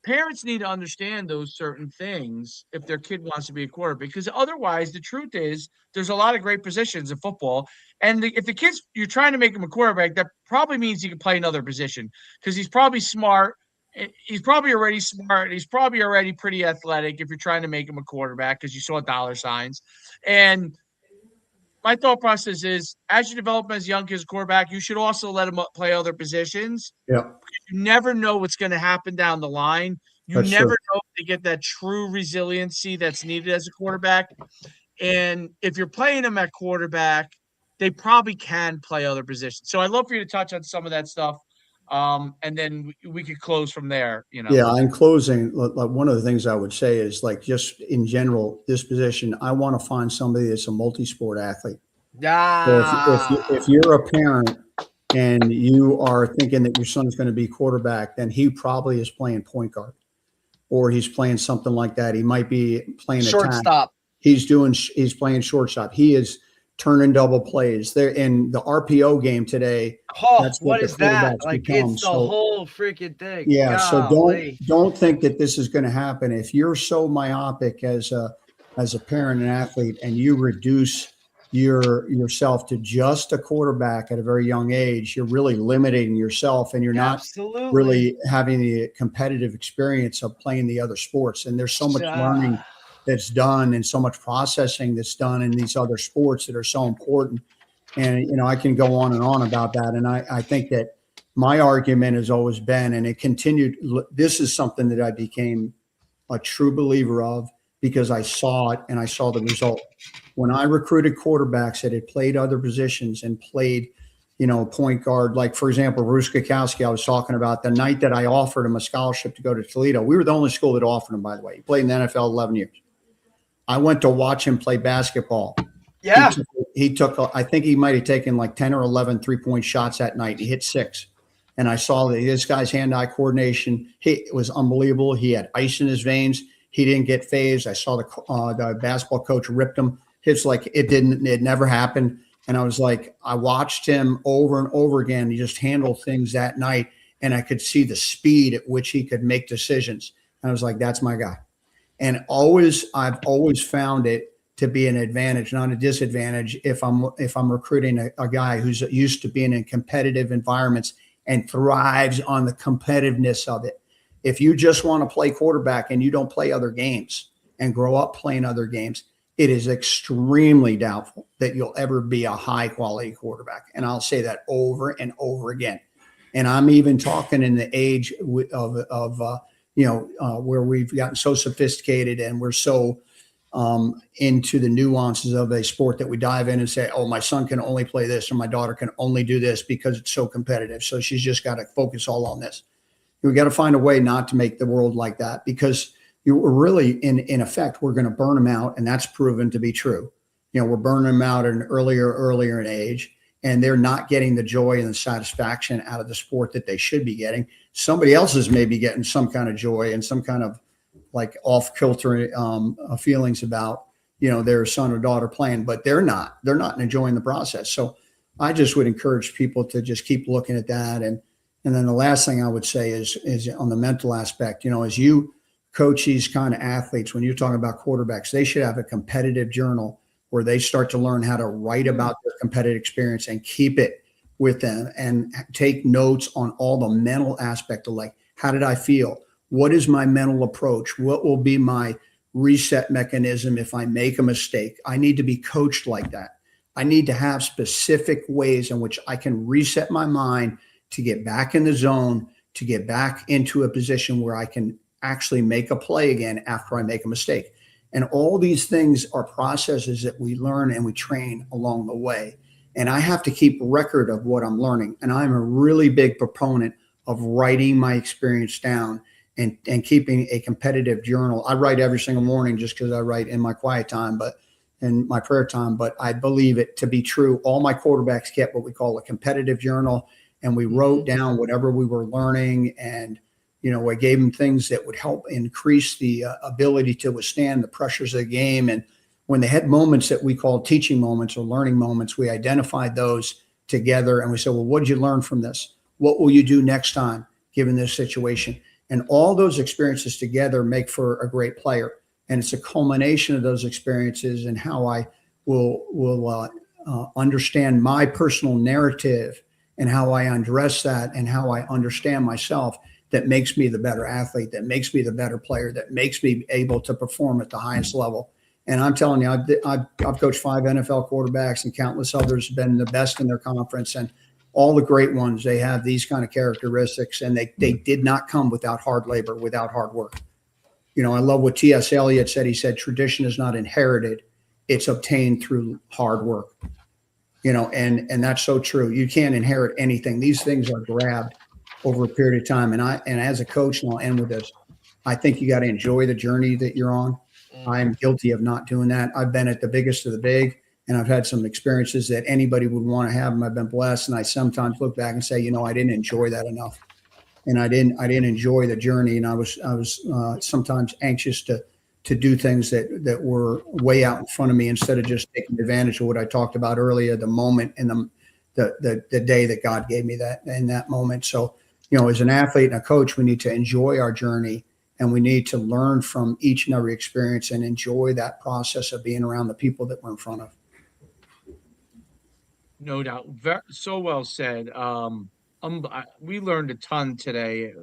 Parents need to understand those certain things if their kid wants to be a quarterback, because otherwise, the truth is, there's a lot of great positions in football, and if the kid's you're trying to make him a quarterback, that probably means he can play another position because he's probably smart. He's probably already smart. He's probably already pretty athletic if you're trying to make him a quarterback because you saw dollar signs. And my thought process is, as you develop him as young as a quarterback, you should also let him play other positions.
Yeah,
You never know what's going to happen down the line. You
that's
never
true.
know if they get that true resiliency that's needed as a quarterback. And if you're playing them at quarterback, they probably can play other positions. So I'd love for you to touch on some of that stuff. And then we could close from there,
Yeah, in closing, like one of the things I would say is, like, just in general, this position, I want to find somebody that's a multi-sport athlete. So if you're a parent and you are thinking that your son's going to be quarterback, then he probably is playing point guard, or he's playing something like that. He might be playing attack.
Shortstop.
He's playing shortstop. He is turning double plays. They're in the RPO game today.
Oh,
That's
what
the
is that?
quarterbacks
Like,
become.
it's the
So,
whole freaking thing.
yeah, so
Golly.
don't think that this is going to happen. If you're so myopic as a parent and athlete, and you reduce yourself to just a quarterback at a very young age, you're really limiting yourself, and you're not
Absolutely.
really having the competitive experience of playing the other sports. And there's so much learning that's done and so much processing that's done in these other sports that are so important. And, I can go on and on about that. And I think that my argument has always been, and it continued, this is something that I became a true believer of because I saw it and I saw the result. When I recruited quarterbacks that had played other positions and played, point guard, like, for example, Bruce Kukowski, I was talking about, the night that I offered him a scholarship to go to Toledo. We were the only school that offered him, by the way. He played in the NFL 11 years. I went to watch him play basketball.
Yeah.
He took, I think he might have taken like 10 or 11 3-point shots that night. He hit 6. And I saw that this guy's hand-eye coordination, it was unbelievable. He had ice in his veins. He didn't get phased. I saw the basketball coach ripped him. It's like it never happened. And I was like, I watched him over and over again. He just handled things that night. And I could see the speed at which he could make decisions. And I was like, that's my guy. And I've always found it to be an advantage, not a disadvantage, if I'm recruiting a guy who's used to being in competitive environments and thrives on the competitiveness of it. If you just want to play quarterback and you don't play other games and grow up playing other games, it is extremely doubtful that you'll ever be a high quality quarterback. And I'll say that over and over again. And I'm even talking in the age of where we've gotten so sophisticated and we're so into the nuances of a sport that we dive in and say, oh, my son can only play this or my daughter can only do this because it's so competitive. So she's just got to focus all on this. We got to find a way not to make the world like that, because we're really in effect, we're going to burn them out. And that's proven to be true. We're burning them out at an earlier in age, and they're not getting the joy and the satisfaction out of the sport that they should be getting. Somebody else is maybe getting some kind of joy and some kind of like off kilter feelings about, their son or daughter playing, but they're not enjoying the process. So I just would encourage people to just keep looking at that. And then the last thing I would say is on the mental aspect, as you coach these kind of athletes, when you're talking about quarterbacks, they should have a competitive journal where they start to learn how to write about their competitive experience and keep it with them and take notes on all the mental aspect of, like, how did I feel? What is my mental approach? What will be my reset mechanism if I make a mistake? I need to be coached like that. I need to have specific ways in which I can reset my mind to get back in the zone, to get back into a position where I can actually make a play again after I make a mistake. And all these things are processes that we learn and we train along the way. And I have to keep record of what I'm learning. And I'm a really big proponent of writing my experience down and keeping a competitive journal. I write every single morning just because I write in my quiet time, but in my prayer time. But I believe it to be true. All my quarterbacks kept what we call a competitive journal. And we wrote down whatever we were learning. And I gave them things that would help increase the ability to withstand the pressures of the game. And when they had moments that we called teaching moments or learning moments, we identified those together. And we said, well, what did you learn from this? What will you do next time, given this situation? And all those experiences together make for a great player. And it's a culmination of those experiences and how I will understand my personal narrative and how I undress that and how I understand myself that makes me the better athlete, that makes me the better player, that makes me able to perform at the highest level. And I'm telling you, I've coached 5 NFL quarterbacks and countless others, been the best in their conference. And all the great ones, they have these kind of characteristics, and they did not come without hard labor, without hard work. I love what T.S. Eliot said. He said, tradition is not inherited, it's obtained through hard work. And that's so true. You can't inherit anything. These things are grabbed over a period of time. And as a coach, and I'll end with this, I think you got to enjoy the journey that you're on. I'm guilty of not doing that. I've been at the biggest of the big, and I've had some experiences that anybody would want to have, and I've been blessed. And I sometimes look back and say, I didn't enjoy that enough, and I didn't enjoy the journey. And I was sometimes anxious to do things that were way out in front of me instead of just taking advantage of what I talked about earlier, the moment and the day that God gave me that in that moment. So, as an athlete and a coach, we need to enjoy our journey, and we need to learn from each and every experience and enjoy that process of being around the people that we're in front of.
No doubt. So well said. We learned a ton today.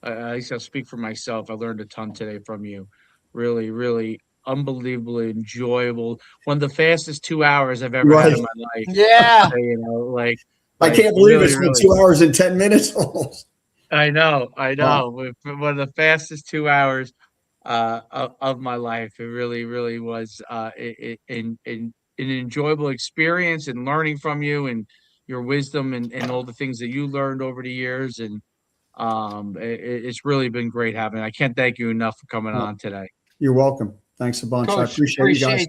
I guess I'll speak for myself. I learned a ton today from you. Really, really unbelievably enjoyable. One of the fastest 2 hours I've ever had in my life.
Yeah.
I can't believe it's been 2 hours and 10 minutes almost.
I know.
Wow.
One of the fastest 2 hours of my life. It really was an enjoyable experience, and learning from you and your wisdom and all the things that you learned over the years. And it's really been great having. I can't thank you enough for coming on today.
You're welcome. Thanks a bunch.
Coach,
I appreciate you guys.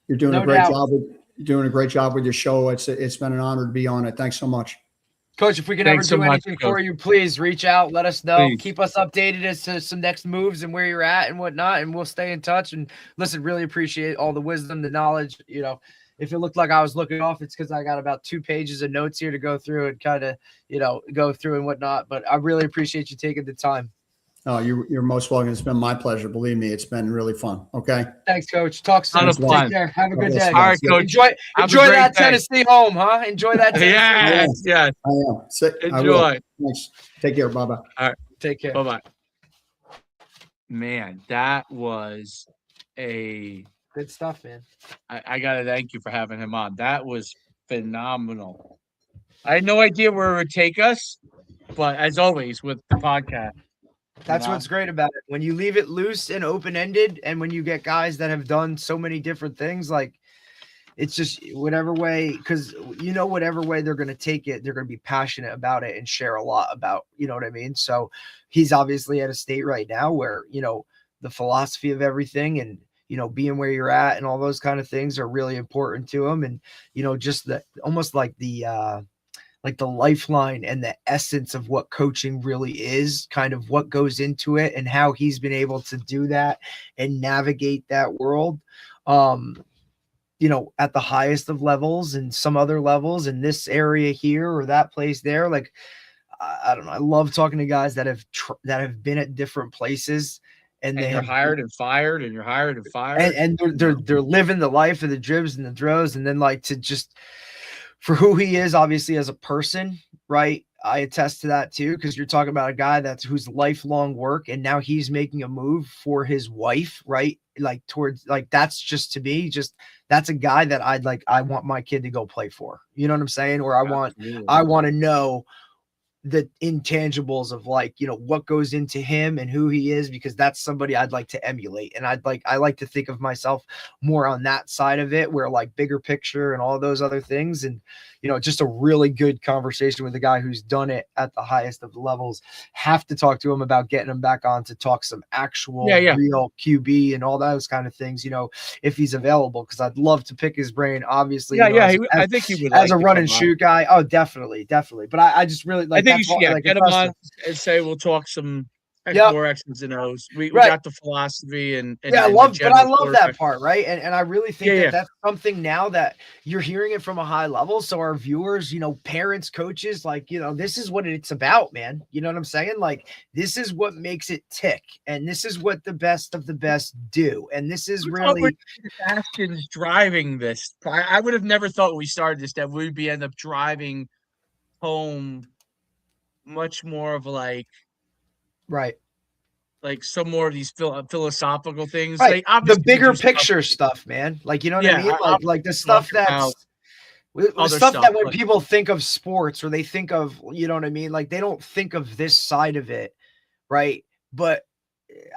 You're doing a great job. You're doing a great job with your show. It's been an honor to be on it. Thanks so much.
Coach, if we can ever do anything for you, please reach out. Let us know. Please. Keep us updated as to some next moves and where you're at and whatnot, and we'll stay in touch. And listen, really appreciate all the wisdom, the knowledge. If it looked like I was looking off, it's because I got about 2 pages of notes here to go through and kind of, go through and whatnot. But I really appreciate you taking the time. Oh, you're most welcome. It's been my pleasure. Believe me, it's been really fun. Okay. Thanks, Coach. Talk soon. Take care. Have a good day. All right, Coach. Enjoy that Tennessee home, huh? Enjoy that Tennessee home. Yes. I am. Enjoy. Thanks. Take care. Bye-bye. All right. Take care. Bye-bye. Man, that was good stuff, man. I got to thank you for having him on. That was phenomenal. I had no idea where it would take us, but as always with the podcast, that's what's great about it. When you leave it loose and open-ended, and when you get guys that have done so many different things, like it's just whatever way, because whatever way they're going to take it, they're going to be passionate about it and share a lot about, you know what I mean? So he's obviously at a state right now where, the philosophy of everything, and being where you're at and all those kind of things are really important to him. And just the almost like the lifeline and the essence of what coaching really is, kind of what goes into it and how he's been able to do that and navigate that world, at the highest of levels and some other levels in this area here or that place there. Like, I don't know. I love talking to guys that have been at different places, and they
you're
have
hired and fired, and you're hired and fired,
and they're living the life of the dribs and the throws, and then like to just for who he is, obviously as a person, right? I attest to that too, because you're talking about a guy who's lifelong work, and now he's making a move for his wife, right? Like towards that's just to me, that's a guy that I want my kid to go play for. You know what I'm saying? Or I want to know the intangibles of what goes into him and who he is, because that's somebody I'd like to emulate. And I like to think of myself more on that side of it, where bigger picture and all those other things. And, just a really good conversation with a guy who's done it at the highest of the levels. Have to talk to him about getting him back on to talk some actual real QB and all those kind of things, if he's available, because I'd love to pick his brain, obviously.
I think he would,
as a run and shoot guy. Oh, definitely. But I just really
I think you should get him on and say we'll talk some more X's and O's. We got the philosophy and
I love that part, right? And I really think that's something now that you're hearing it from a high level. So our viewers, parents, coaches, this is what it's about, man. You know what I'm saying? This is what makes it tick, and this is what the best of the best do. And this is really
Bastion's driving this. I would have never thought when we started this that we'd end up driving home much more of
right.
Some more of these philosophical things.
Right. The bigger picture stuff, man. You know what I mean? Like the stuff that when people think of sports or they think of, you know what I mean? They don't think of this side of it. Right. But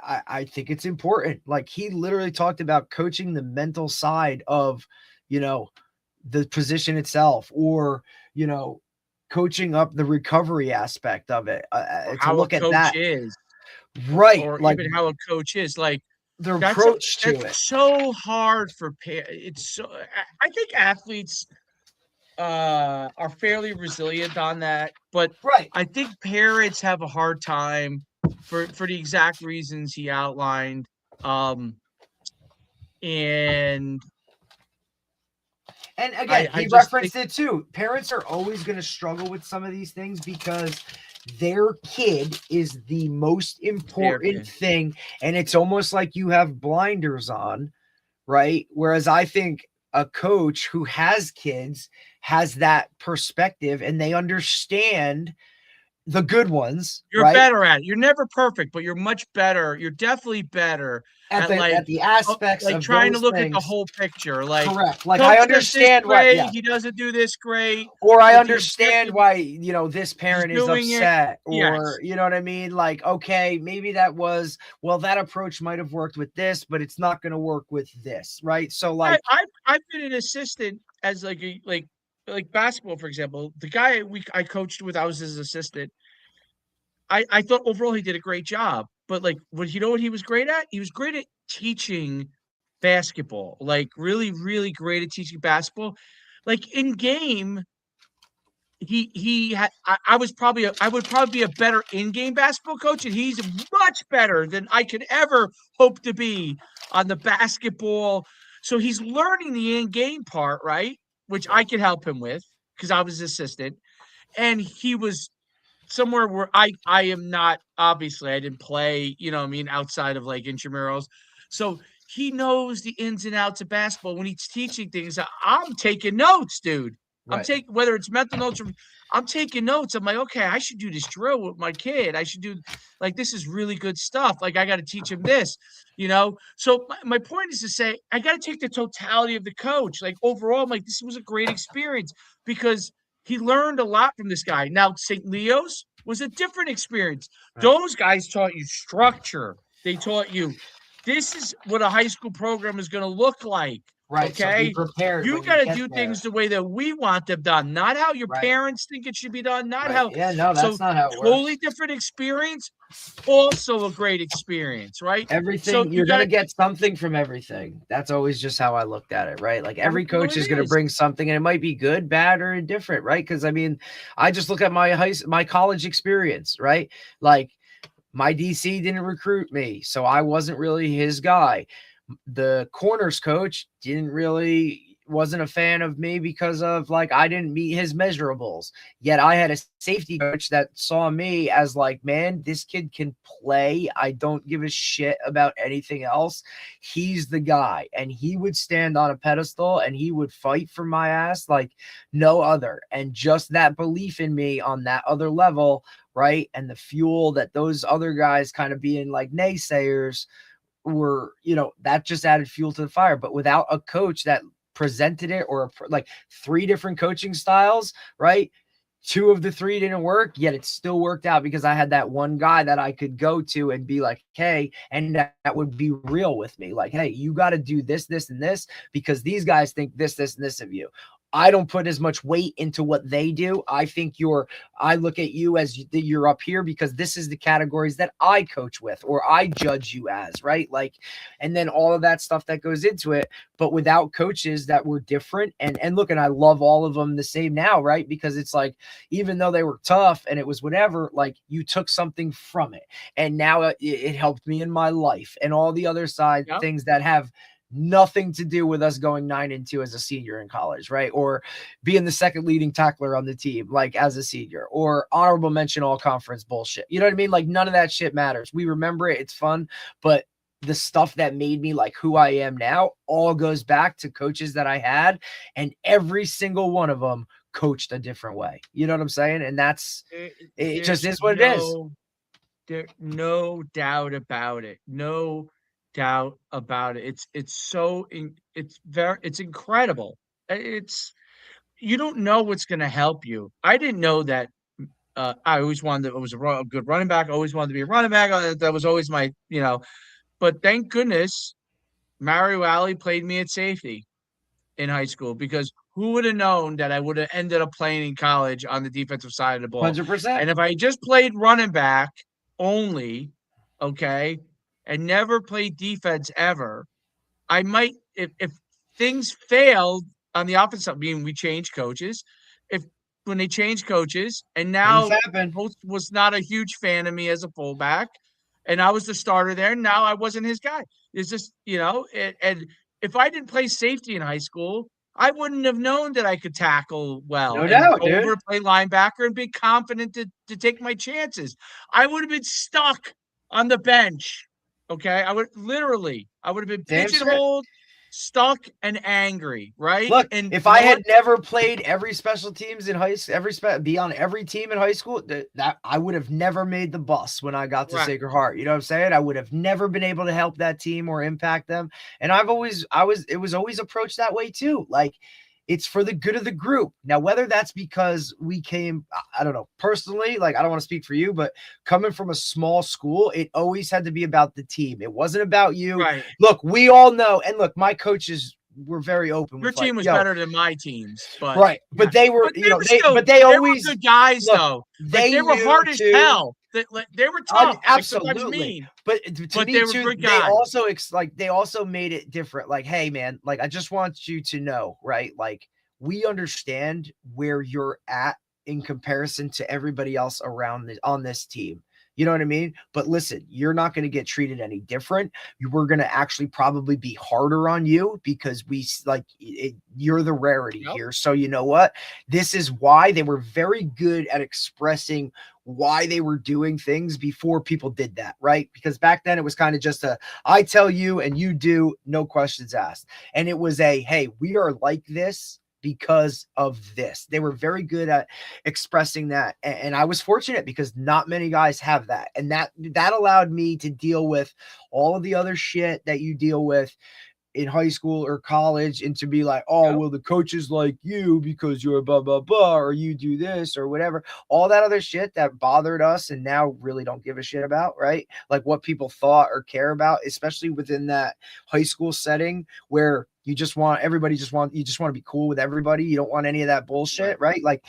I think it's important. He literally talked about coaching the mental side of, the position itself, or, coaching up the recovery aspect of it. To look at that.
Is.
Right.
Or even how a coach is
their approach to it.
It's so hard for it's so. I think athletes are fairly resilient on that, but I think parents have a hard time for the exact reasons he outlined.
And again, he referenced it too. Parents are always going to struggle with some of these things because their kid is the most important thing. And it's almost like you have blinders on, right? Whereas I think a coach who has kids has that perspective, and they understand the good ones.
You're better at it. You're never perfect, but you're much better. You're definitely better
at the aspects of
trying to look
things.
at the whole picture.
Correct. I understand why
he doesn't do this great,
or I understand why this parent is upset, or
you
know what I mean. Okay, maybe that approach might have worked with this, but it's not going to work with this, right? So
I've been an assistant as like basketball, for example. The guy I coached with, I was his assistant. I thought overall he did a great job, but what he was great at? He was great at teaching basketball. Really, really great at teaching basketball. In game, I would probably be a better in-game basketball coach, and he's much better than I could ever hope to be on the basketball. So he's learning the in-game part, right? Which I could help him with because I was assistant, and he was somewhere where I am not. Obviously, I didn't play, outside of intramurals. So he knows the ins and outs of basketball. When he's teaching things, I'm taking notes, dude. Right. I'm taking, whether it's mental notes or I'm taking notes. I'm like, okay, I should do this drill with my kid. I should do this is really good stuff. I got to teach him this, So my point is to say, I got to take the totality of the coach. Overall, I'm this was a great experience because he learned a lot from this guy. Now, St. Leo's was a different experience. Right. Those guys taught you structure. They taught you this is what a high school program is going to look like.
Right. So
Okay.
be prepared
You
when
got
you
to
get
do
there.
things the way that we want them done, not how your
Right.
parents think it should be done, not
Right.
how.
Yeah, no,
So
that's not how it
totally
works.
different experience, also a great experience, right? So
Everything,
you
you're going
got
to get something from everything. That's always just how I looked at it, right? Like every
that's what
coach
it
is going to
is.
bring something, and it might be good, bad, or indifferent, right? Because I mean, I just look at my college experience, right? Like my DC didn't recruit me, so I wasn't really his guy. The corners coach wasn't a fan of me because of like I didn't meet his measurables. Yet I had a safety coach that saw me as like, man, this kid can play. I don't give a shit about anything else. He's the guy. And he would stand on a pedestal and he would fight for my ass like no other. And just that belief in me on that other level, right? And the fuel that those other guys kind of being like naysayers were, that just added fuel to the fire. But without a coach that presented it, or like three different coaching styles, right? Two of the three didn't work, yet it still worked out because I had that one guy that I could go to and be like, hey, and that would be real with me. Like, hey, you got to do this, this, and this because these guys think this, this, and this of you. I don't put as much weight into what they do. I look at you as you're up here because this is the categories that I coach with or I judge you as, right? Like, and then all of that stuff that goes into it, but without coaches that were different and look, and I love all of them the same now, right? Because it's like, even though they were tough and it was whatever, like you took something from it. And now it helped me in my life and all the other side
Yep.
things that have nothing to do with us going 9-2 as a senior in college, right? Or being the second leading tackler on the team, like as a senior, or honorable mention all conference bullshit. You know what I mean? Like none of that shit matters. We remember it. It's fun. But the stuff that made me like who I am now all goes back to coaches that I had. And every single one of them coached a different way. You know what I'm saying? And it just is what it is.
There's no doubt about it. No doubt about it. It's incredible. You don't know what's going to help you. I didn't know that. I always wanted to, I was a good running back. Always wanted to be a running back. That was always my. But thank goodness Mario Alley played me at safety in high school because who would have known that I would have ended up playing in college on the defensive side of the ball?
100%.
And if I just played running back only, okay, and never played defense ever, I might, if things failed on the offensive, meaning we changed coaches, when they changed coaches, and
Things
now
happen.
coach was not a huge fan of me as a fullback, and I was the starter there. Now I wasn't his guy. It's just, and if I didn't play safety in high school, I wouldn't have known that I could tackle well
No
and
doubt,
go over
dude.
and play linebacker and be confident to take my chances. I would have been stuck on the bench. Okay. I would have been
Damn straight.
pigeonholed, stuck, and angry, right?
Look,
And
if
you
I
know
had
what?
never played every special teams in high school, be on every team in high school, that I would have never made the bus when I got to
Right.
Sacred Heart. You know what I'm saying? I would have never been able to help that team or impact them. And it was always approached that way too. Like it's for the good of the group. Now, whether that's because we came, I don't know, personally, like I don't want to speak for you, but coming from a small school, it always had to be about the team. It wasn't about you.
Right.
Look, we all know, and look, my coaches were very open.
Your
with like,
team was
yo,
better than my teams, but
right.
yeah.
But they were,
But they were
they
they were
always
good guys
look,
though.
they
They were
knew
hard as
too.
hell. They were tough, like sometimes
Absolutely.
mean.
But to
But
me
they were
too,
good
they
guys.
also they also made it different. Like, hey man, like I just want you to know, right? Like we understand where you're at in comparison to everybody else around on this team. You know what I mean? But listen, you're not going to get treated any different. We're going to actually probably be harder on you because you're the rarity
Yep.
here. So you know what? This is why they were very good at expressing why they were doing things before people did that, right? Because back then it was kind of just I tell you and you do, no questions asked. And it was hey, we are like this because of this. They were very good at expressing that. And I was fortunate because not many guys have that. And that allowed me to deal with all of the other shit that you deal with in high school or college and to be like, oh,
Yep.
well, the coaches like you because you're blah, blah, blah, or you do this or whatever. All that other shit that bothered us and now really don't give a shit about, right? Like what people thought or care about, especially within that high school setting where You just want you just want to be cool with everybody. You don't want any of that bullshit, right? Like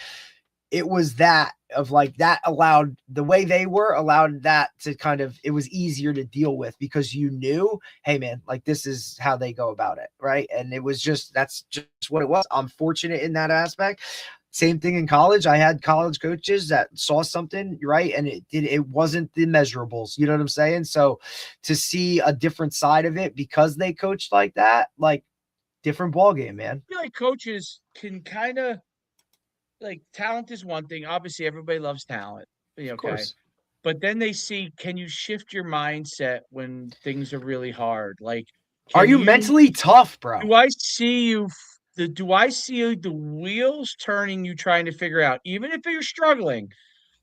it was that of like that allowed the way they were allowed that to kind of it was easier to deal with because you knew, hey man, like this is how they go about it, right? And it was just that's just what it was. I'm fortunate in that aspect. Same thing in college. I had college coaches that saw something, right? And it wasn't the measurables. You know what I'm saying? So to see a different side of it because they coached like that, like different ball game, man.
I feel like coaches can kind of like talent is one thing. Obviously, everybody loves talent.
Of
Okay.
course.
But then they see, can you shift your mindset when things are really hard? Like,
Are
can
you mentally tough, bro?
do I see you do I see the wheels turning you trying to figure out, even if you're struggling,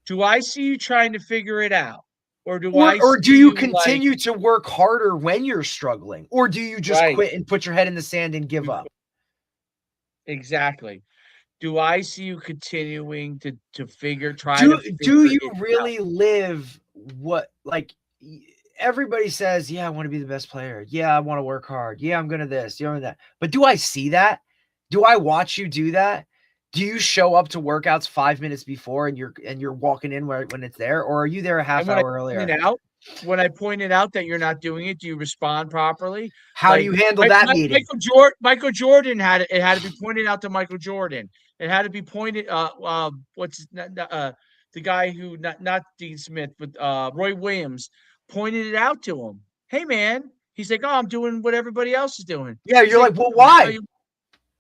do I see you trying to figure it out? Or do I
Or do
see
you
you like
continue to work harder when you're struggling? Or do you just
right,
quit and put your head in the sand and give up?
exactly. Do I see you continuing to try to
Do
figure
you
it out?
really live what like everybody says, yeah, I want to be the best player. Yeah, I want to work hard. Yeah, I'm gonna this, you know that. But do I see that? Do I watch you do that? Do you show up to workouts 5 minutes before and you're walking in when it's there, or are you there a half
And when I
hour
point
earlier?
it out, when I pointed out that you're not doing it, do you respond properly?
How do
Like
you handle that meeting?
Michael Jordan had it. It had to be pointed out to Michael Jordan. It had to be pointed. The guy who not Dean Smith, but Roy Williams pointed it out to him. Hey man, he's like, oh, I'm doing what everybody else is doing.
Yeah,
He's
you're
like,
like, well,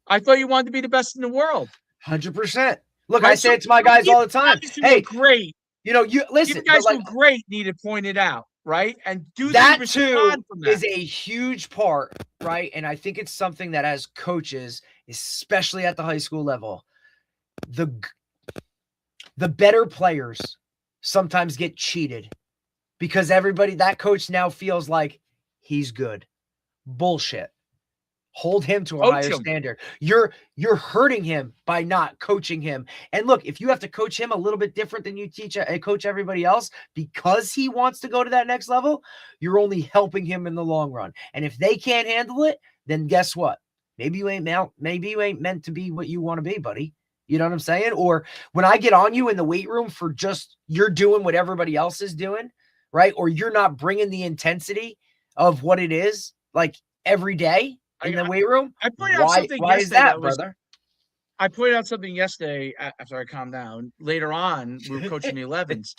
I thought
why?
you wanted to be the best in the world,
100%. Look, I
right?
say
So
it to my guys all
even
the time.
guys who are
Hey,
great
you
even
listen, but
guys who
like
are great need to point it out, right? And do they
that too
respond from that?
is a huge part, right? And I think it's something that as coaches, especially at the high school level, the better players sometimes get cheated because that coach now feels like he's good. Bullshit. Hold him to a
Coach
higher
them.
standard. You're hurting him by not coaching him. And look, if you have to coach him a little bit different than you coach everybody else because he wants to go to that next level, you're only helping him in the long run. And if they can't handle it, then guess what? Maybe you ain't meant to be what you want to be, buddy. You know what I'm saying? Or when I get on you in the weight room for just you're doing what everybody else is doing, right? Or you're not bringing the intensity of what it is like every day in the weight room.
I pointed out
Why
something
is
yesterday
that,
that was
brother?
I pointed out something yesterday after I calmed down. Later on, we were coaching the 11s.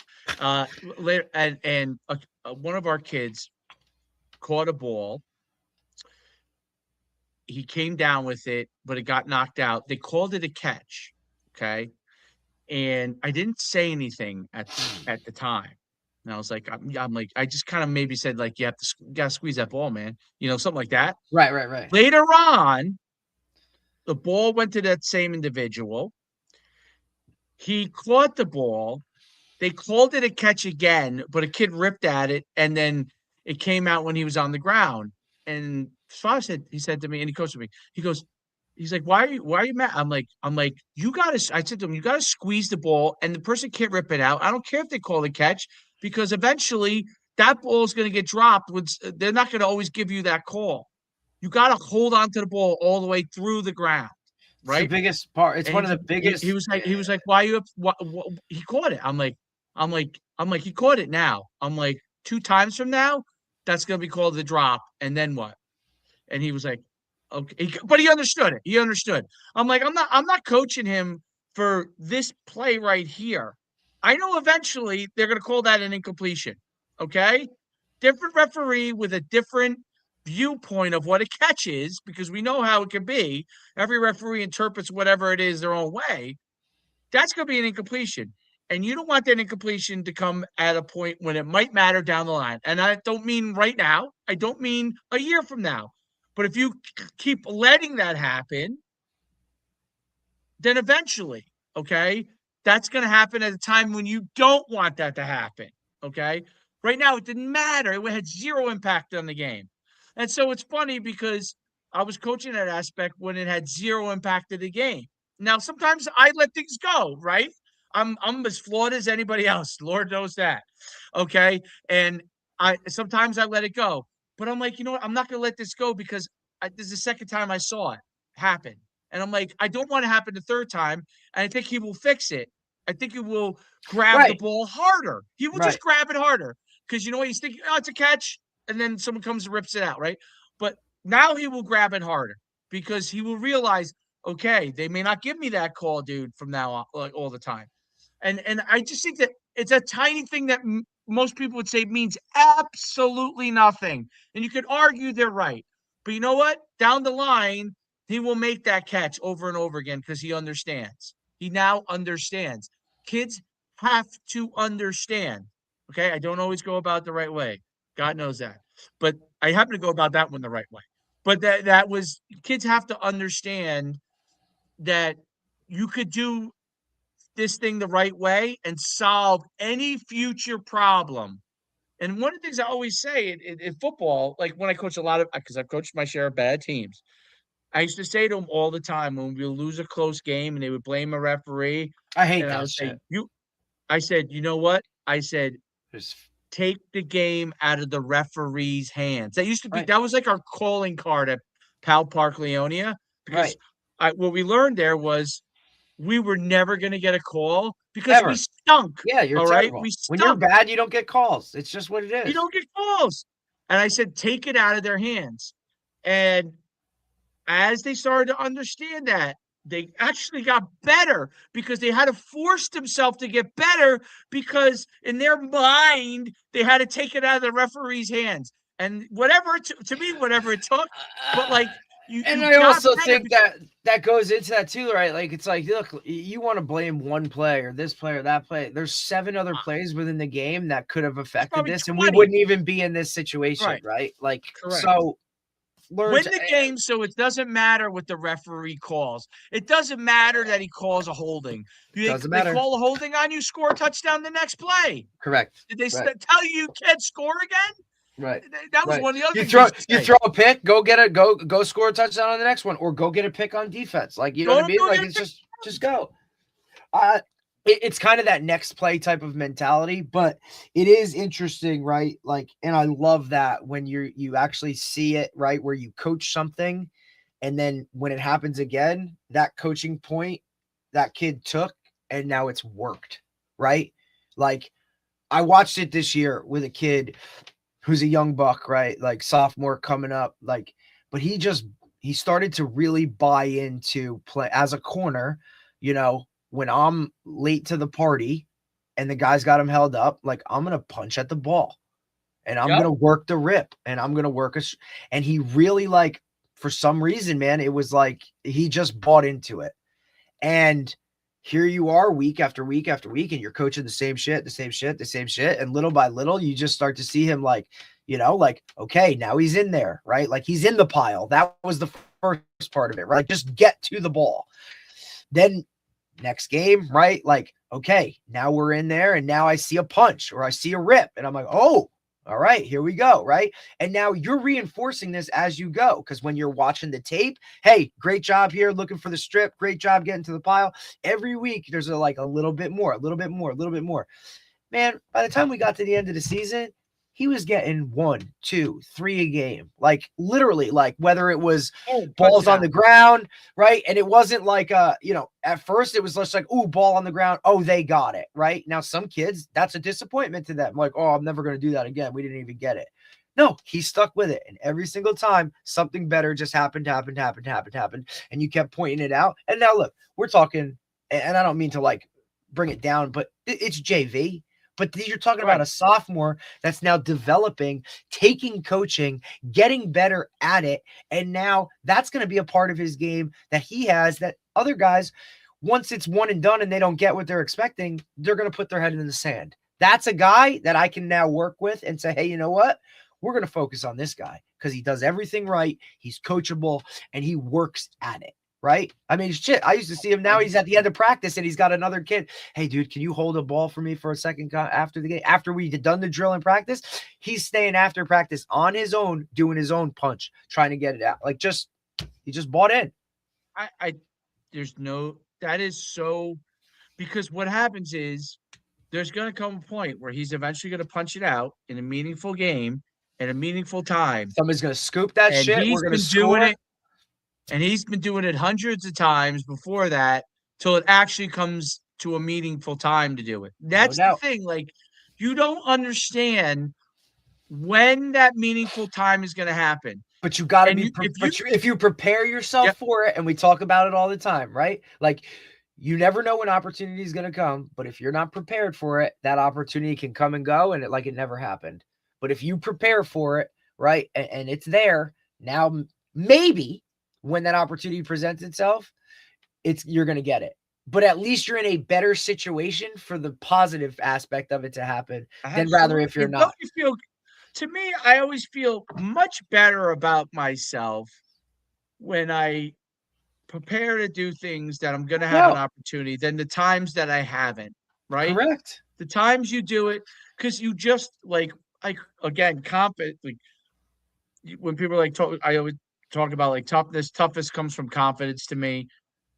Later and one of our kids caught a ball. He came down with it, but it got knocked out. They called it a catch. Okay. And I didn't say anything at the time. And I was like, I'm like, I just kind of maybe said like, you gotta squeeze that ball, man. You know, something like that.
Right.
Later on, the ball went to that same individual. He caught the ball. They called it a catch again, but a kid ripped at it, and then it came out when he was on the ground. And he said to me, and he coached me. He's like, why are you mad? I'm like, I said to him, you gotta squeeze the ball, and the person can't rip it out. I don't care if they call it catch, because eventually that ball is gonna get dropped. They're not gonna always give you that call. You gotta hold on to the ball all the way through the ground,
It's the
right?
biggest part. It's
And
one of the biggest.
he was like, why you what, he caught it. I'm like, he caught it now. I'm like, 2 times from now, that's gonna be called the drop. And then what? And he was like, okay, but he understood it. He understood. I'm like, I'm not coaching him for this play right here. I know eventually they're gonna call that an incompletion. Okay? Different referee with a different viewpoint of what a catch is, because we know how it can be. Every referee interprets whatever it is their own way. That's going to be an incompletion. And you don't want that incompletion to come at a point when it might matter down the line. And I don't mean right now. I don't mean a year from now. But if you keep letting that happen, then eventually, okay, that's going to happen at a time when you don't want that to happen. Okay. Right now, it didn't matter. It had zero impact on the game. And so it's funny because I was coaching that aspect when it had zero impact to the game. Now, sometimes I let things go, right? I'm as flawed as anybody else. Lord knows that. Okay. And sometimes I let it go. But I'm like, you know what? I'm not gonna let this go because this is the second time I saw it happen. And I'm like, I don't want to happen the third time. And I think he will fix it. I think he will grab the
Right.
ball harder. He will
Right.
just grab it harder because you know what? He's thinking, oh, it's a catch. And then someone comes and rips it out, right? But now he will grab it harder because he will realize, okay, they may not give me that call, dude, from now on, like all the time. And I just think that it's a tiny thing that most people would say means absolutely nothing. And you could argue they're right. But you know what? Down the line, he will make that catch over and over again because he understands. He now understands. Kids have to understand. Okay. I don't always go about the right way. God knows that. But I happen to go about that one the right way. But that was kids have to understand that you could do this thing the right way and solve any future problem. And one of the things I always say in football, like when I coach a lot of, because I've coached my share of bad teams, I used to say to them all the time when we would lose a close game and they would blame a referee,
I hate
and I
that
would say,
shit.
I said, you know what? I said,
Just
take the game out of the referee's hands. That used to be,
right.
that was like our calling card at Pal Park Leonia, because
Right.
what we learned there was we were never going to get a call because we
Ever.
stunk.
Yeah, you're
All right.
terrible.
We
When you're
stunk.
bad, you don't get calls. It's just what it
You
is.
don't get calls. And I said, take it out of their hands. And as they started to understand that, they actually got better because they had to force themselves to get better because in their mind, they had to take it out of the referee's hands. And whatever, to me, whatever it took, but like
And
you
I
got
also
better
think that that goes into that too, right? Like it's like, look, you want to blame one play or this play or that play. There's 7 other plays within the game that could have affected
probably
this, and we
20.
wouldn't even be in this situation,
Right.
right? Like,
Correct.
so learn
Win
to
the game so it doesn't matter what the referee calls. It doesn't matter that he calls a holding.
Doesn't
They
matter.
call a holding on you, score a touchdown the next play.
Correct.
Did they
Right.
tell you can't score again?
Right.
That was
Right.
one of the other
You
things
throw
they used to
you
say.
throw a pick, go get it, go score a touchdown on the next one, or go get a pick on defense. Like, you know what I mean?
Go
Like,
get a
it's just go. It's kind of that next play type of mentality, but it is interesting, right? Like, and I love that when you actually see it, right, where you coach something, and then when it happens again, that coaching point that kid took, and now it's worked, right? Like, I watched it this year with a kid who's a young buck, right? Like sophomore coming up, like, but he started to really buy into play as a corner, you know, when I'm late to the party and the guy's got him held up, like I'm going to punch at the ball and I'm
Yep.
going to work the rip and I'm going to work and he really, like, for some reason, man, it was like he just bought into it. And here you are week after week after week, and you're coaching the same shit. And little by little, you just start to see him, like, you know, like, okay, now he's in there, right? Like he's in the pile. That was the first part of it, right? Like, just get to the ball. Then next game, right? Like, okay, now we're in there, and now I see a punch or I see a rip, and I'm like, oh, all right, here we go, right? And now you're reinforcing this as you go, because when you're watching the tape, hey, great job here, looking for the strip, great job getting to the pile. Every week, there's a little bit more, a little bit more, a little bit more. Man, by the time we got to the end of the season, he was getting 1, 2, 3 a game. Like, literally, like, whether it was balls on the ground, right? And it wasn't like, you know, at first it was just like, ooh, ball on the ground. Oh, they got it, right? Now, some kids, that's a disappointment to them. Like, oh, I'm never going to do that again. We didn't even get it. No, he stuck with it. And every single time, something better just happened. And you kept pointing it out. And now, look, we're talking, and I don't mean to, like, bring it down, but it's JV. But you're talking about a sophomore that's now developing, taking coaching, getting better at it. And now that's going to be a part of his game that he has that other guys, once it's one and done and they don't get what they're expecting, they're going to put their head in the sand. That's a guy that I can now work with and say, hey, you know what? We're going to focus on this guy because he does everything right. He's coachable and he works at it. Right? I mean, shit, I used to see him now. He's at the end of practice and he's got another kid. Hey, dude, can you hold a ball for me for a second after the game? After we had done the drill in practice, he's staying after practice on his own, doing his own punch, trying to get it out. Like, he just bought in.
That is so, because what happens is there's going to come a point where he's eventually going to punch it out in a meaningful game. in a meaningful time.
Somebody's gonna scoop that
And
shit.
he's
We're gonna
been doing
score.
it, and he's been doing it hundreds of times before that till it actually comes to a meaningful time to do it. That's the
doubt.
thing. Like, you don't understand when that meaningful time is going to happen.
But you got to
And
be,
if you,
if you prepare yourself
Yep.
for it, and we talk about it all the time, right? Like, you never know when opportunity is going to come, but if you're not prepared for it, that opportunity can come and go, and it never happened. But if you prepare for it, right, and it's there now, maybe when that opportunity presents itself, you're going to get it. But at least you're in a better situation for the positive aspect of it to happen than rather if you're not.
To me, I always feel much better about myself when I prepare to do things that I'm going to have an opportunity than the times that I haven't, right?
Correct.
The times you do it, because you just like again, confident. Like, when people are like, I always talk about like toughness. Toughness comes from confidence to me.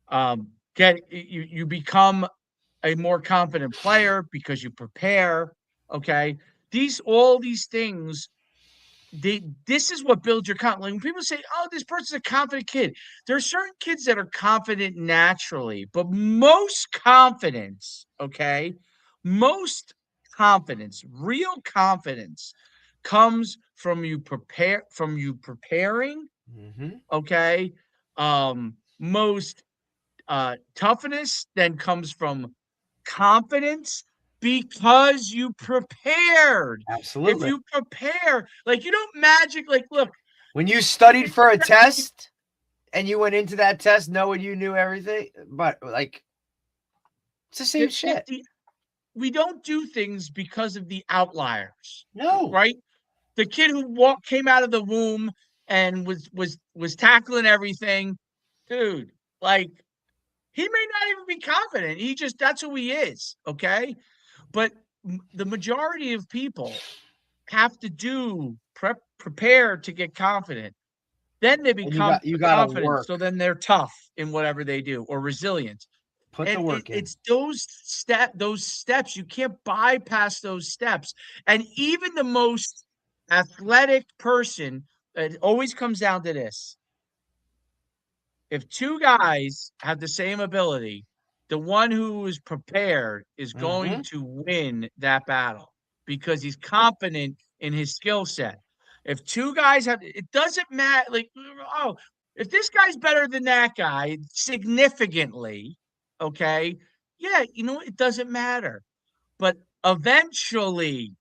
You become a more confident player because you prepare. Okay. All these things, this is what builds your confidence. Like, when people say, oh, this person's a confident kid, there are certain kids that are confident naturally, but most confidence, okay, real confidence comes from you preparing, okay. Most toughness then comes from confidence because you prepared.
Absolutely.
If you prepare, like, you don't magic, like, look.
When you studied for a test and you went into that test knowing you knew everything, but like, it's the same shit.
We don't do things because of the outliers.
No.
Right? The kid who came out of the womb and was tackling everything, dude, like, he may not even be confident. That's who he is. Okay. But the majority of people have to prepare to get confident. Then they become
you gotta
confident.
work.
So then they're tough in whatever they do, or resilient.
Put the work in.
It's those steps. You can't bypass those steps. And even the most athletic person, it always comes down to this. If two guys have the same ability, the one who is prepared is going to win that battle because he's confident in his skill set. If two guys it doesn't matter. Like, oh, if this guy's better than that guy significantly, okay, yeah, it doesn't matter. But eventually,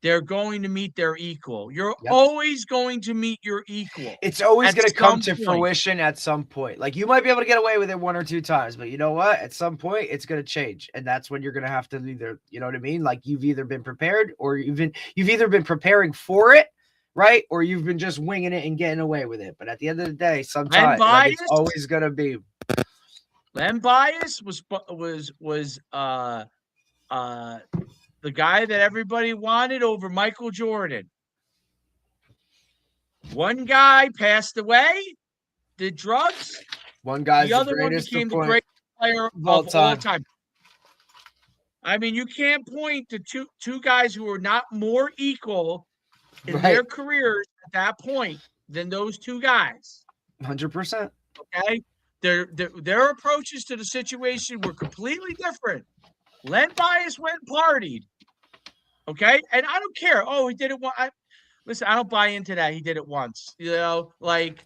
they're going to meet their equal. You're always going to meet your equal.
It's always going to come to fruition at some point. Like, you might be able to get away with it one or two times, but you know what? At some point, it's going to change. And that's when you're going to have to either, you know what I mean? Like, you've either been prepared or you've either been preparing for it, right? Or you've been just winging it and getting away with it. But at the end of the day, sometimes it's always going to be.
Len Bias was the guy that everybody wanted over Michael Jordan. One guy passed away, did drugs.
One guy's
the other one became the greatest player of all time. I mean, you can't point to two guys who are not more equal in their careers at that point than those two guys.
100%.
Okay, their approaches to the situation were completely different. Len Bias went and partied. Okay. And I don't care. Oh, he did it once. Listen, I don't buy into that. He did it once. Like,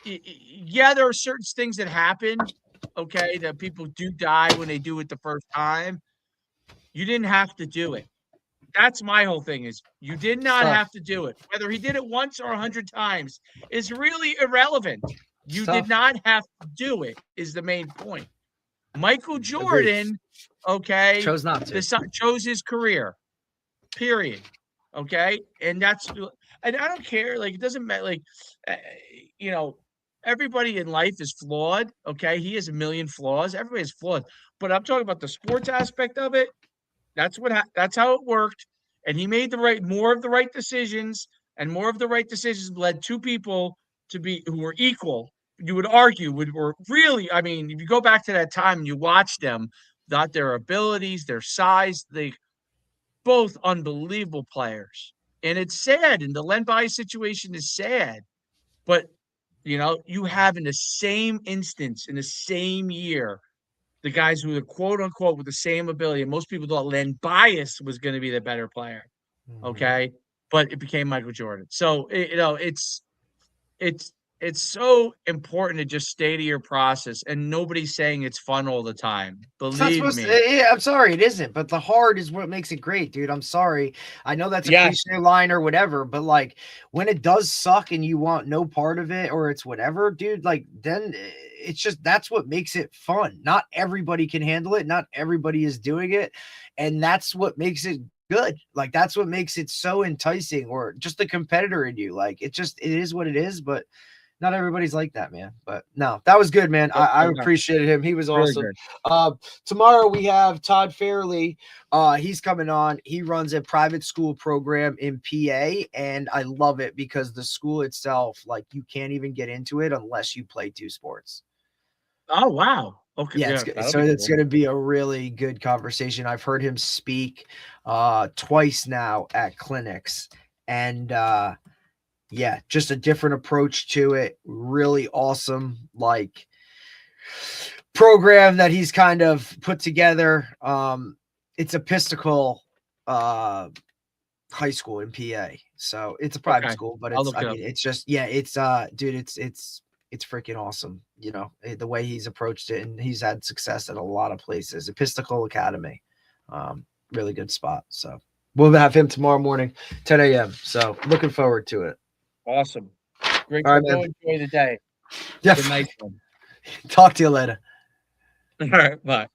yeah, there are certain things that happen. Okay. That people do die when they do it the first time. You didn't have to do it. That's my whole thing is you did not have to do it. Whether he did it once or 100 times is really irrelevant. You did not have to do it is the main point. Michael Jordan, okay,
chose not to.
Chose his career, period. Okay, and I don't care. Like, it doesn't matter. Like, everybody in life is flawed. Okay, he has a million flaws. Everybody has flaws, but I'm talking about the sports aspect of it. That's how it worked, and he made more of the right decisions, and more of the right decisions led two people who were equal. You would argue were really, I mean, if you go back to that time and you watch them, not their abilities, their size, they both unbelievable players. And it's sad. And the Len Bias situation is sad. But, you have in the same instance, in the same year, the guys who are quote unquote with the same ability. And most people thought Len Bias was going to be the better player. Okay. But it became Michael Jordan. So, it's it's so important to just stay to your process, and nobody's saying it's fun all the time.
It's not
Believe
supposed
me.
to. Yeah, I'm sorry, it isn't. But the hard is what makes it great, dude. I'm sorry. I know that's a
Yes.
cliche line or whatever, but like when it does suck and you want no part of it or it's whatever, dude, like then it's just that's what makes it fun. Not everybody can handle it. Not everybody is doing it. And that's what makes it good. Like that's what makes it so enticing, or just the competitor in you. Like it is what it is, but not everybody's like that, man. But no, that was good, man. I appreciated him. He was
Really
awesome.
good.
Tomorrow we have Todd Fairley. He's coming on. He runs a private school program in PA, and I love it because the school itself, like you can't even get into it unless you play two sports.
Oh, wow. Okay.
Yeah, it's going to be a really good conversation. I've heard him speak twice now at clinics, and yeah, just a different approach to it. Really awesome, like program that he's kind of put together. It's Episcopal high school in PA, so it's a private school, but it's just dude, it's freaking awesome. The way he's approached it, and he's had success at a lot of places. Episcopal Academy, really good spot. So we'll have him tomorrow morning, 10 a.m. So looking forward to it.
Awesome. Great.
All right,
Go enjoy the day.
Yeah.
Good night.
Talk to you later.
All right. Bye.